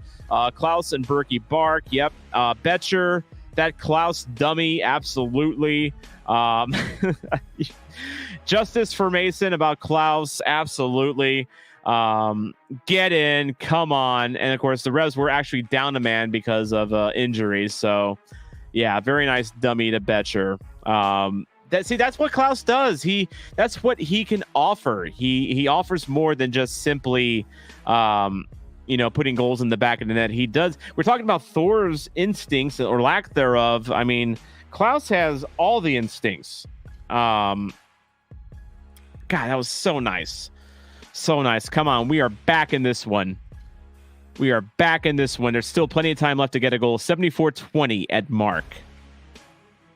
Klaus and Berkey bark. Yep. Betcher, that Klaus dummy, absolutely. Justice for Mason about Klaus, absolutely. Get in, come on. And, of course, the Revs were actually down a man because of injuries. So, very nice dummy to Betcher. That's what Klaus does. That's what he can offer. He offers more than just simply, putting goals in the back of the net. He does. We're talking about Thor's instincts or lack thereof. I mean, Klaus has all the instincts. God, that was so nice. So nice. Come on. We are back in this one. There's still plenty of time left to get a goal. 74-20 at mark.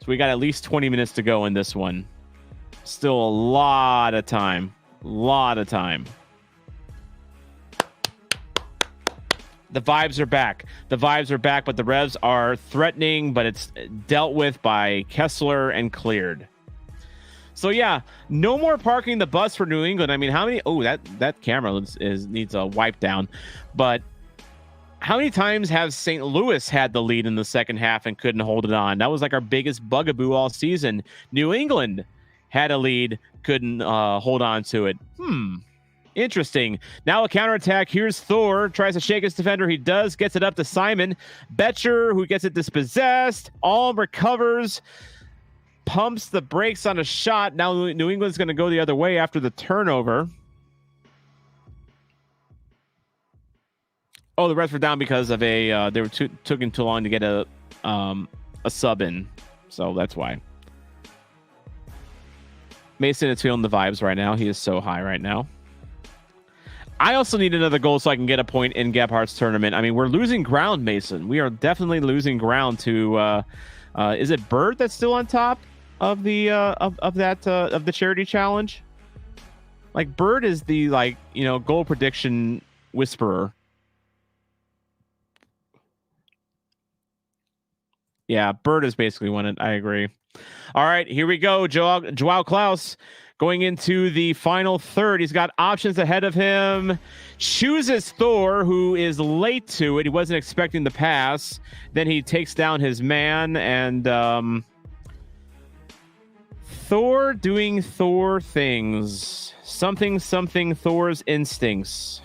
So we got at least 20 minutes to go in this one. Still a lot of time. The vibes are back. But the Revs are threatening, but it's dealt with by Kessler and cleared. So, no more parking the bus for New England. I mean, how many... Oh, that camera needs a wipe down. But how many times have St. Louis had the lead in the second half and couldn't hold it on? That was like our biggest bugaboo all season. New England had a lead, couldn't hold on to it. Interesting. Now a counterattack. Here's Thor. Tries to shake his defender. He does. Gets it up to Simon. Betcher, who gets it dispossessed. Alm recovers. Pumps the brakes on a shot. Now New England's going to go the other way after the turnover. Oh, the Reds were down because of they were taking too long to get a sub in, so that's why. Mason is feeling the vibes right now. He is so high right now. I also need another goal so I can get a point in Gebhardt's tournament. I mean, we're losing ground, Mason. We are definitely losing ground to. Is it Bird that's still on top of the of the charity challenge? Like Bird is the goal prediction whisperer. Yeah, Bird is basically won it. I agree. All right, here we go. Joao Klaus going into the final third. He's got options ahead of him. Chooses Thor, who is late to it. He wasn't expecting the pass. Then he takes down his man, and Thor doing Thor things. Something Thor's instincts.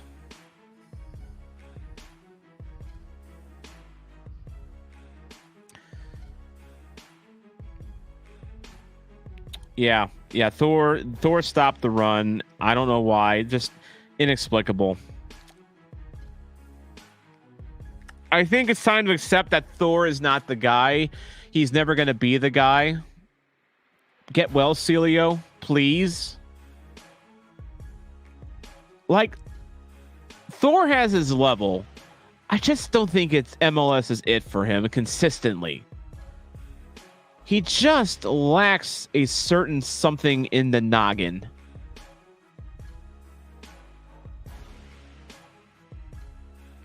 Yeah. Thor stopped the run. I don't know why. Just inexplicable. I think it's time to accept that Thor is not the guy. He's never going to be the guy. Get well, Celio, please. Thor has his level. I just don't think MLS is it for him consistently. He just lacks a certain something in the noggin.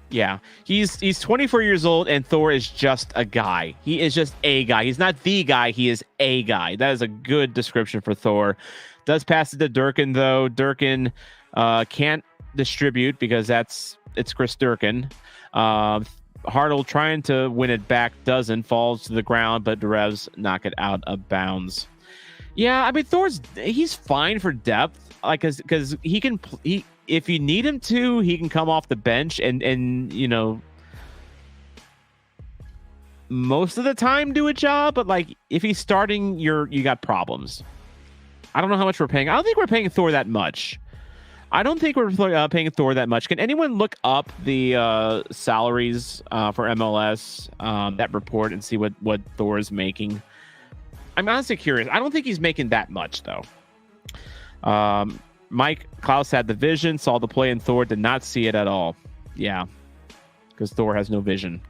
Yeah, he's 24 years old, and Thor is just a guy. He is just a guy. He's not the guy. He is a guy. That is a good description for Thor. Does pass it to Durkin, though. Durkin can't distribute because it's Chris Durkin. Hartle trying to win it back, doesn't, falls to the ground, but the Revs knock it out of bounds. Yeah, I mean, he's fine for depth, because he can, if you need him to, he can come off the bench and most of the time do a job, but if he's starting, you got problems. I don't know how much we're paying. I don't think we're paying Thor that much. Paying Thor that much. Can anyone look up the salaries for MLS, that report, and see what Thor is making? I'm honestly curious. I don't think he's making that much, though. Mike Klaus had the vision, saw the play, and Thor did not see it at all. Yeah, because Thor has no vision.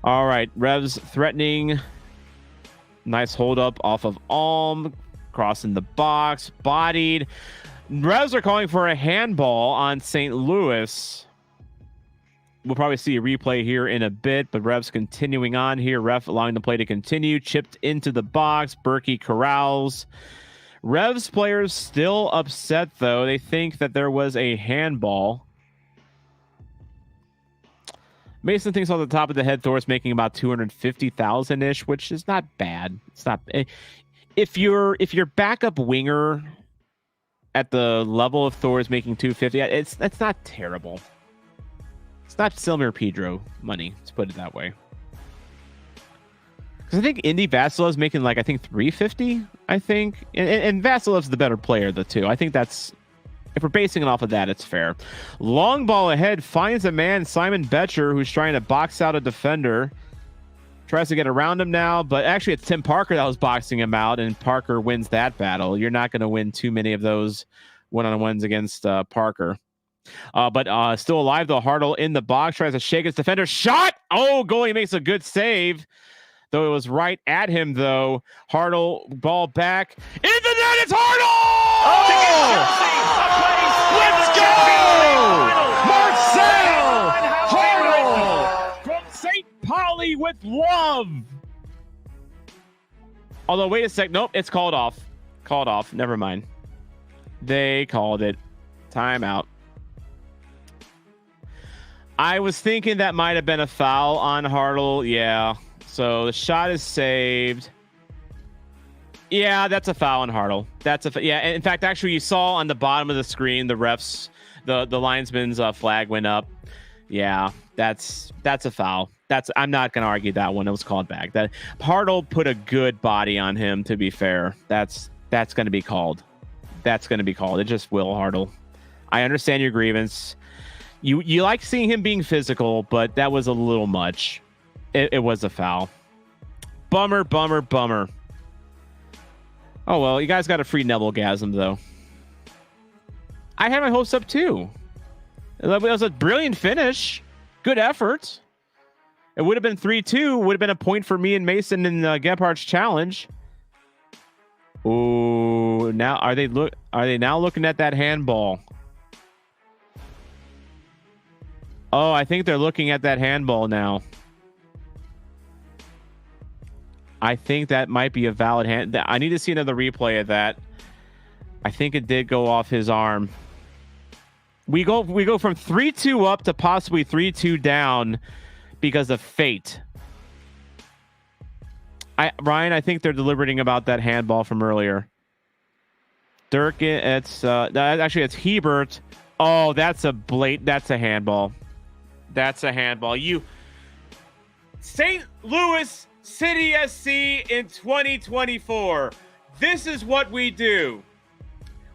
All right, Revs threatening. Nice hold up off of Alm, crossing the box, bodied. Revs are calling for a handball on St. Louis. We'll probably see a replay here in a bit, but Revs continuing on here. Ref allowing the play to continue. Chipped into the box. Berkey corrals. Revs players still upset, though. They think that there was a handball. Mason thinks on the top of the head, Thor's making about 250,000-ish, which is not bad. It's not. If your backup winger at the level of Thor is making 250, that's not terrible. It's not Silver Pedro money, let's put it that way. Because I think Indy Vasilev's making I think 350. I think, and Vasilev's the better player of the two. I think that's. If we're basing it off of that, it's fair. Long ball ahead, finds a man, Simon Betcher, who's trying to box out a defender. Tries to get around him now, but actually it's Tim Parker that was boxing him out, and Parker wins that battle. You're not going to win too many of those one-on-ones against Parker. But still alive, though. Hartle in the box, tries to shake his defender. Shot! Oh, goalie makes a good save. Though it was right at him, though. Hartle, ball back. In the net, it's Hartle! Let's go! Marcel Hartle from St. Pauli with love. Although, wait a sec. Nope, it's called off. Called off. Never mind. They called it. Timeout. I was thinking that might have been a foul on Hartle. Yeah. So the shot is saved. Yeah, that's a foul on Hartle. Yeah. And in fact, actually, you saw on the bottom of the screen the refs, the linesman's flag went up. Yeah, that's a foul. I'm not going to argue that one. It was called back. That Hartle put a good body on him. To be fair, that's going to be called. That's going to be called. It just will, Hartle. I understand your grievance. You like seeing him being physical, but that was a little much. It was a foul. Bummer. Oh, well, you guys got a free Nebelgasm, though. I had my hopes up, too. It was a brilliant finish. Good effort. It would have been 3-2. Would have been a point for me and Mason in the Gephardt's challenge. Ooh, now are they now looking at that handball? Oh, I think they're looking at that handball now. I think that might be a valid hand. I need to see another replay of that. I think it did go off his arm. We go from 3-2 up to possibly 3-2 down because of fate. Ryan, I think they're deliberating about that handball from earlier. Dirk, it's Hebert. Oh, that's a handball. That's a handball. St. Louis City SC in 2024. This is what we do.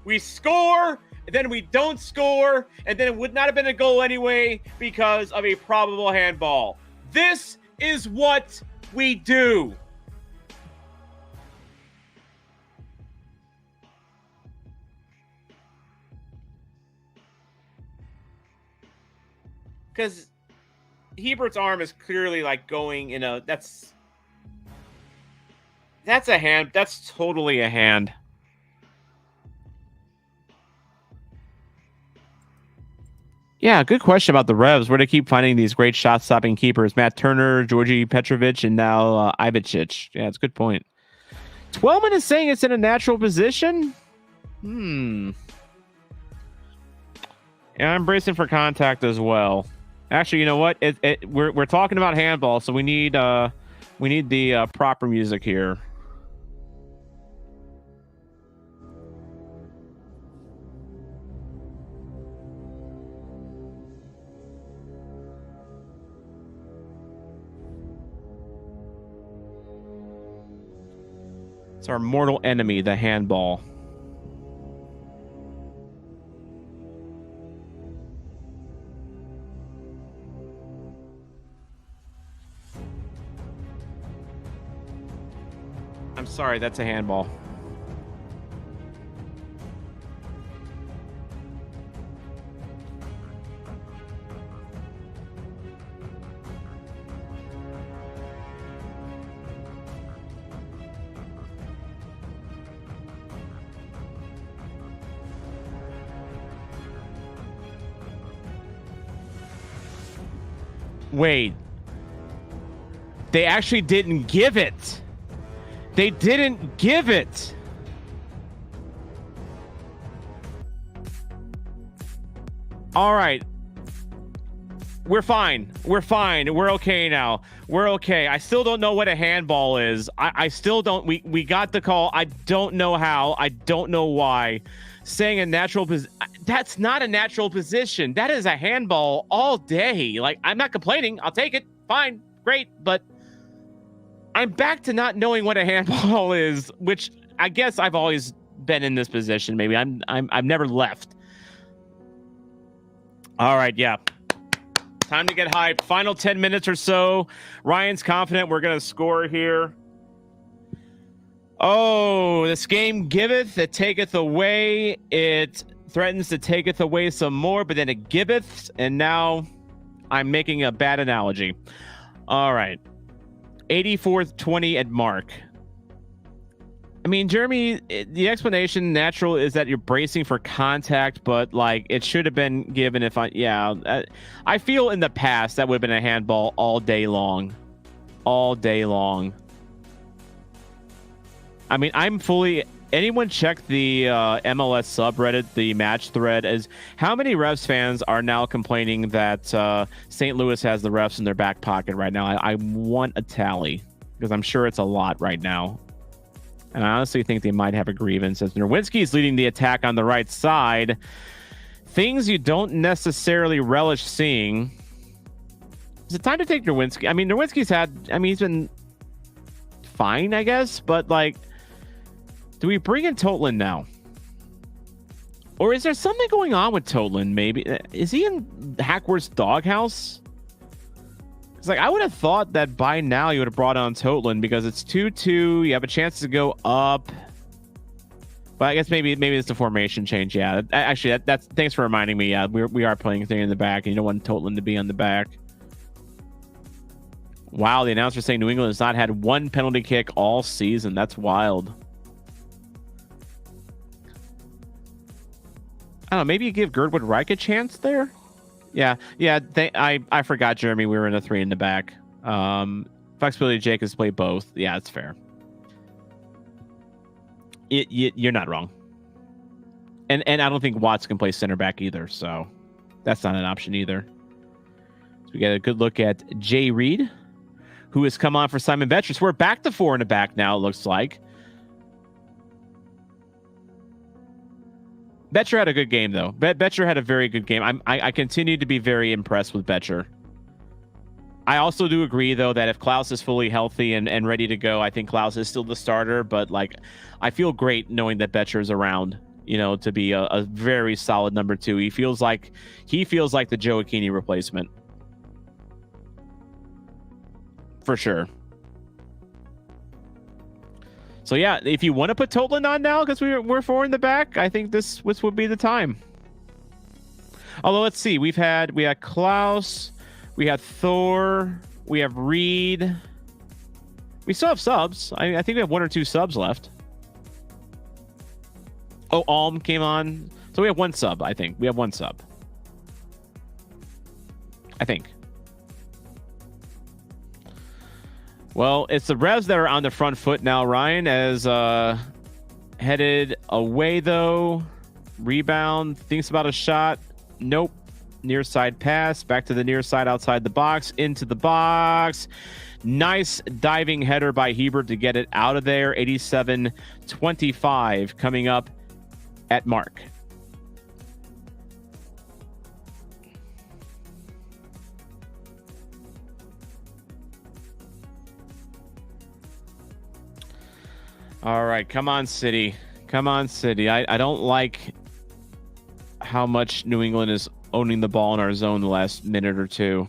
We score, and then we don't score, and then it would not have been a goal anyway because of a probable handball. This is what we do. Because Hebert's arm is clearly going in a... That's a hand. That's totally a hand. Yeah, good question about the Revs. Where they keep finding these great shot-stopping keepers. Matt Turner, Georgi Petrovic, and now Ibicic. Yeah, it's a good point. Twelman is saying it's in a natural position? Yeah, I'm bracing for contact as well. Actually, you know what? We're talking about handball, so we need the proper music here. It's our mortal enemy, the handball. I'm sorry, that's a handball. Wait. They actually didn't give it. They didn't give it. All right. We're fine. We're fine. We're okay now. We're okay. I still don't know what a handball is. I still don't. We got the call. I don't know how. I don't know why. Saying a natural position. That's not a natural position. That is a handball all day. Like, I'm not complaining. I'll take it. Fine. Great. But I'm back to not knowing what a handball is, which I guess I've always been in this position. Maybe I've never left. All right. Yeah. Time to get hyped. Final 10 minutes or so. Ryan's confident we're going to score here. Oh, this game giveth, it taketh away. It threatens to taketh away some more, but then it giveth. And now I'm making a bad analogy. All right. 84th 20 at mark. I mean, Jeremy, the explanation natural is that you're bracing for contact, but like it should have been given if I feel in the past that would have been a handball all day long. All day long. I mean, anyone check the MLS subreddit, the match thread, as how many Revs fans are now complaining that St. Louis has the refs in their back pocket right now? I want a tally because I'm sure it's a lot right now. And I honestly think they might have a grievance as Nerwinski is leading the attack on the right side. Things you don't necessarily relish seeing. Is it time to take Nerwinski? I mean, Nerwinski's he's been fine, I guess. But, like, do we bring in Totland now? Or is there something going on with Totland, maybe? Is he in Hackworth's doghouse? It's like, I would have thought that by now you would have brought on Totland because it's 2-2. You have a chance to go up. But I guess maybe it's the formation change. Yeah, actually, that's thanks for reminding me. Yeah, we are playing a thing in the back, and you don't want Totland to be on the back. Wow, the announcer saying New England has not had one penalty kick all season. That's wild. I don't know. Maybe you give Girdwood Reich a chance there. Yeah. I forgot, Jeremy. We were in a 3 in the back. Flexibility Jake has played both. Yeah, it's fair. You're not wrong. And I don't think Watts can play center back either, so that's not an option either. So we get a good look at Jay Reed, who has come on for Simon Betcher. So we're back to 4 in the back now, it looks like. Betcher had a good game, though. Betcher had a very good game. I continue to be very impressed with Betcher. I also do agree, though, that if Klaus is fully healthy and ready to go, I think Klaus is still the starter. But, like, I feel great knowing that Betcher is around, to be a very solid number 2. He feels like the Joe Aquini replacement. For sure. So, yeah, if you want to put Totland on now because we're 4 in the back, I think this would be the time. Although, let's see. We had Klaus. We had Thor. We have Reed. We still have subs. I think we have 1 or 2 subs left. Oh, Alm came on. So we have 1 sub, I think. We have 1 sub. I think. Well, it's the Revs that are on the front foot now, Ryan, as headed away, though. Rebound. Thinks about a shot. Nope. Near side pass. Back to the near side outside the box. Into the box. Nice diving header by Hebert to get it out of there. 87-25 coming up at mark. All right, come on, City. Come on, City. I don't like how much New England is owning the ball in our zone the last minute or two.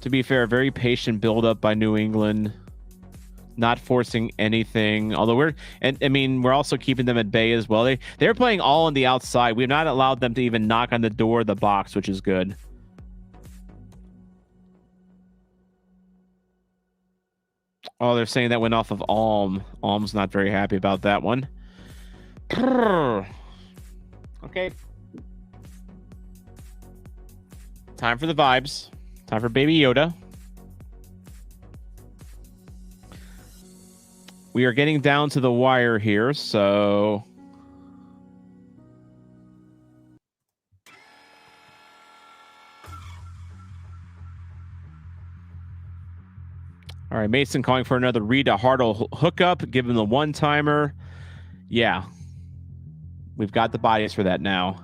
To be fair, very patient build-up by New England. not forcing anything. Although we're also keeping them at bay as well. They're playing all on the outside. We've not allowed them to even knock on the door of the box, which is good. Oh, they're saying that went off of Alm. Alm's not very happy about that one. Okay. Time for the vibes. Time for Baby Yoda. We are getting down to the wire here, so... All right, Mason calling for another Reed to Hartle hookup. Give him the one-timer. Yeah. We've got the bodies for that now.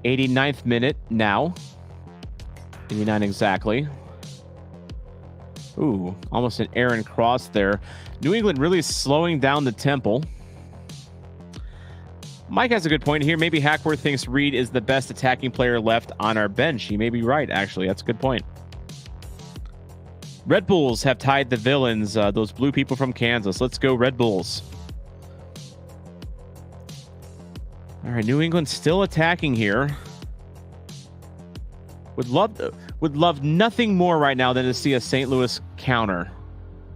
'89th minute now. 89 exactly. Ooh, almost an Aaron cross there. New England really slowing down the tempo. Mike has a good point here. Maybe Hackworth thinks Reed is the best attacking player left on our bench. He may be right, actually. That's a good point. Red Bulls have tied the villains, those blue people from Kansas. Let's go, Red Bulls. All right, New England still attacking here. Would love nothing more right now than to see a St. Louis counter.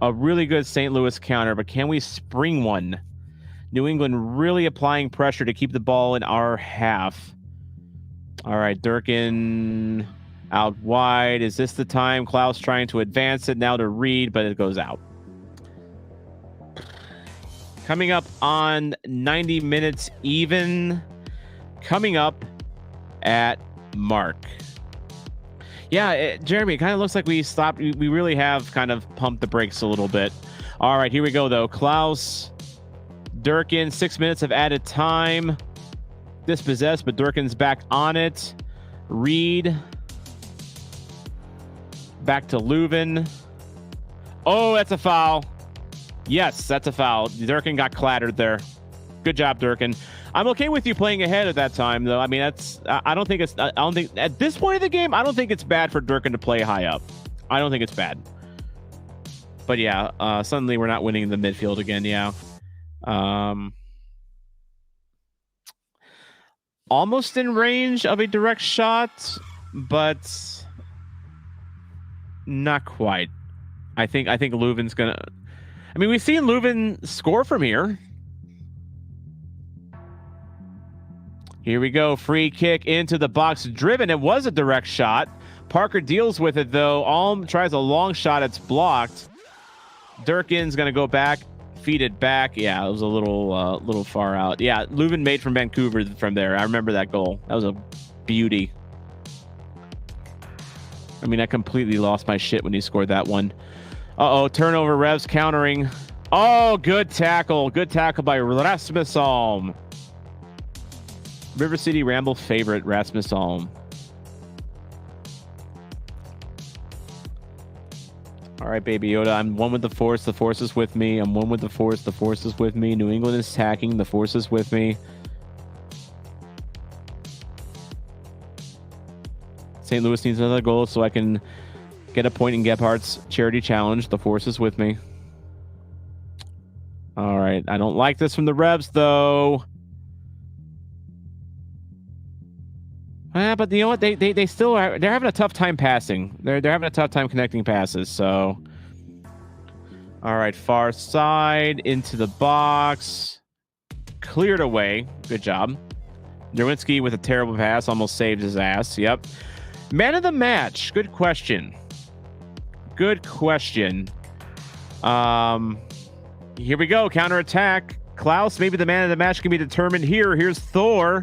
A really good St. Louis counter, but can we spring one? New England really applying pressure to keep the ball in our half. All right, Durkin out wide. Is this the time? Klaus trying to advance it now to Reed, but it goes out. Coming up on 90 minutes even. Coming up at Mark. Yeah, Jeremy, it kind of looks like we stopped. We really have kind of pumped the brakes a little bit. All right, here we go, though. Klaus, Durkin, 6 minutes of added time. Dispossessed, but Durkin's back on it. Reed. Back to Leuven. Oh, that's a foul. Yes, that's a foul. Durkin got clattered there. Good job, Durkin. I'm okay with you playing ahead at that time, though. I mean, I don't think at this point of the game, I don't think it's bad for Durkin to play high up. I don't think it's bad. But yeah, suddenly we're not winning the midfield again. Yeah. Almost in range of a direct shot, but not quite. I think Leuven's gonna. I mean, we've seen Leuven score from here. Here we go. Free kick into the box. Driven. It was a direct shot. Parker deals with it, though. Alm tries a long shot. It's blocked. Durkin's going to go back. Feed it back. Yeah, it was a little far out. Yeah, Leuven made from Vancouver from there. I remember that goal. That was a beauty. I mean, I completely lost my shit when he scored that one. Uh-oh, turnover. Revs countering. Oh, good tackle. Good tackle by Rasmus Alm. River City Ramble favorite, Rasmus Alm. All right, Baby Yoda. I'm one with the Force. The Force is with me. I'm one with the Force. The Force is with me. New England is attacking. The Force is with me. St. Louis needs another goal so I can get a point in Gephardt's charity challenge. The Force is with me. All right. I don't like this from the Revs, though. But you know what? They still are. They're having a tough time passing. They're having a tough time connecting passes. So, all right, far side into the box, cleared away. Good job. Nerwinski with a terrible pass, almost saved his ass. Yep. Man of the match. Good question. Good question. Here we go. Counterattack. Klaus, maybe the man of the match can be determined here. Here's Thor.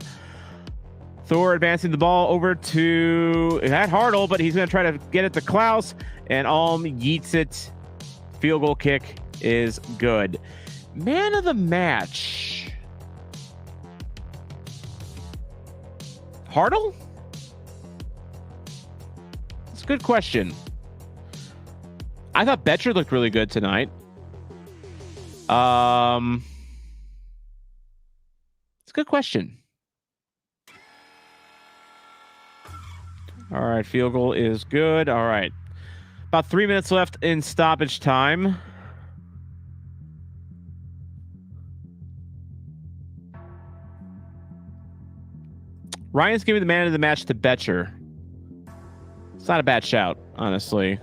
Thor advancing the ball over to that Hartle, but he's going to try to get it to Klaus, and Alm yeets it. Field goal kick is good. Man of the match. Hartle? That's a good question. I thought Betcher looked really good tonight. It's a good question. All right, field goal is good. All right. About 3 minutes left in stoppage time. Ryan's giving the man of the match to Betcher. It's not a bad shout, honestly.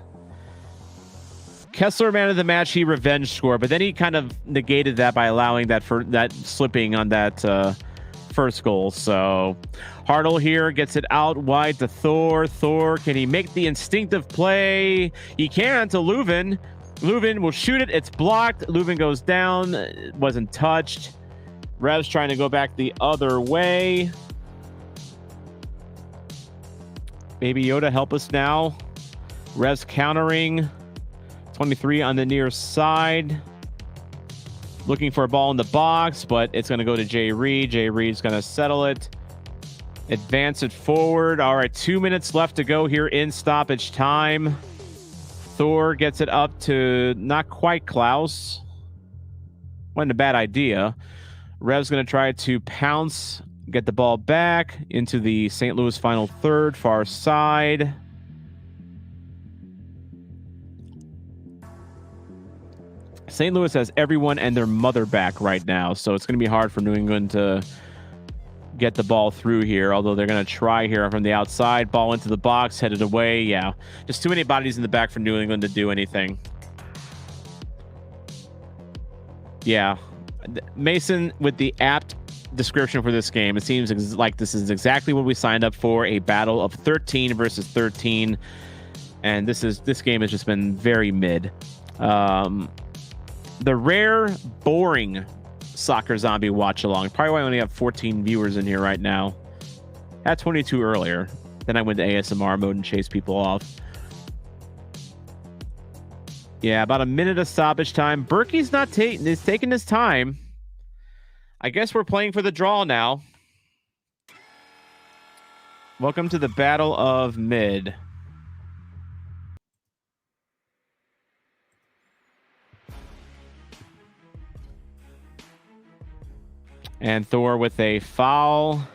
Kessler, man of the match, he revenge scored, but then he kind of negated that by allowing that for that slipping on that first goal. So Hartle here gets it out wide to Thor. Thor, can he make the instinctive play? He can to Leuven. Leuven will shoot it. It's blocked. Leuven goes down. It wasn't touched. Revs trying to go back the other way. Baby Yoda, help us now. Revs countering. 23 on the near side. Looking for a ball in the box, but it's going to go to Jay Reed. Jay Reed's going to settle it. Advance it forward. All right, 2 minutes left to go here in stoppage time. Thor gets it up to not quite Klaus. Wasn't a bad idea. Rev's going to try to pounce, get the ball back into the St. Louis final third, far side. St. Louis has everyone and their mother back right now, so it's going to be hard for New England to get the ball through here, although they're going to try here from the outside. Ball into the box, headed away. Yeah, just too many bodies in the back for New England to do anything. Yeah, Mason with the apt description for this game. It seems like this is exactly what we signed up for, a battle of 13 versus 13, and this game has just been very mid. The rare, boring Soccer Zombie watch along. Probably why I only have 14 viewers in here right now. Had 22 earlier. Then I went to ASMR mode and chased people off. Yeah, about a minute of stoppage time. Berkey's not is taking his time. I guess we're playing for the draw now. Welcome to the Battle of Mid. And Thor with a foul.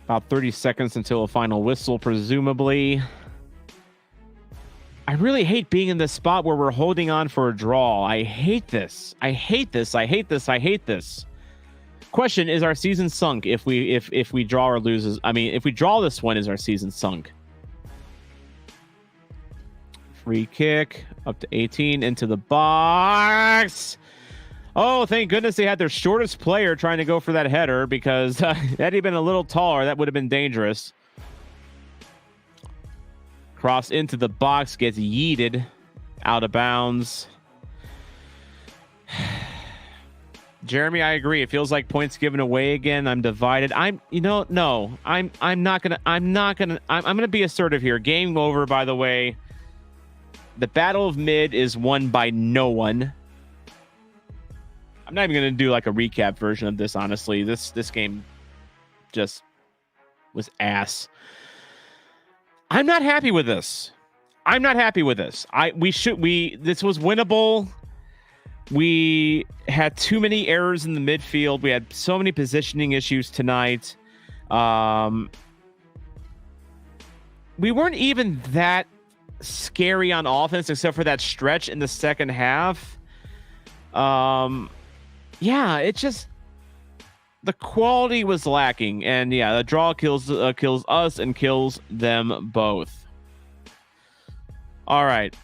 About 30 seconds until a final whistle, presumably. I really hate being in this spot where we're holding on for a draw. I hate this. I hate this. I hate this. I hate this. Question, is our season sunk if we draw or loses? I mean, if we draw this one, is our season sunk? Free kick up to 18 into the box. Oh, thank goodness they had their shortest player trying to go for that header, because had he been a little taller, that would have been dangerous. Cross into the box, gets yeeted out of bounds. Jeremy, I agree. It feels like points given away again. I'm divided. I'm gonna be assertive here. Game over, by the way. The Battle of Mid is won by no one. I'm not even going to do like a recap version of this, honestly. This game just was ass. I'm not happy with this. This was winnable. We had too many errors in the midfield. We had so many positioning issues tonight. We weren't even that scary on offense except for that stretch in the second half. Yeah, it just, the quality was lacking, and yeah, the draw kills us and kills them both. All right,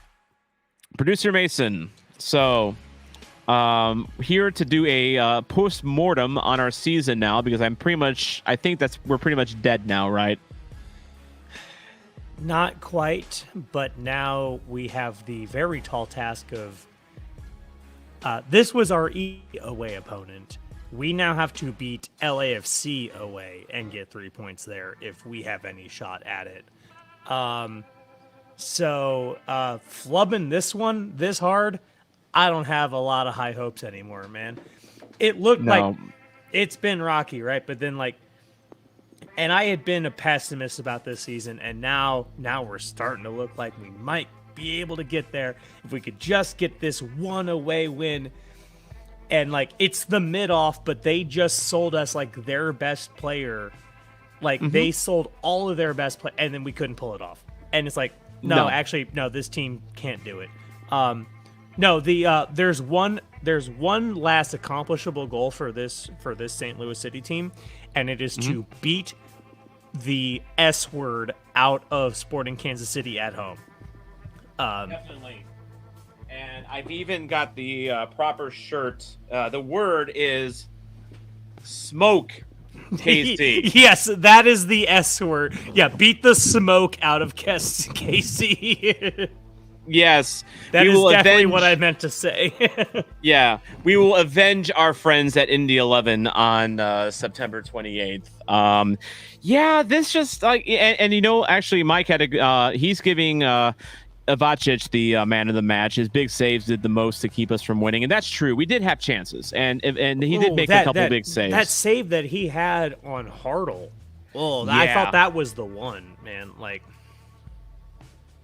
producer Mason. So, here to do a post-mortem on our season now, because we're pretty much dead now, right? Not quite, but now we have the very tall task of this was our away opponent. We now have to beat LAFC away and get 3 points there if we have any shot at it. So flubbing this one this hard, I don't have a lot of high hopes anymore, man. It looked like it's been rocky, right? But then and I had been a pessimist about this season, and now we're starting to look like we might be able to get there. If we could just get this one away win. And, like, it's the mid-off, but they just sold us, like, their best player. Like, they sold all of their best play, and then we couldn't pull it off. And it's like, no, actually, no, this team can't do it. There's one last accomplishable goal for this St. Louis City team, and it is to beat the S word out of Sporting Kansas City at home. Definitely. And I've even got the proper shirt. The word is smoke. KC. Yes, that is the S word. Yeah, beat the smoke out of KC. Yes. That is definitely what I meant to say. Yeah, we will avenge our friends at Indy 11 on September 28th. Yeah, this just like, and you know, actually, Mike had he's giving Ivacic the man of the match. His big saves did the most to keep us from winning, and that's true. We did have chances, and he did make a couple big saves. That save that he had on Hartle, I thought that was the one, man. Like,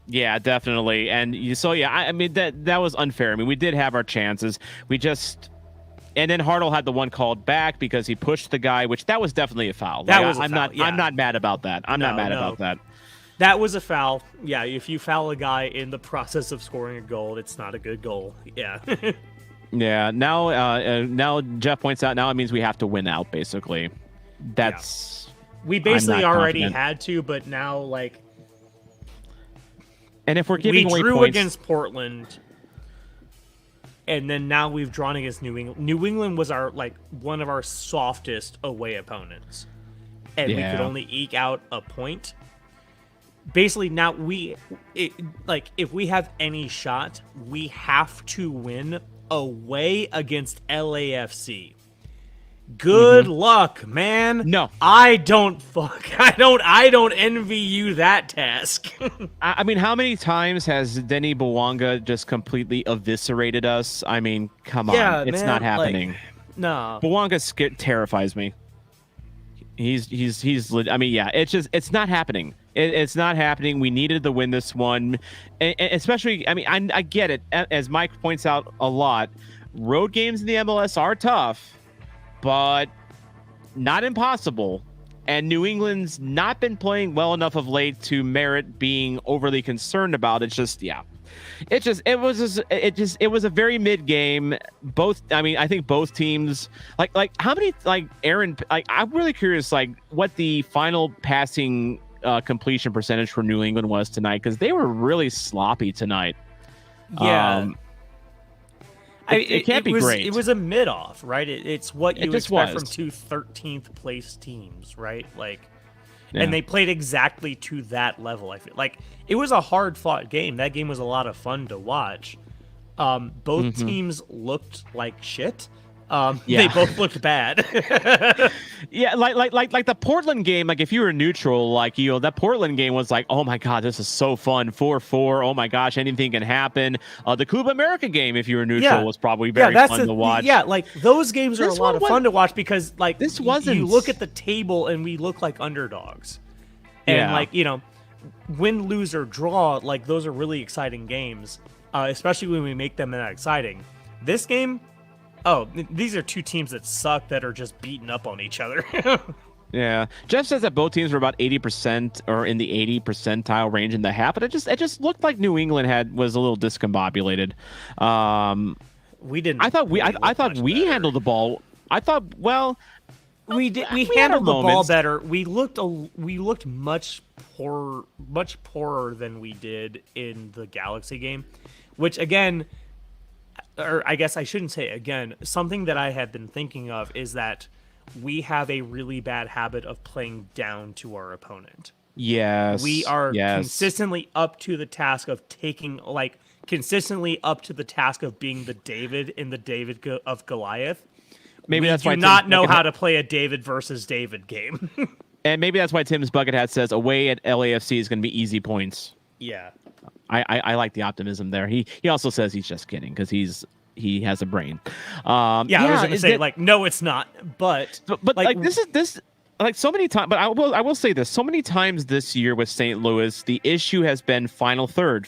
yeah, definitely. And I mean that was unfair. I mean, we did have our chances. And then Hartle had the one called back because he pushed the guy, which that was definitely a foul. I'm not mad about that. I'm not mad about that. That was a foul. Yeah, if you foul a guy in the process of scoring a goal, it's not a good goal. Yeah. Yeah. Now Jeff points out. Now it means we have to win out. Basically, we basically already had to, but now like. And if we're giving away drew points against Portland, and then now we've drawn against New England. New England was one of our softest away opponents, and we could only eke out a point. Basically, now if we have any shot, we have to win away against LAFC. Good luck, man. No, I don't envy you that task. I mean, how many times has Denny Bouanga just completely eviscerated us? I mean, come on, it's not happening. No, Bouanga terrifies me. He's. I mean, yeah, it's not happening. It's not happening. We needed to win this one, and especially. I mean, I get it. As Mike points out a lot, road games in the MLS are tough, but not impossible. And New England's not been playing well enough of late to merit being overly concerned about. It was a very mid game. I think both teams like how many Aaron. I'm really curious what the final passing completion percentage for New England was tonight, because they were really sloppy tonight. Yeah. It can't be great. It was a mid-off, right? It's what you expect from two 13th place teams, right? And they played exactly to that level. I feel like it was a hard-fought game. That game was a lot of fun to watch. Both teams looked like shit. They both looked bad. Yeah, like the Portland game. Like, if you were neutral, that Portland game was like, oh my god, this is so fun. 4-4. Oh my gosh, anything can happen. The Club America game, if you were neutral, was probably very fun to watch. Yeah, those games are a lot of fun to watch because this wasn't. You look at the table and we look like underdogs, and win, lose, or draw. Those are really exciting games, especially when we make them that exciting. This game. Oh, these are two teams that suck that are just beating up on each other. Yeah. Jeff says that both teams were about 80% or in the 80 percentile range in the half, but it just looked like New England was a little discombobulated. We didn't. I thought we handled the ball. I thought, well, we handled the ball better. We looked much poorer than we did in the Galaxy game, which again. Or I guess I shouldn't say again, something that I have been thinking of is that we have a really bad habit of playing down to our opponent. Yes. We are consistently up to the task of consistently up to the task of being the David in the David of Goliath. Maybe that's why we do not know how to play a David versus David game. And maybe that's why Tim's Bucket Hat says away at LAFC is going to be easy points. Yeah. I like the optimism there. He also says he's just kidding because he has a brain. I was going to say no, it's not. But this is like so many times, but I will say this: so many times this year with St. Louis, the issue has been final third.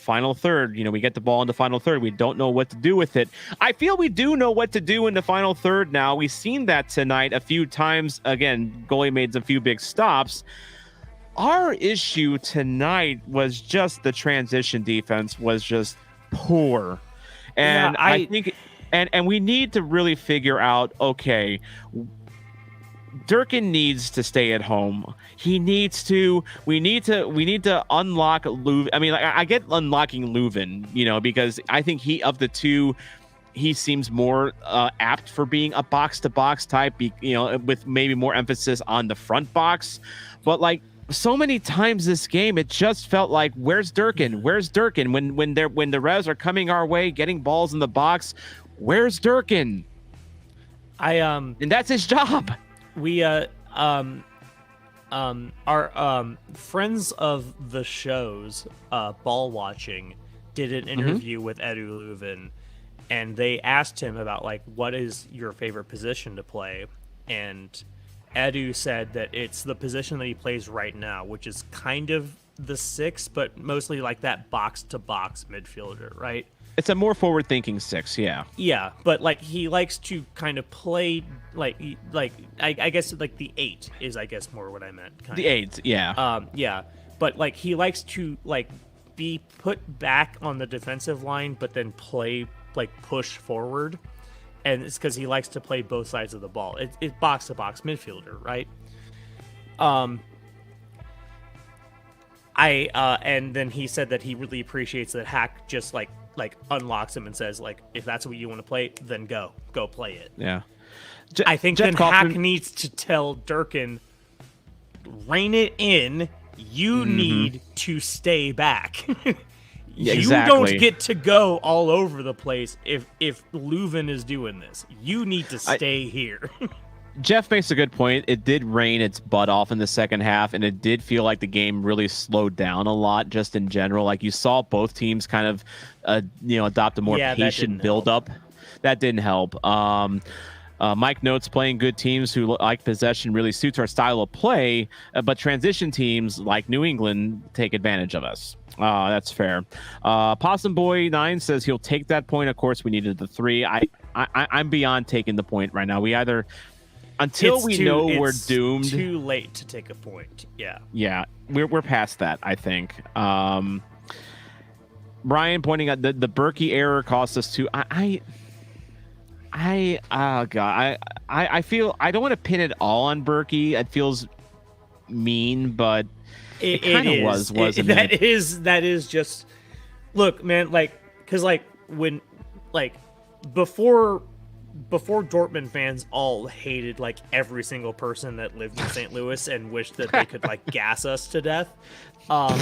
You know, we get the ball in the final third, we don't know what to do with it. I feel we do know what to do in the final third now. We've seen that tonight a few times. Again, goalie made a few big stops. Our issue tonight was just the transition defense was just poor, and I think, and we need to really figure out, okay, Durkin needs to stay at home. We need to unlock Leuven. I mean, like, I get unlocking Leuven, you know, because I think of the two, he seems more apt for being a box to box type, you know, with maybe more emphasis on the front box. But like so many times this game, it just felt like, where's Durkin? Where's Durkin? When the Revs are coming our way, getting balls in the box, where's Durkin? And that's his job. We our friends of the shows, Ball Watching, did an interview with Edu Leuven, and they asked him about, like, what is your favorite position to play, and Edu said that it's the position that he plays right now, which is kind of the 6, but mostly like that box to box midfielder, right? It's a more forward-thinking 6, yeah. Yeah, but like he likes to kind of play like I guess like the 8 is, I guess, more what I meant. The 8, yeah. Yeah, but like he likes to like be put back on the defensive line, but then play like push forward, and it's because he likes to play both sides of the ball. It's box to box midfielder, right? And then he said that he really appreciates that Hack just like unlocks him and says, like, if that's what you want to play, then go play it. Yeah. I think Jeff then Kaufman... Hack needs to tell Durkin, rein it in. You need to stay back. Yeah, you don't get to go all over the place if Leuven is doing this. You need to stay here. Jeff makes a good point. It did rain its butt off in the second half, and it did feel like the game really slowed down a lot just in general. Like, you saw both teams kind of, adopt a more patient build-up. That didn't help. Mike notes playing good teams who like possession really suits our style of play, but transition teams like New England take advantage of us. That's fair. Possum Boy 9 says he'll take that point. Of course, we needed the 3. I'm beyond taking the point right now. We either... Until we know we're doomed. Too late to take a point. Yeah. Yeah, we're past that, I think. Brian pointing out that the Berkey error cost us 2. I feel I don't want to pin it all on Berkey. It feels mean, but it kind of was, wasn't it? That is just, look, man, like, because like when, like, before Dortmund fans all hated like every single person that lived in St. Louis and wished that they could like gas us to death. Oh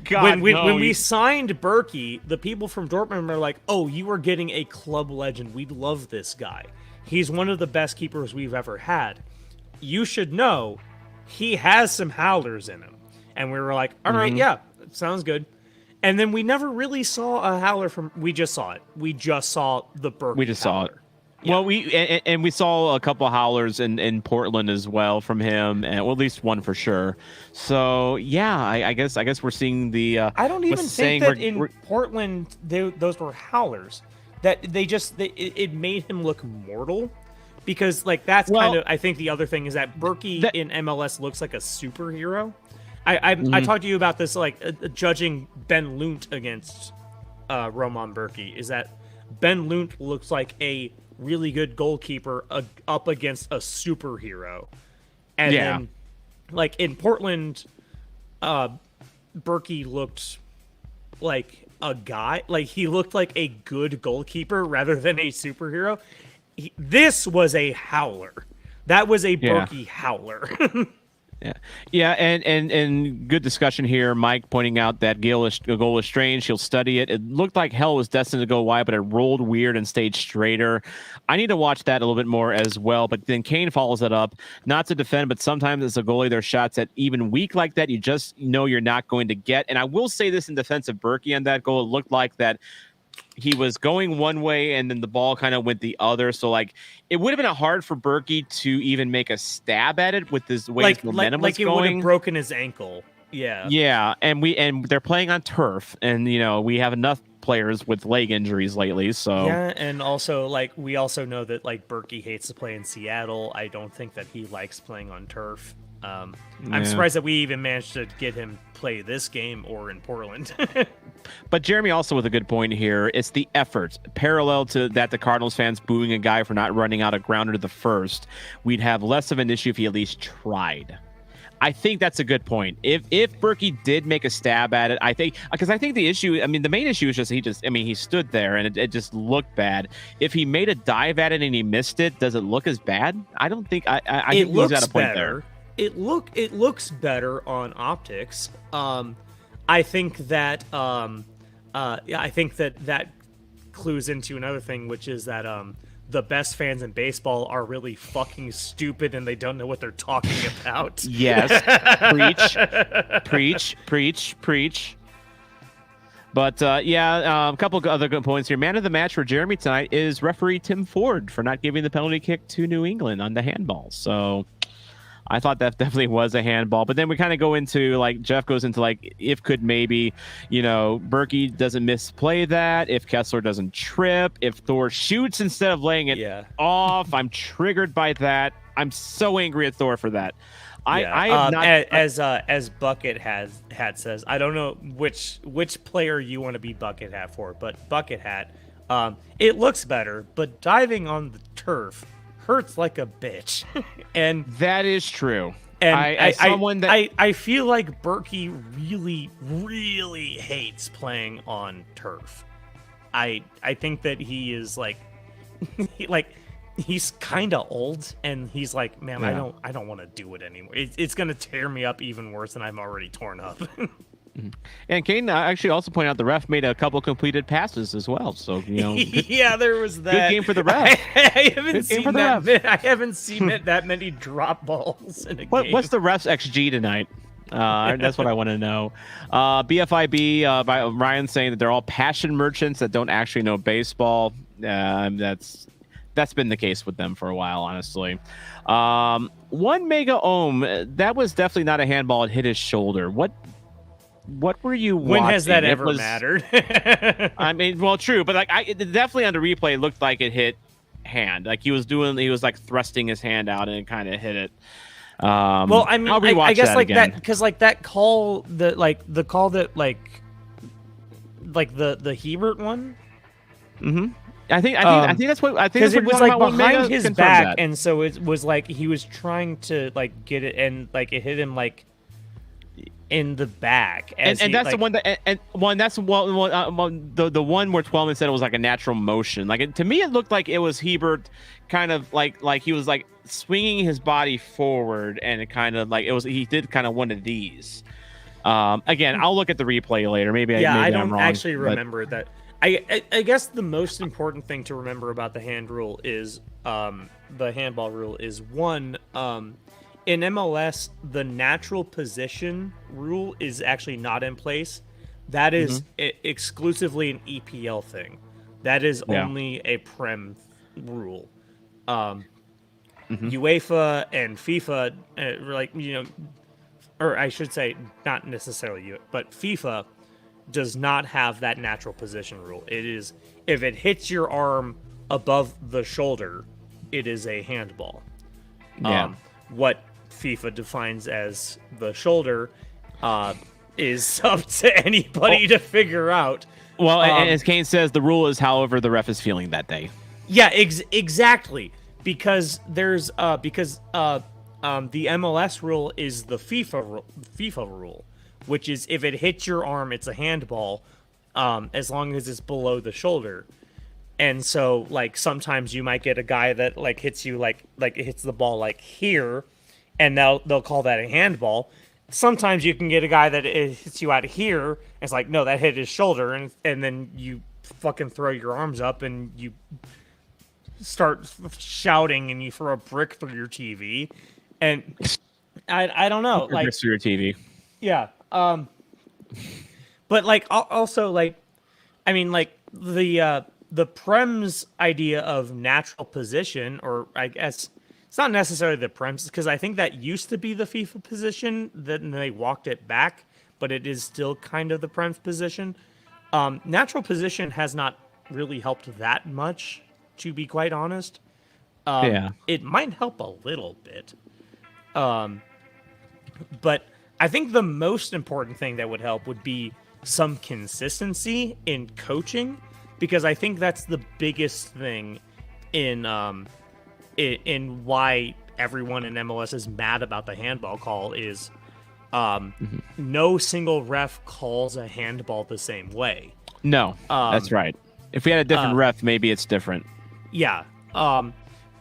God! When we signed Berkey, the people from Dortmund were like, "Oh, you are getting a club legend. We love this guy. He's one of the best keepers we've ever had. You should know he has some howlers in him." And we were like, "All right, yeah, sounds good." And then we never really saw a howler from. We just saw it. We just saw the Berkey. We just howler. saw it. Yeah. Well, we saw a couple of howlers in Portland as well from him, and well, at least one for sure. So yeah, I guess we're seeing the. I don't even think that in Portland those were howlers. That it made him look mortal, because like that's kind of, I think the other thing is that Berkey in MLS looks like a superhero. I talked to you about this, like judging Ben Lunt against Roman Berkey, is that Ben Lunt looks like a really good goalkeeper up against a superhero. And then, like, in Portland, Berkey looked like a guy. Like, he looked like a good goalkeeper rather than a superhero. This was a howler. That was a Berkey howler. Yeah, and good discussion here. Mike pointing out that goal is strange. He'll study it. It looked like hell was destined to go wide, but it rolled weird and stayed straighter. I need to watch that a little bit more as well. But then Kane follows it up, not to defend, but sometimes as a goalie, there's shots that even weak like that, you just know you're not going to get. And I will say this in defense of Berkey on that goal, it looked like that he was going one way and then the ball kind of went the other. So like it would have been hard for Berkey to even make a stab at it with his way his momentum was it going. would have broken his ankle. Yeah. Yeah, and they're playing on turf, and we have enough players with leg injuries lately. So yeah, and also like we also know that like Berkey hates to play in Seattle. I don't think that he likes playing on turf. I'm surprised that we even managed to get him play this game or in Portland. But Jeremy also with a good point here. It's the effort. Parallel to that, the Cardinals fans booing a guy for not running out of grounder to the first. We'd have less of an issue if he at least tried. I think that's a good point. If Berkey did make a stab at it, I think the issue, the main issue is just he stood there and it just looked bad. If he made a dive at it and he missed it, does it look as bad? I don't think. I think he's got a point there. It looks better on optics. I think that that clues into another thing, which is that the best fans in baseball are really fucking stupid and they don't know what they're talking about. Yes. Preach. But a couple of other good points here. Man of the match for Jeremy tonight is referee Tim Ford for not giving the penalty kick to New England on the handball. So I thought that definitely was a handball. But then we kind of go into, like, Jeff goes into, like, if could maybe, Berkey doesn't misplay that, if Kessler doesn't trip, if Thor shoots instead of laying it off. I'm triggered by that. I'm so angry at Thor for that. I have not, as Bucket Hat says, I don't know which player you want to be Bucket Hat for, but Bucket Hat, it looks better, but diving on the turf hurts like a bitch. And that is true. And I feel like Berkey really, really hates playing on turf. I think that he is like he's kind of old, and he's like, man, yeah. I don't want to do it anymore. It's gonna tear me up even worse than I'm already torn up. And Kane actually also pointed out the ref made a couple completed passes as well. So yeah, there was that. Good game for the ref. I haven't seen that many drop balls in a game. What's the ref's XG tonight? That's what I want to know. BFIB by Ryan saying that they're all passion merchants that don't actually know baseball. That's been the case with them for a while, honestly. 1 mega ohm. That was definitely not a handball. It hit his shoulder. What were you watching? When has that ever mattered? Well, true, but it definitely on the replay it looked like it hit hand. Like he was like thrusting his hand out and it kind of hit it. Well, I guess like again. That because like that call, the call that like the Hebert one. Mm-hmm. I think that's what I think. Because it was like behind his back, and so it was like he was trying to like get it, and like it hit him like in the back. And that's the one that that's the one where Twelman said it was like a natural motion. Like to me, it looked like it was Hebert kind of like he was like swinging his body forward, and it kind of like he did kind of one of these. Again, I'll look at the replay later. Maybe I don't actually remember that. I guess the most important thing to remember about the hand rule is the handball rule is one. In MLS, the natural position rule is actually not in place. That is exclusively an EPL thing. That is only a Prem rule. UEFA and FIFA, or I should say, not necessarily you, but FIFA does not have that natural position rule. It is, if it hits your arm above the shoulder, it is a handball. Yeah. What FIFA defines as the shoulder is up to anybody to figure out. Well, as Kane says, the rule is however the ref is feeling that day. Yeah, exactly. Because there's the MLS rule is the FIFA rule, which is if it hits your arm, it's a handball, as long as it's below the shoulder. And so, like, sometimes you might get a guy that like hits you like it hits the ball like here, and they'll call that a handball. Sometimes you can get a guy that it hits you out here, and it's like, no, that hit his shoulder, and then you fucking throw your arms up and you start shouting and you throw a brick through your TV, and I don't know, like bricks through your TV. Yeah. But like also like, I mean, like the Prem's idea of natural position, or I guess it's not necessarily the Prem's, because I think that used to be the FIFA position, then they walked it back, but it is still kind of the Prem's position. Natural position has not really helped that much, to be quite honest. Yeah. It might help a little bit. But I think the most important thing that would help would be some consistency in coaching, because I think that's the biggest thing in why everyone in MLS is mad about the handball call is no single ref calls a handball the same way. No, that's right. If we had a different ref, maybe it's different. Yeah.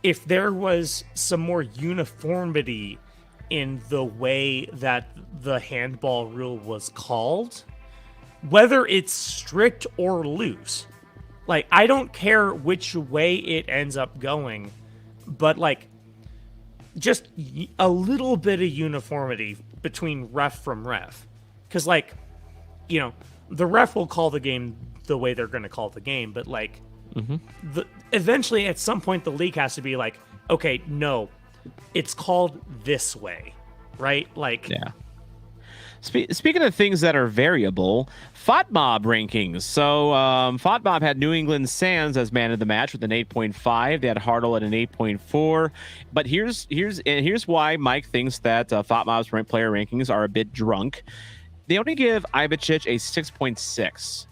If there was some more uniformity in the way that the handball rule was called, whether it's strict or loose, like, I don't care which way it ends up going, but like, just a little bit of uniformity between ref from ref. Because, like, you know, the ref will call the game the way they're going to call the game, but like, eventually at some point the league has to be like, okay, no, it's called this way, right? Like, yeah. Speaking of things that are variable, FOTMob rankings. So FOTMob had New England Sands as man of the match with an 8.5. They had Hartle at an 8.4. But here's why Mike thinks that FOTMob's player rankings are a bit drunk. They only give Ibicic a 6.6.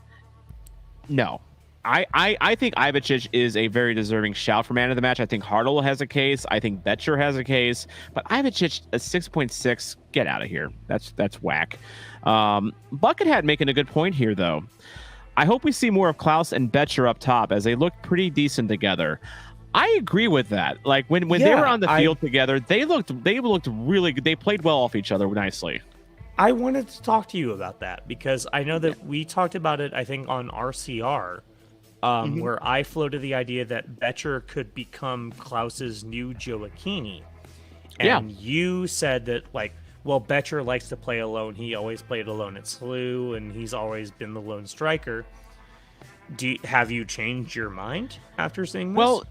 No. I think Ibicic is a very deserving shout for man of the match. I think Hartle has a case. I think Betcher has a case. But Ibicic, a 6.6, get out of here. That's whack. Buckethead making a good point here, though. I hope we see more of Klaus and Betcher up top, as they look pretty decent together. I agree with that. Like, when they were on the field together, they looked really good. They played well off each other nicely. I wanted to talk to you about that, because I know that we talked about it, I think, on RCR. Where I floated the idea that Betcher could become Klaus's new Gioacchini. And you said that, like, well, Betcher likes to play alone. He always played alone at SLU, and he's always been the lone striker. Have you changed your mind after seeing this?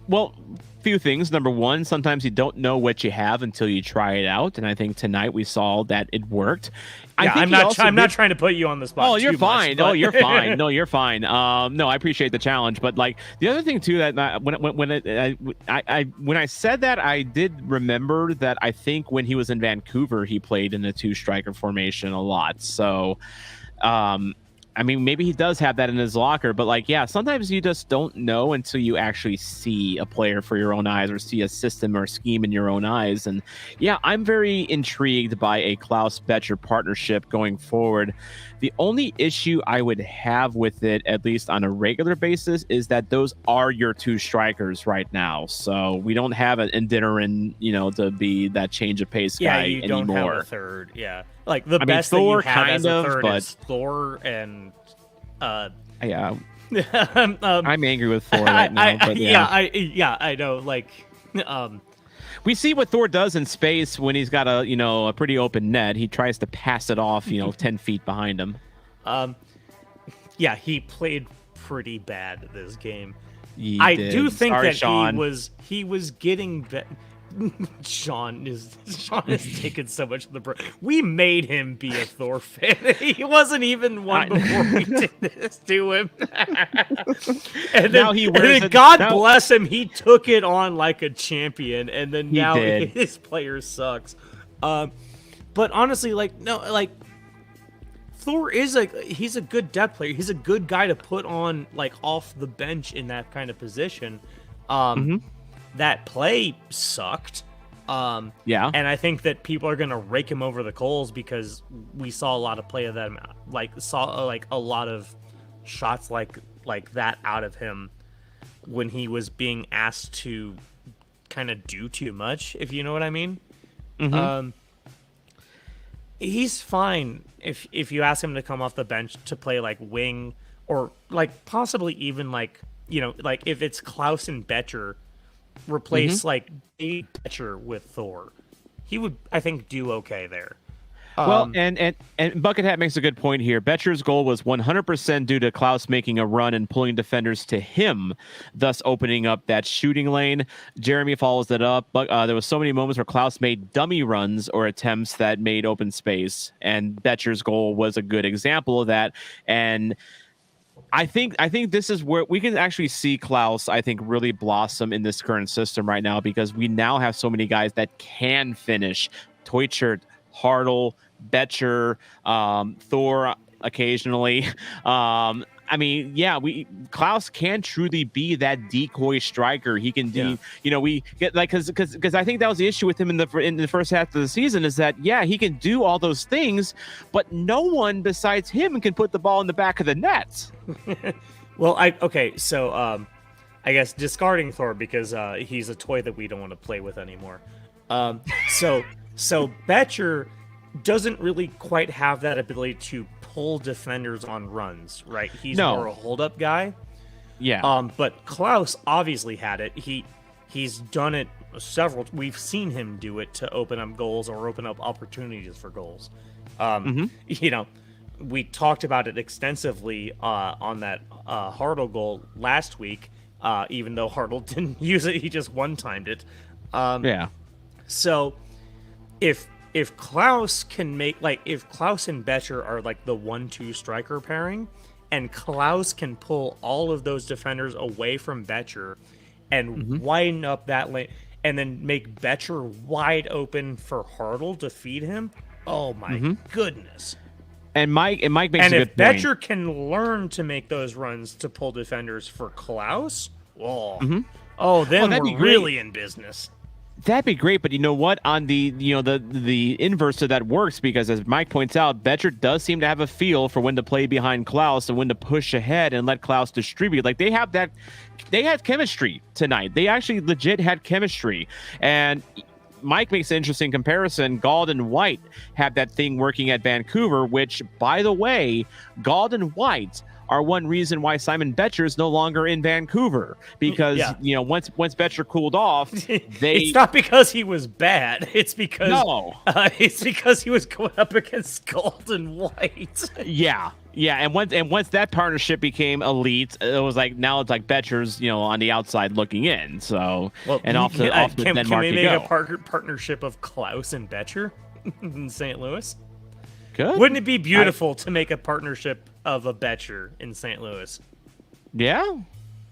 Well, few things. Number one, sometimes you don't know what you have until you try it out, and I think tonight we saw that it worked. Yeah, I'm not trying to put you on the spot. Oh, you're fine. Much, but... No, you're fine. No, you're fine. No, I appreciate the challenge, but like the other thing too, that when I said that, I did remember that I think when he was in Vancouver, he played in the two striker formation a lot. So, I mean, maybe he does have that in his locker, but like, yeah, sometimes you just don't know until you actually see a player for your own eyes, or see a system or a scheme in your own eyes. And yeah, I'm very intrigued by a Klaus-Betcher partnership going forward. The only issue I would have with it, at least on a regular basis, is that those are your two strikers right now. So we don't have an Indirain, to be that change of pace guy anymore. Yeah, you don't have a third. Yeah, like the best thing you have as a third is Thor and. Yeah, I'm angry with Thor right now. I know. Like, we see what Thor does in space when he's got a pretty open net. He tries to pass it off, 10 feet behind him. Yeah, he played pretty bad this game. I do think Sorry, that Sean. he was getting. Sean is taking so much of the break. We made him be a Thor fan. He wasn't even one before we did this to him. And now he wears it. God bless him, he took it on like a champion, and then now his player sucks. But honestly, Thor he's a good depth player. He's a good guy to put on like off the bench in that kind of position. That play sucked. And I think that people are going to rake him over the coals because we saw a lot of play of them, saw a lot of shots like that out of him when he was being asked to kind of do too much, if you know what I mean. He's fine if you ask him to come off the bench to play like wing, or like possibly even like if it's Klaus and Betcher, replace like Betcher with Thor. He would, I think, do okay there. Well, and Buckethead makes a good point here. Betcher's goal was 100% due to Klaus making a run and pulling defenders to him, thus opening up that shooting lane. Jeremy follows that up. But there was so many moments where Klaus made dummy runs or attempts that made open space, and Betcher's goal was a good example of that. And I think this is where we can actually see Klaus, I think, really blossom in this current system right now, because we now have so many guys that can finish. Teutschert, Hartl, Betcher, Thor occasionally. I mean, yeah, Klaus can truly be that decoy striker. He can do, we get like, because I think that was the issue with him in the first half of the season, is that, yeah, he can do all those things, but no one besides him can put the ball in the back of the net. Well, I guess discarding Thor because he's a toy that we don't want to play with anymore. So Betcher doesn't really quite have that ability to pull defenders on runs, right? He's more a hold-up guy. Yeah. But Klaus obviously had it. He's done it several. We've seen him do it to open up goals or open up opportunities for goals. We talked about it extensively on that Hartl goal last week. Even though Hartl didn't use it, he just one-timed it. So if Klaus can make, like, if Klaus and Betcher are like the 1-2 striker pairing, and Klaus can pull all of those defenders away from Betcher and widen up that lane, and then make Betcher wide open for Hartl to feed him, oh my goodness. And Mike makes a good point. And if Betcher can learn to make those runs to pull defenders for Klaus, then we're really in business. That'd be great, but you know what? On the the inverse of that works, because as Mike points out, Betcher does seem to have a feel for when to play behind Klaus and when to push ahead and let Klaus distribute. Like they had chemistry tonight. They actually legit had chemistry. And Mike makes an interesting comparison. Gauld and White have that thing working at Vancouver, which, by the way, Gauld and White are one reason why Simon Betcher is no longer in Vancouver, because once Betcher cooled off, it's not because he was bad. It's because he was going up against Gauld and White. Yeah, and once that partnership became elite, it was like now it's like Betcher's on the outside looking in. So can we make a partnership of Klaus and Betcher in St. Louis? Good. Wouldn't it be beautiful to make a partnership of a Betcher in St. Louis? Yeah,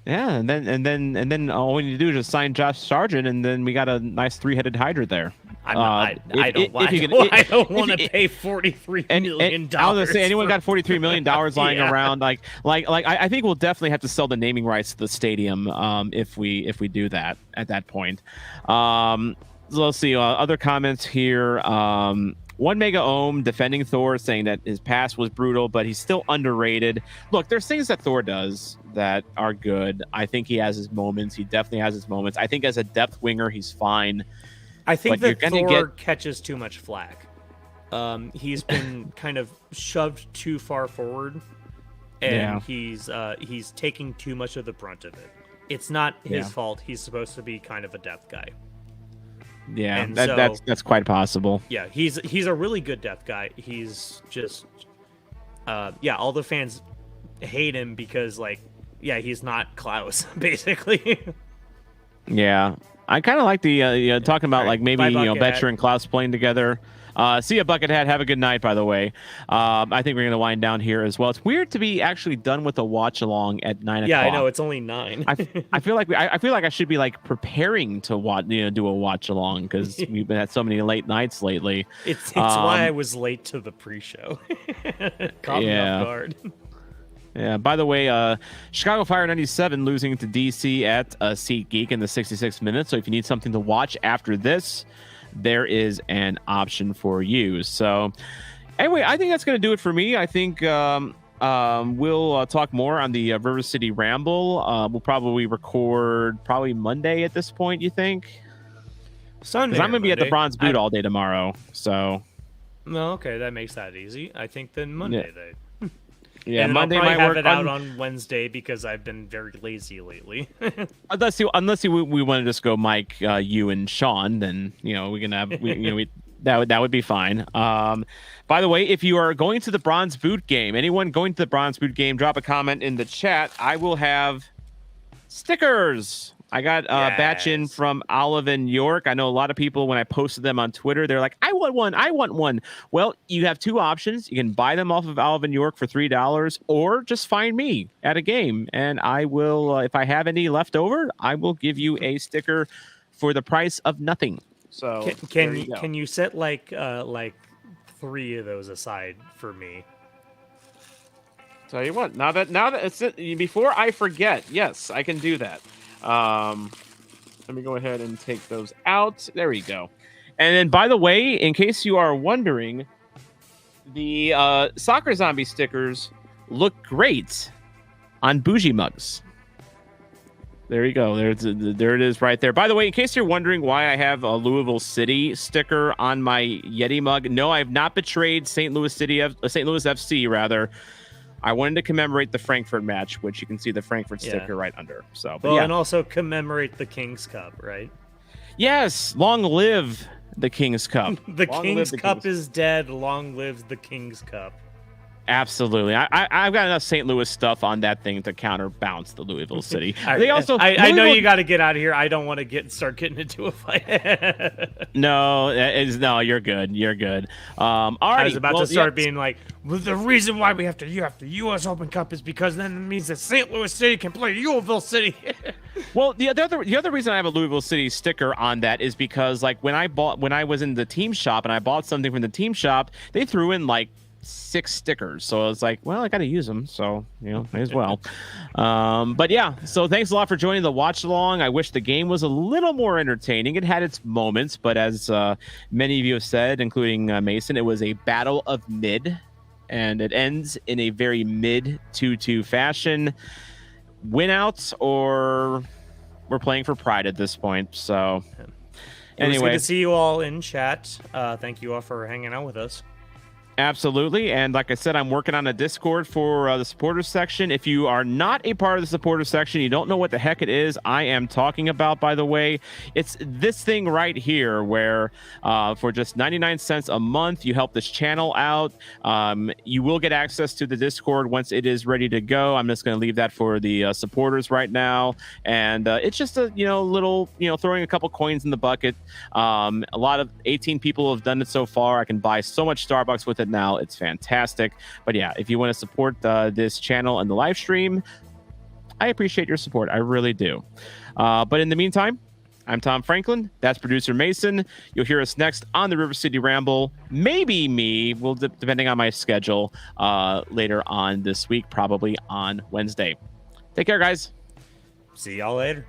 and then all we need to do is just sign Josh Sargent, and then we got a nice 3-headed Hydra there. I don't want to pay $43 million. I was gonna say, anyone got $43 million lying around? Like I think we'll definitely have to sell the naming rights to the stadium if we do that at that point. So let's see other comments here. One Mega Ohm defending Thor, saying that his pass was brutal, but he's still underrated. Look, there's things that Thor does that are good. I think he has his moments. He definitely has his moments. I think as a depth winger, he's fine. I think that Thor catches too much flack. He's been kind of shoved too far forward, and he's taking too much of the brunt of it. It's not his fault. He's supposed to be kind of a depth guy. Yeah, that's quite possible. Yeah, he's a really good depth guy. He's just, all the fans hate him because, he's not Klaus, basically. Yeah, I kind of like the talking about Betcher and Klaus playing together. See ya, Buckethead. Have a good night, by the way. I think we're going to wind down here as well. It's weird to be actually done with a watch along at 9 o'clock. Yeah, I know. It's only 9. I feel like I should be preparing to do a watch along, because we've been at so many late nights lately. It's why I was late to the pre-show. Caught me off guard. Yeah, by the way, Chicago Fire 97 losing to DC at SeatGeek in the 66th minute. So if you need something to watch after this, there is an option for you. So anyway, I think that's going to do it for me. I think we'll talk more on the River City Ramble. We'll probably record Monday at this point, you think? Sunday. Because I'm going to be at the Bronze Boot all day tomorrow. So. No, okay, that makes that easy. I think then Monday they. Yeah, and Monday I'll probably might have work it out on Wednesday because I've been very lazy lately. Unless we want to just go Mike, you, and Sean, then we can have That would be fine. By the way, if you are going to the Bronze Boot game, anyone going to the Bronze Boot game, drop a comment in the chat. I will have stickers. I got a batch in from Olive and York. I know a lot of people, when I posted them on Twitter, they're like, I want one. Well, you have two options. You can buy them off of Olive and York for $3, or just find me at a game, and I will, if I have any left over, I will give you a sticker for the price of nothing. So can you set like 3 of those aside for me? Tell you what, now that it's before I forget, yes, I can do that. Let me go ahead and take those out. There we go. And then, by the way, in case you are wondering, the Soccer Zombie stickers look great on bougie mugs. There you go. There it is right there. By the way, in case you're wondering why I have a Louisville City sticker on my Yeti mug, no, I have not betrayed St. Louis FC, rather. I wanted to commemorate the Frankfurt match, which you can see the Frankfurt sticker right under. So, well, and also commemorate the King's Cup, right? Yes, long live the King's Cup. The King's Cup is dead. Long lives the King's Cup. Absolutely. I've got enough St. Louis stuff on that thing to counterbalance the Louisville City. I know you got to get out of here. I don't want to start getting into a fight. No, you're good. You're good. All right. I was about to start being like, well, the reason why we have the U.S. Open Cup is because then it means that St. Louis City can play Louisville City. Well, the other reason I have a Louisville City sticker on that is because, like, when I was in the team shop and I bought something from the team shop, they threw in like 6 stickers, so it's like, well, I gotta use them, so may as well. But yeah, so thanks a lot for joining the watch along. I wish the game was a little more entertaining. It had its moments, but as many of you have said, including Mason, it was a battle of mid, and it ends in a very mid 2-2 fashion. Win outs, or we're playing for pride at this point. So It was good to see you all in chat. Thank you all for hanging out with us. Absolutely. And like I said, I'm working on a Discord for the supporters section. If you are not a part of the supporters section, you don't know what the heck it is I am talking about, by the way, it's this thing right here where for just 99 cents a month, you help this channel out. You will get access to the Discord once it is ready to go. I'm just going to leave that for the supporters right now. And it's just a, little, throwing a couple coins in the bucket. A lot of 18 people have done it so far. I can buy so much Starbucks with it now. It's fantastic. But yeah, if you want to support this channel and the live stream, I appreciate your support. I really do. But in the meantime, I'm Tom Franklin. That's producer Mason. You'll hear us next on the River City Ramble. Maybe me, depending on my schedule, later on this week, probably on Wednesday. Take care, guys. See y'all later.